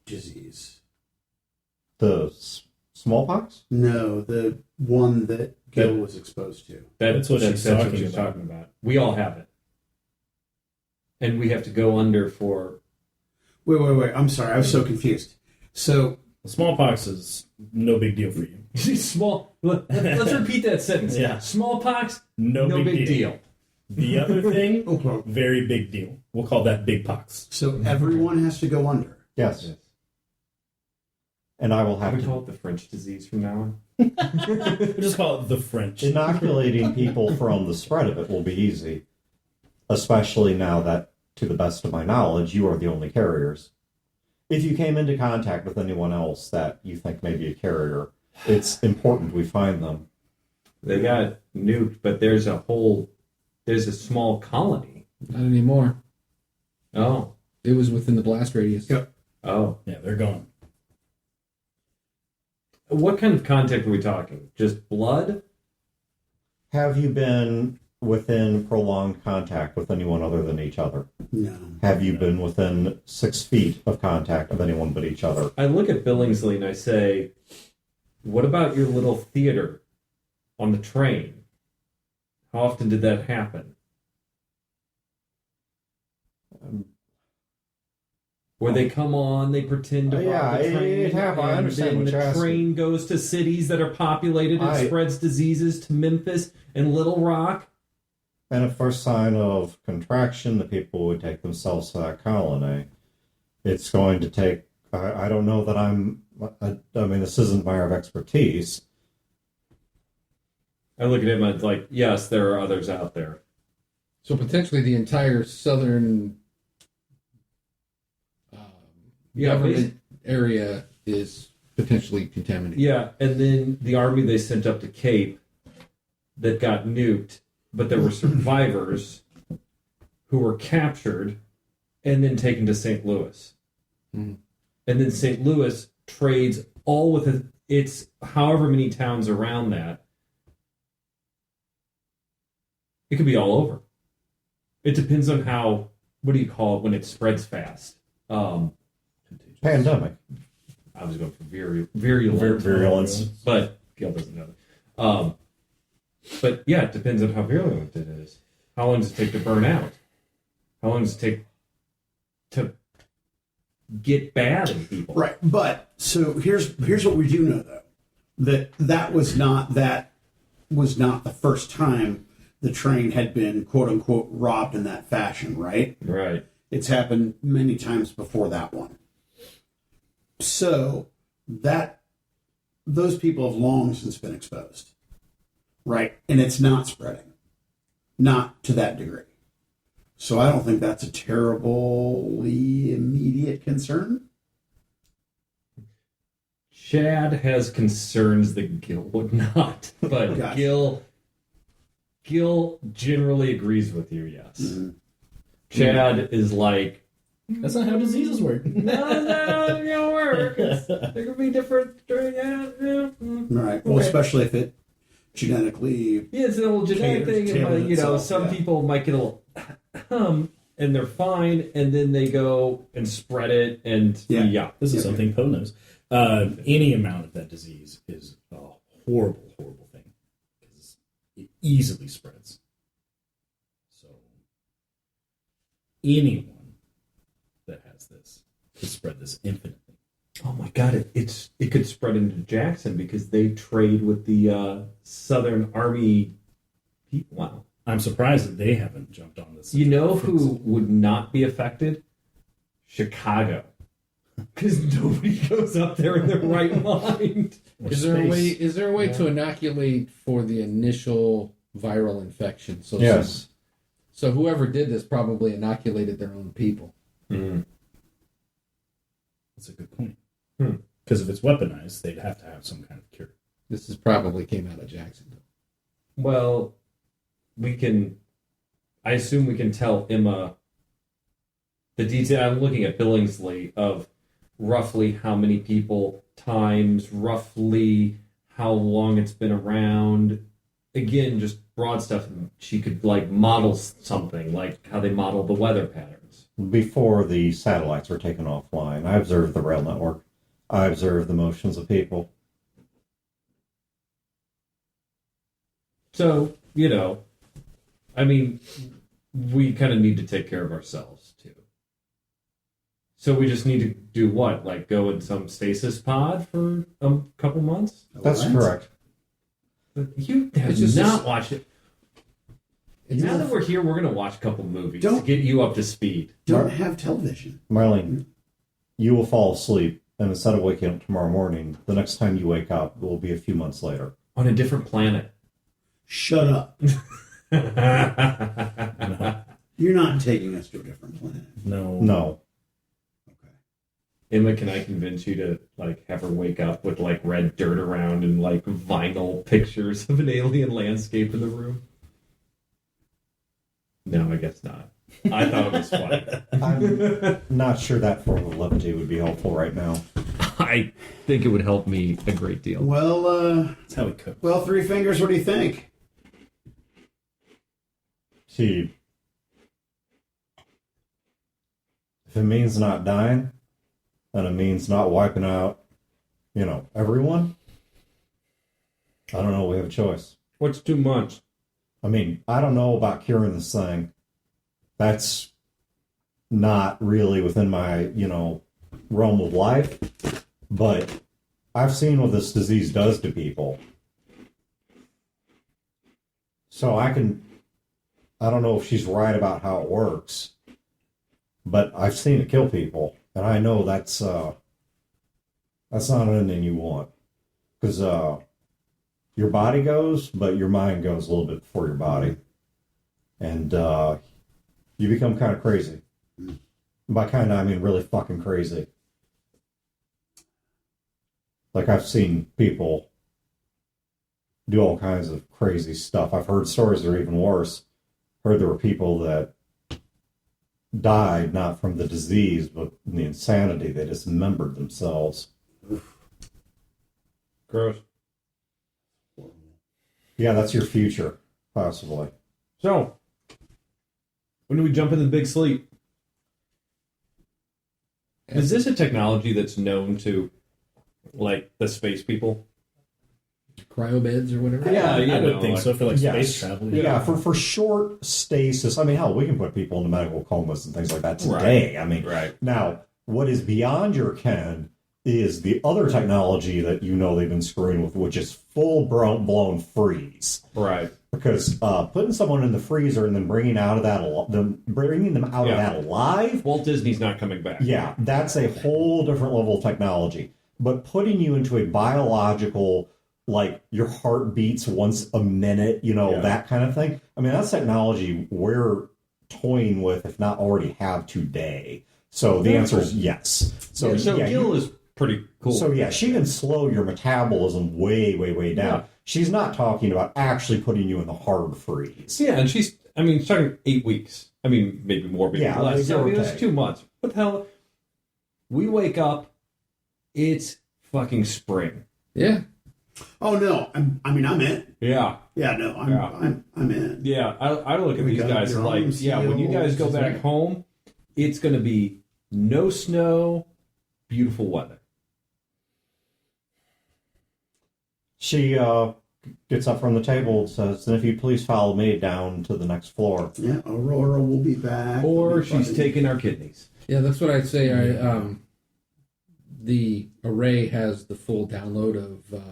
disease? The smallpox? No, the one that Gil was exposed to. That's what she's talking about. talking about. We all have it. And we have to go under for... Wait. I'm sorry. I was so confused. So... Smallpox is no big deal for you. Let's repeat that sentence. Yeah. Smallpox, No big deal. The other thing, Okay. very big deal. We'll call that big pox. So everyone has to go under. Yes. And I will have Can we to... call it the French disease from now on? We'll just call it the French. Inoculating people from the spread of it will be easy, especially now that, to the best of my knowledge, you are the only carriers. If you came into contact with anyone else that you think may be a carrier, it's important we find them. They got nuked, but there's a small colony. Not anymore. Oh. It was within the blast radius. Yep. Oh. Yeah, they're gone. What kind of contact are we talking? Just blood? Have you been within prolonged contact with anyone other than each other? No. Have you been within 6 feet of contact of anyone but each other? I look at Billingsley and I say, what about your little theater on the train? How often did that happen? Where they come on, they pretend to rob the train, it happened. I understand and what then you're the asking. train goes to cities that are populated and spreads diseases to Memphis and Little Rock. And at first sign of contraction, the people would take themselves to that colony. It's going to take, I don't know that I mean, this isn't my area of expertise. I look at him and it's like, yes, there are others out there. So potentially the entire southern government area is potentially contaminated. Yeah, and then the army they sent up to Cape that got nuked, but there were survivors who were captured and then taken to St. Louis. Mm-hmm. And then St. Louis trades all with its however many towns around that. It could be all over. It depends on how, what do you call it when it spreads fast? Pandemic. I was going for virulence, but Gil doesn't know that. But yeah, it depends on how virulent it is. How long does it take to burn out? How long does it take to get bad in people? Right. But so here's what we do know though. That was not the first time the train had been quote unquote robbed in that fashion, right? Right. It's happened many times before that one. So that those people have long since been exposed, right? And it's not spreading, not to that degree. So I don't think that's a terribly immediate concern. Chad has concerns that Gil would not, but Gotcha. Gil generally agrees with you. Yes. Mm-hmm. Chad is like, That's not how diseases work. no, it don't work. There could be different. Right. Well, Okay. especially if it genetically. Yeah, it's a little genetic thing, and Tailored itself, some yeah. people might get a little and they're fine, and then they go and spread it, and Yeah. This is something Poe knows. Any amount of that disease is a horrible, horrible thing because it easily spreads. So anyone that has this could spread this infinitely. oh my god, it could spread into Jackson because they trade with the Southern Army people. Wow. I'm surprised that they haven't jumped on this. You know who would not be affected? Chicago. Because nobody goes up there in their right mind. Is there a way to inoculate for the initial viral infection? So Yes. So whoever did this probably inoculated their own people. Mm. That's a good point. Because if it's weaponized, they'd have to have some kind of cure. This is probably came out of Jacksonville. Well, I assume we can tell Emma the detail. I'm looking at Billingsley of roughly how many people times roughly how long it's been around. Again, just broad stuff. She could like model something like how they model the weather patterns. Before the satellites were taken offline, I observed the rail network. I observed the motions of people. So, I mean, we kind of need to take care of ourselves too. So we just need to do what? Like go in some stasis pod for a couple months? That's What? correct. You have It's just not this- watched it. It's Now a- that we're here, we're going to watch a couple movies Don't- to get you up to speed. Don't have television. Marlene, you will fall asleep, and instead of waking up tomorrow morning, the next time you wake up will be a few months later. On a different planet. Shut up. Emma, You're not taking us to a different planet. No. Okay. can I convince you to like have her wake up with like red dirt around and like vinyl pictures of an alien landscape in the room? No, I guess not. I thought it was funny. I'm not sure that form of levity would be helpful right now. I think it would help me a great deal. Well, That's how we cook. Three Fingers, what do you think? See, if it means not dying, and it means not wiping out, everyone, I don't know. We have a choice. What's 2 months? I mean, I don't know about curing this thing. That's not really within my, realm of life. But I've seen what this disease does to people. So I don't know if she's right about how it works, but I've seen it kill people. And I know that's not an ending you want. Because your body goes, but your mind goes a little bit before your body. And you become kind of crazy. By kind of, I mean really fucking crazy. Like, I've seen people do all kinds of crazy stuff. I've heard stories that are even worse. Heard there were people that died not from the disease, but from the insanity. They dismembered themselves. Gross. Yeah, that's your future, possibly. So, when do we jump into the big sleep? Is this a technology that's known to, like, the space people? Cryobeds or whatever. Yeah, I would think so for like space travel. Yeah, for short stasis. I mean, hell, we can put people into medical comas and things like that today. I mean, Right. Now, what is beyond your ken is the other technology that they've been screwing with, which is full blown freeze. Right. Because putting someone in the freezer and then bringing them out of that alive, Walt Disney's not coming back. yeah, that's a whole different level of technology. But putting you into a biological, like your heart beats once a minute, that kind of thing. I mean, that's technology we're toying with, if not already have today. So the answer is yes. So Gil is pretty cool. So yeah, she can slow your metabolism way, way, way down. Yeah. She's not talking about actually putting you in the hard freeze. Yeah, and she's talking 8 weeks. I mean, maybe more, maybe less. give or It's take. 2 months. What the hell? We wake up, it's fucking spring. Yeah. Oh no, I'm in. Yeah. Yeah, no, I'm in. Yeah, I look at We these got guys your and like, arms when you guys go healed. back home, it's going to be no snow, beautiful weather. She gets up from the table and says, "Then if you please follow me down to the next floor." Yeah, Aurora will be back. Or It'll be she's fun. taking our kidneys. Yeah, that's what I'd say. The array has the full download of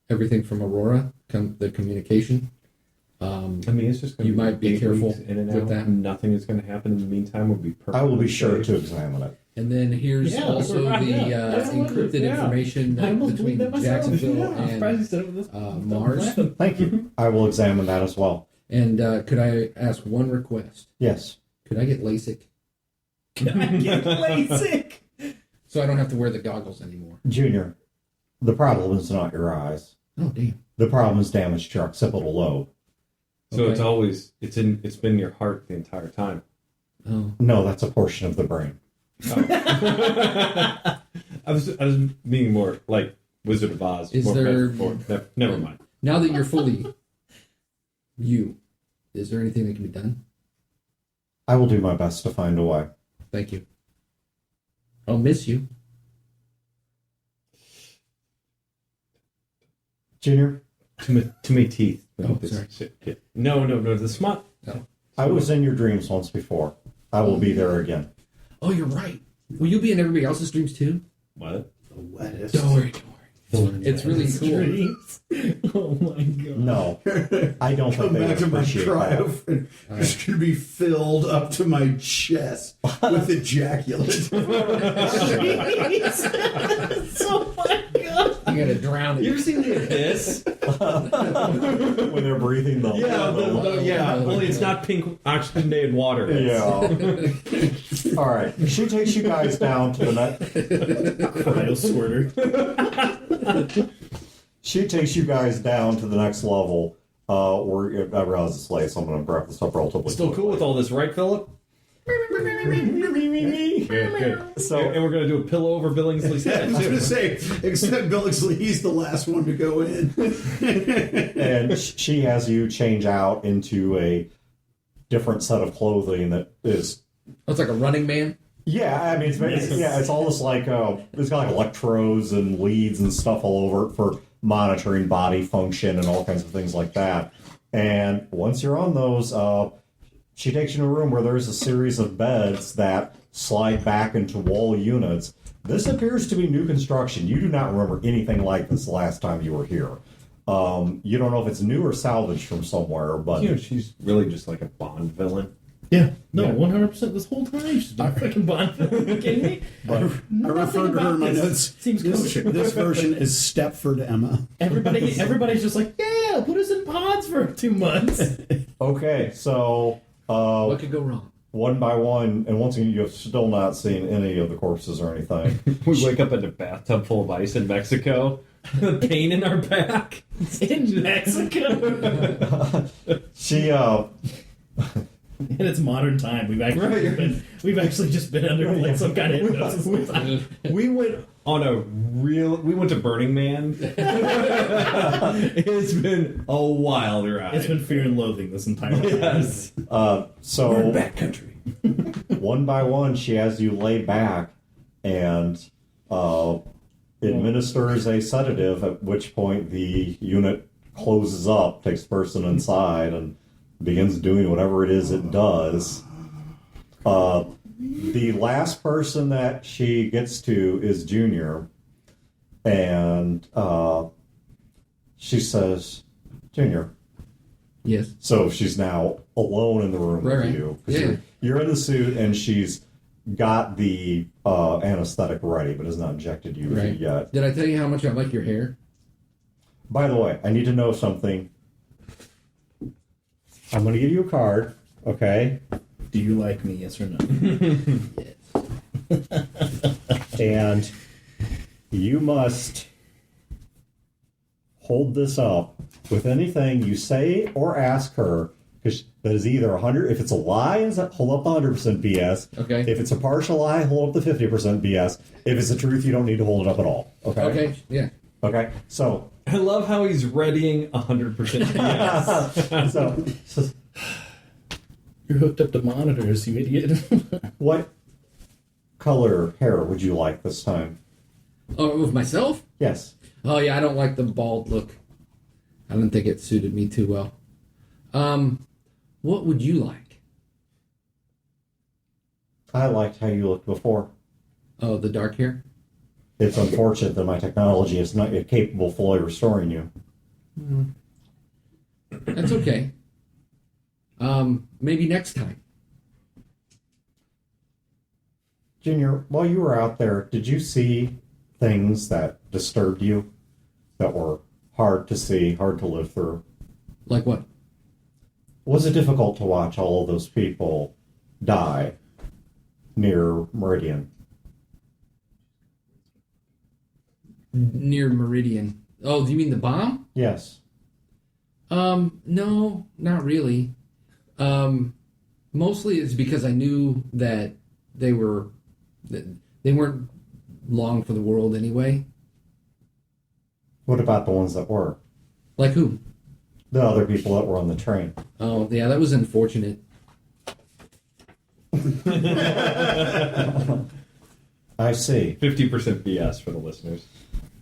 everything from Aurora, the communication. I mean, it's just going to You might be 8 careful weeks in and with out. that. Nothing is going to happen in the meantime. We'll be perfect. I will be sure to examine it. And then here's Yeah, also right, the yeah. That's what it is, encrypted yeah. information I almost between believed that myself. Jacksonville Yeah, I'm surprised you said it was and Mars. Thank you. I will examine that as well. And could I ask one request? Yes. Could I get LASIK Get LASIK. so I don't have to wear the goggles anymore? Junior, the problem is not your eyes. Oh, damn. The problem is damage to your occipital lobe. So it's Okay. always it's been in your heart the entire time. Oh, No, that's a portion of the brain. I was meaning more like Wizard of Oz. Is more there- metaphor. Never mind. now that you're fully you, is there anything that can be done? I will do my best to find a way. Thank you. I'll miss you. Junior, Too many teeth. Oh, This sorry. shit. Yeah. No. The smut. I was in your dreams once before. I will be there again. Oh, you're right. Will you be in everybody else's dreams too? What? The wettest. Don't worry. It's really cool. Dreams. Oh my god. No, I don't think Come they back to my appreciate that. cryo and it's going to be filled up to my chest with ejaculate. Oh my god. You gotta drown You it. ever seen The Abyss? When they're breathing the Only it's not pink oxygenated water. Yeah. All right. She takes you guys down to the next. Cryo squirter. She takes you guys down to the next level. Where I realize it's late, so I'm going to wrap this up relatively. Still cool with all this, right, Philip? Good. So- and we're gonna do a pillow over Billingsley's I head was going too. to say, except Billingsley, he's the last one to go in. And she has you change out into a different set of clothing that is. That's like a running man. Yeah, I mean, it's all this like it's got like electrodes and leads and stuff all over it for monitoring body function and all kinds of things like that. And once you're on those, she takes you to a room where there's a series of beds that slide back into wall units. This appears to be new construction. You do not remember anything like this the last time you were here. You don't know if it's new or salvaged from somewhere, but You know, she's really just like a Bond villain. Yeah. No, Yeah. 100% this whole time. She's been fucking Bond. Are you kidding me? I referred to her in my notes. Seems kosher. This version is Stepford Emma. Everybody's just like, yeah, put us in pods for 2 months. okay. So What could go wrong? one by one, and once again, you have still not seen any of the corpses or anything. We wake up in a bathtub full of ice in Mexico. The pain in our back. In Mexico. She And it's modern time. We've actually just been under like some kind of hypnosis. We went to Burning Man. It's been a wild ride. It's been fear and loathing this entire time. yes. so Backcountry. one by one, she has you lay back and administers a sedative, at which point the unit closes up, takes the person inside, and begins doing whatever it is it does. The last person that she gets to is Junior, and she says, Junior, Yes. So she's now alone in the room Right. with you. 'Cause Yeah. You're in the suit, and she's got the anesthetic ready, but has not injected you Right. yet. Did I tell you how much I like your hair? By the way, I need to know something. I'm going to give you a card, okay? Do you like me? Yes or no? Yes. And you must hold this up with anything you say or ask her, because that is either 100. If it's a lie, hold up 100% BS. Okay. If it's a partial lie, hold up the 50% BS. If it's the truth, you don't need to hold it up at all. Okay. Okay. Yeah. Okay. So, I love how he's readying 100% yes. so You're hooked up to monitors, you idiot. what color hair would you like this time? Oh, with myself? Yes. Oh yeah, I don't like the bald look. I don't think it suited me too well. What would you like? I liked how you looked before. Oh, the dark hair? It's unfortunate that my technology is not yet capable of fully restoring you. That's okay. Maybe next time. Junior, while you were out there, did you see things that disturbed you, that were hard to see, hard to live through? Like what? Was it difficult to watch all of those people die near Meridian? Near Meridian. Oh, do you mean the bomb? Yes. No, not really. Mostly it's because I knew that they weren't long for the world anyway. What about the ones that were? Like who? The other people that were on the train. Oh, yeah, that was unfortunate. I see. 50% BS for the listeners.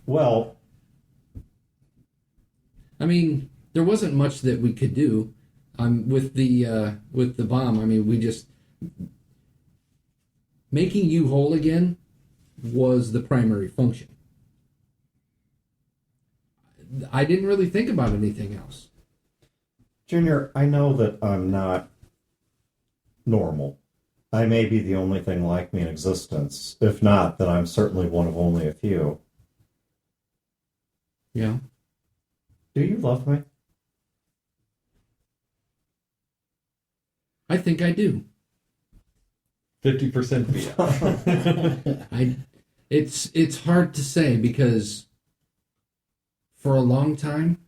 Well, I mean, there wasn't much that we could do with the bomb. I mean, we just making you whole again was the primary function. I didn't really think about anything else. Junior, I know that I'm not normal. I may be the only thing like me in existence. If not, then I'm certainly one of only a few. Yeah. Do you love me? I think I do. 50% BS. It's hard to say because for a long time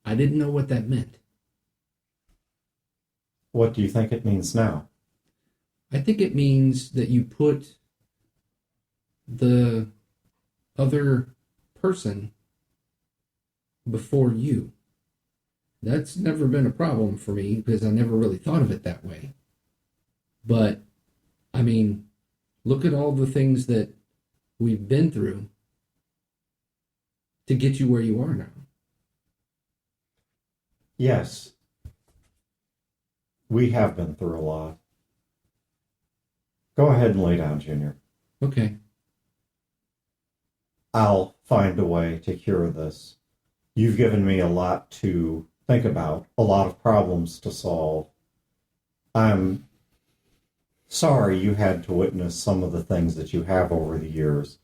I didn't know what that meant. What do you think it means now? I think it means that you put the other person before you. That's never been a problem for me because I never really thought of it that way. But, I mean, look at all the things that we've been through to get you where you are now. Yes. We have been through a lot. Go ahead and lay down, Junior. Okay. I'll find a way to cure this. You've given me a lot to think about, a lot of problems to solve. I'm sorry you had to witness some of the things that you have over the years.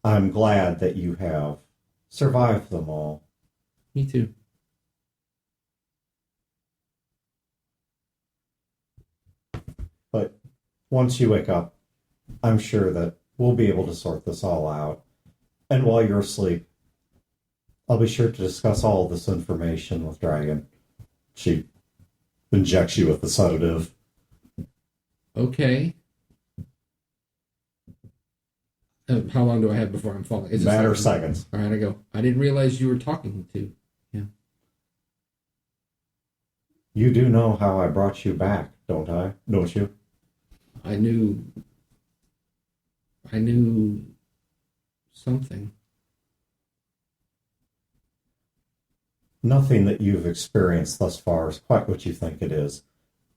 I'm glad that you have survived them all. Me too. But once you wake up, I'm sure that we'll be able to sort this all out. And while you're asleep, I'll be sure to discuss all of this information with Dragon. She injects you with the sedative. Okay. How long do I have before I'm falling? Is it Matter of seconds. All right, I go. I didn't realize you were talking to. Yeah. You do know how I brought you back, don't I? Don't you? I knew something. Nothing that you've experienced thus far is quite what you think it is.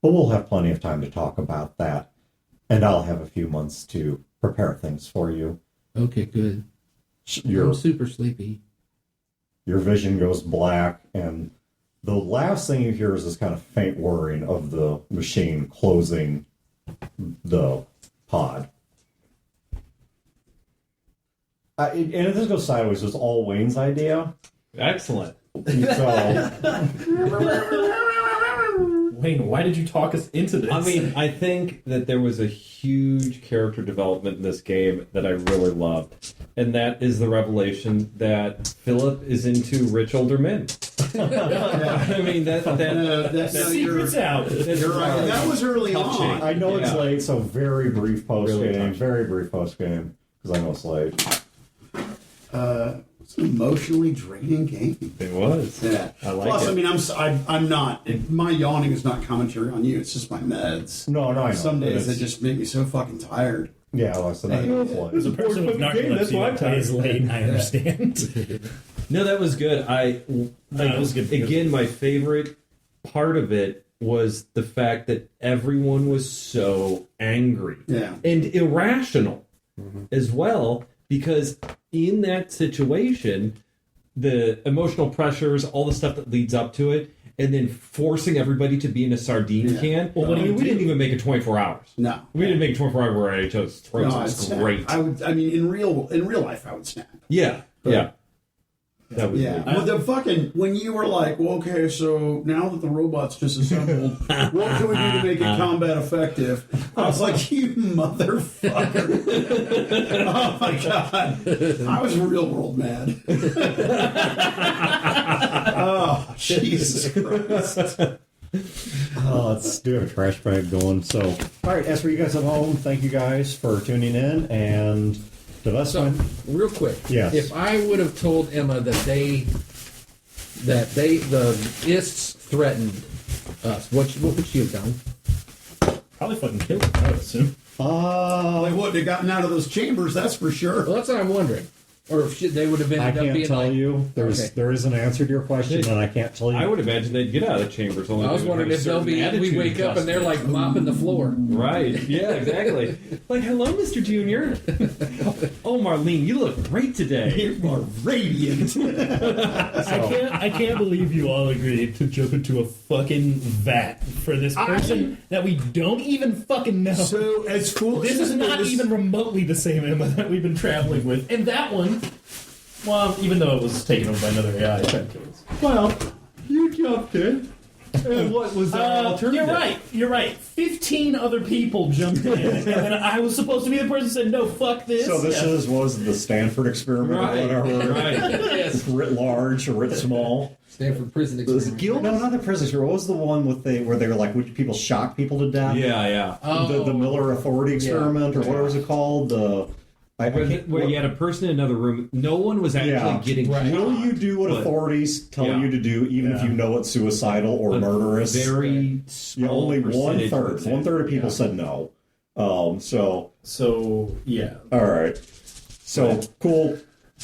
But we'll have plenty of time to talk about that. And I'll have a few months to prepare things for you. Okay, good. Your I'm super sleepy. vision goes black, and The last thing you hear is this kind of faint whirring of the machine closing the pod. And if this goes sideways, it's all Wayne's idea. Excellent. So, Wayne, why did you talk us into this? I mean, I think that there was a huge character development in this game that I really loved. And that is the revelation that Philip is into rich older men. I mean, that Secret's out. You're right. That was early on. I know it's Yeah. late, so very brief post Really game. touching. Very brief post game, because I know it's late. It's an emotionally draining game. It was. Yeah. I like Plus, it. I mean, I'm not. My yawning is not commentary on you. It's just my meds. No, I know. Some days they It's- just make me so fucking tired. Yeah, well, so that it's As a late. person with That's why I'm narcolepsy that plays tired. late, I understand. No, that was good. That was good. Again, my favorite part of it was the fact that everyone was so angry. Yeah. And irrational as well, because in that situation, the emotional pressures, all the stuff that leads up to it, and then forcing everybody to be in a sardine Yeah. can. Well, what I do mean, you we do? didn't even make it 24 hours. No. We didn't make it 24 hours where at each other's throats. No, It I'd was snap. great. I mean, in real life, I would snap. Yeah. That was Yeah. great. Well, the fucking when you were like, well, okay, so now that the robot's disassembled, what can we do to make it combat effective? I was like, you motherfucker! Oh my god, I was real world mad. Oh Jesus Christ! Let's do a trash bag going. So, all right, as for you guys at home, thank you guys for tuning in. And the best So, one, real quick, Yes. if I would have told Emma that the Ists threatened us, what would she have done? Probably fucking killed him, I would assume. They wouldn't have gotten out of those chambers, that's for sure. Well, that's what I'm wondering. Or if they would have I ended up can't being tell like, you. Okay. There is an answer to your question, and I can't tell you. I would imagine they'd get out of the chambers. Only I was they would wondering have if a they'll certain be. We attitude wake up and they're like mopping the floor. Right. Yeah, exactly. Like, hello, Mr. Junior. Oh, Marlene, you look great today. You are radiant. I can't believe you all agreed to jump into a fucking vat for this person that we don't even fucking know. So as foolish This as is it not is- even remotely the same Emma that we've been traveling with. And that one, well, even though it was taken over by another AI, it tried to kill us. Well, you jumped in. And what was the alternative? You're right. 15 other people jumped in, and then I was supposed to be the person who said, no, fuck this. So this was the Stanford experiment, Right. or whatever. Right. Yes. Writ large or writ small. Stanford prison experiment. No, not the prison experiment. What was the one where they were like, would people shock people to death? Yeah, yeah. The Miller Authority experiment, or whatever was it called? Where you had a person in another room, no one was actually getting shot. Will you do what But authorities tell Yeah. you to do, even if you know it's suicidal or a murderous? Very small only percentage would say. one third of people said no. So yeah. all right, so cool.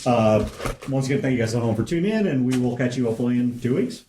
Once again, thank you guys at home for tuning in, and we will catch you hopefully in 2 weeks.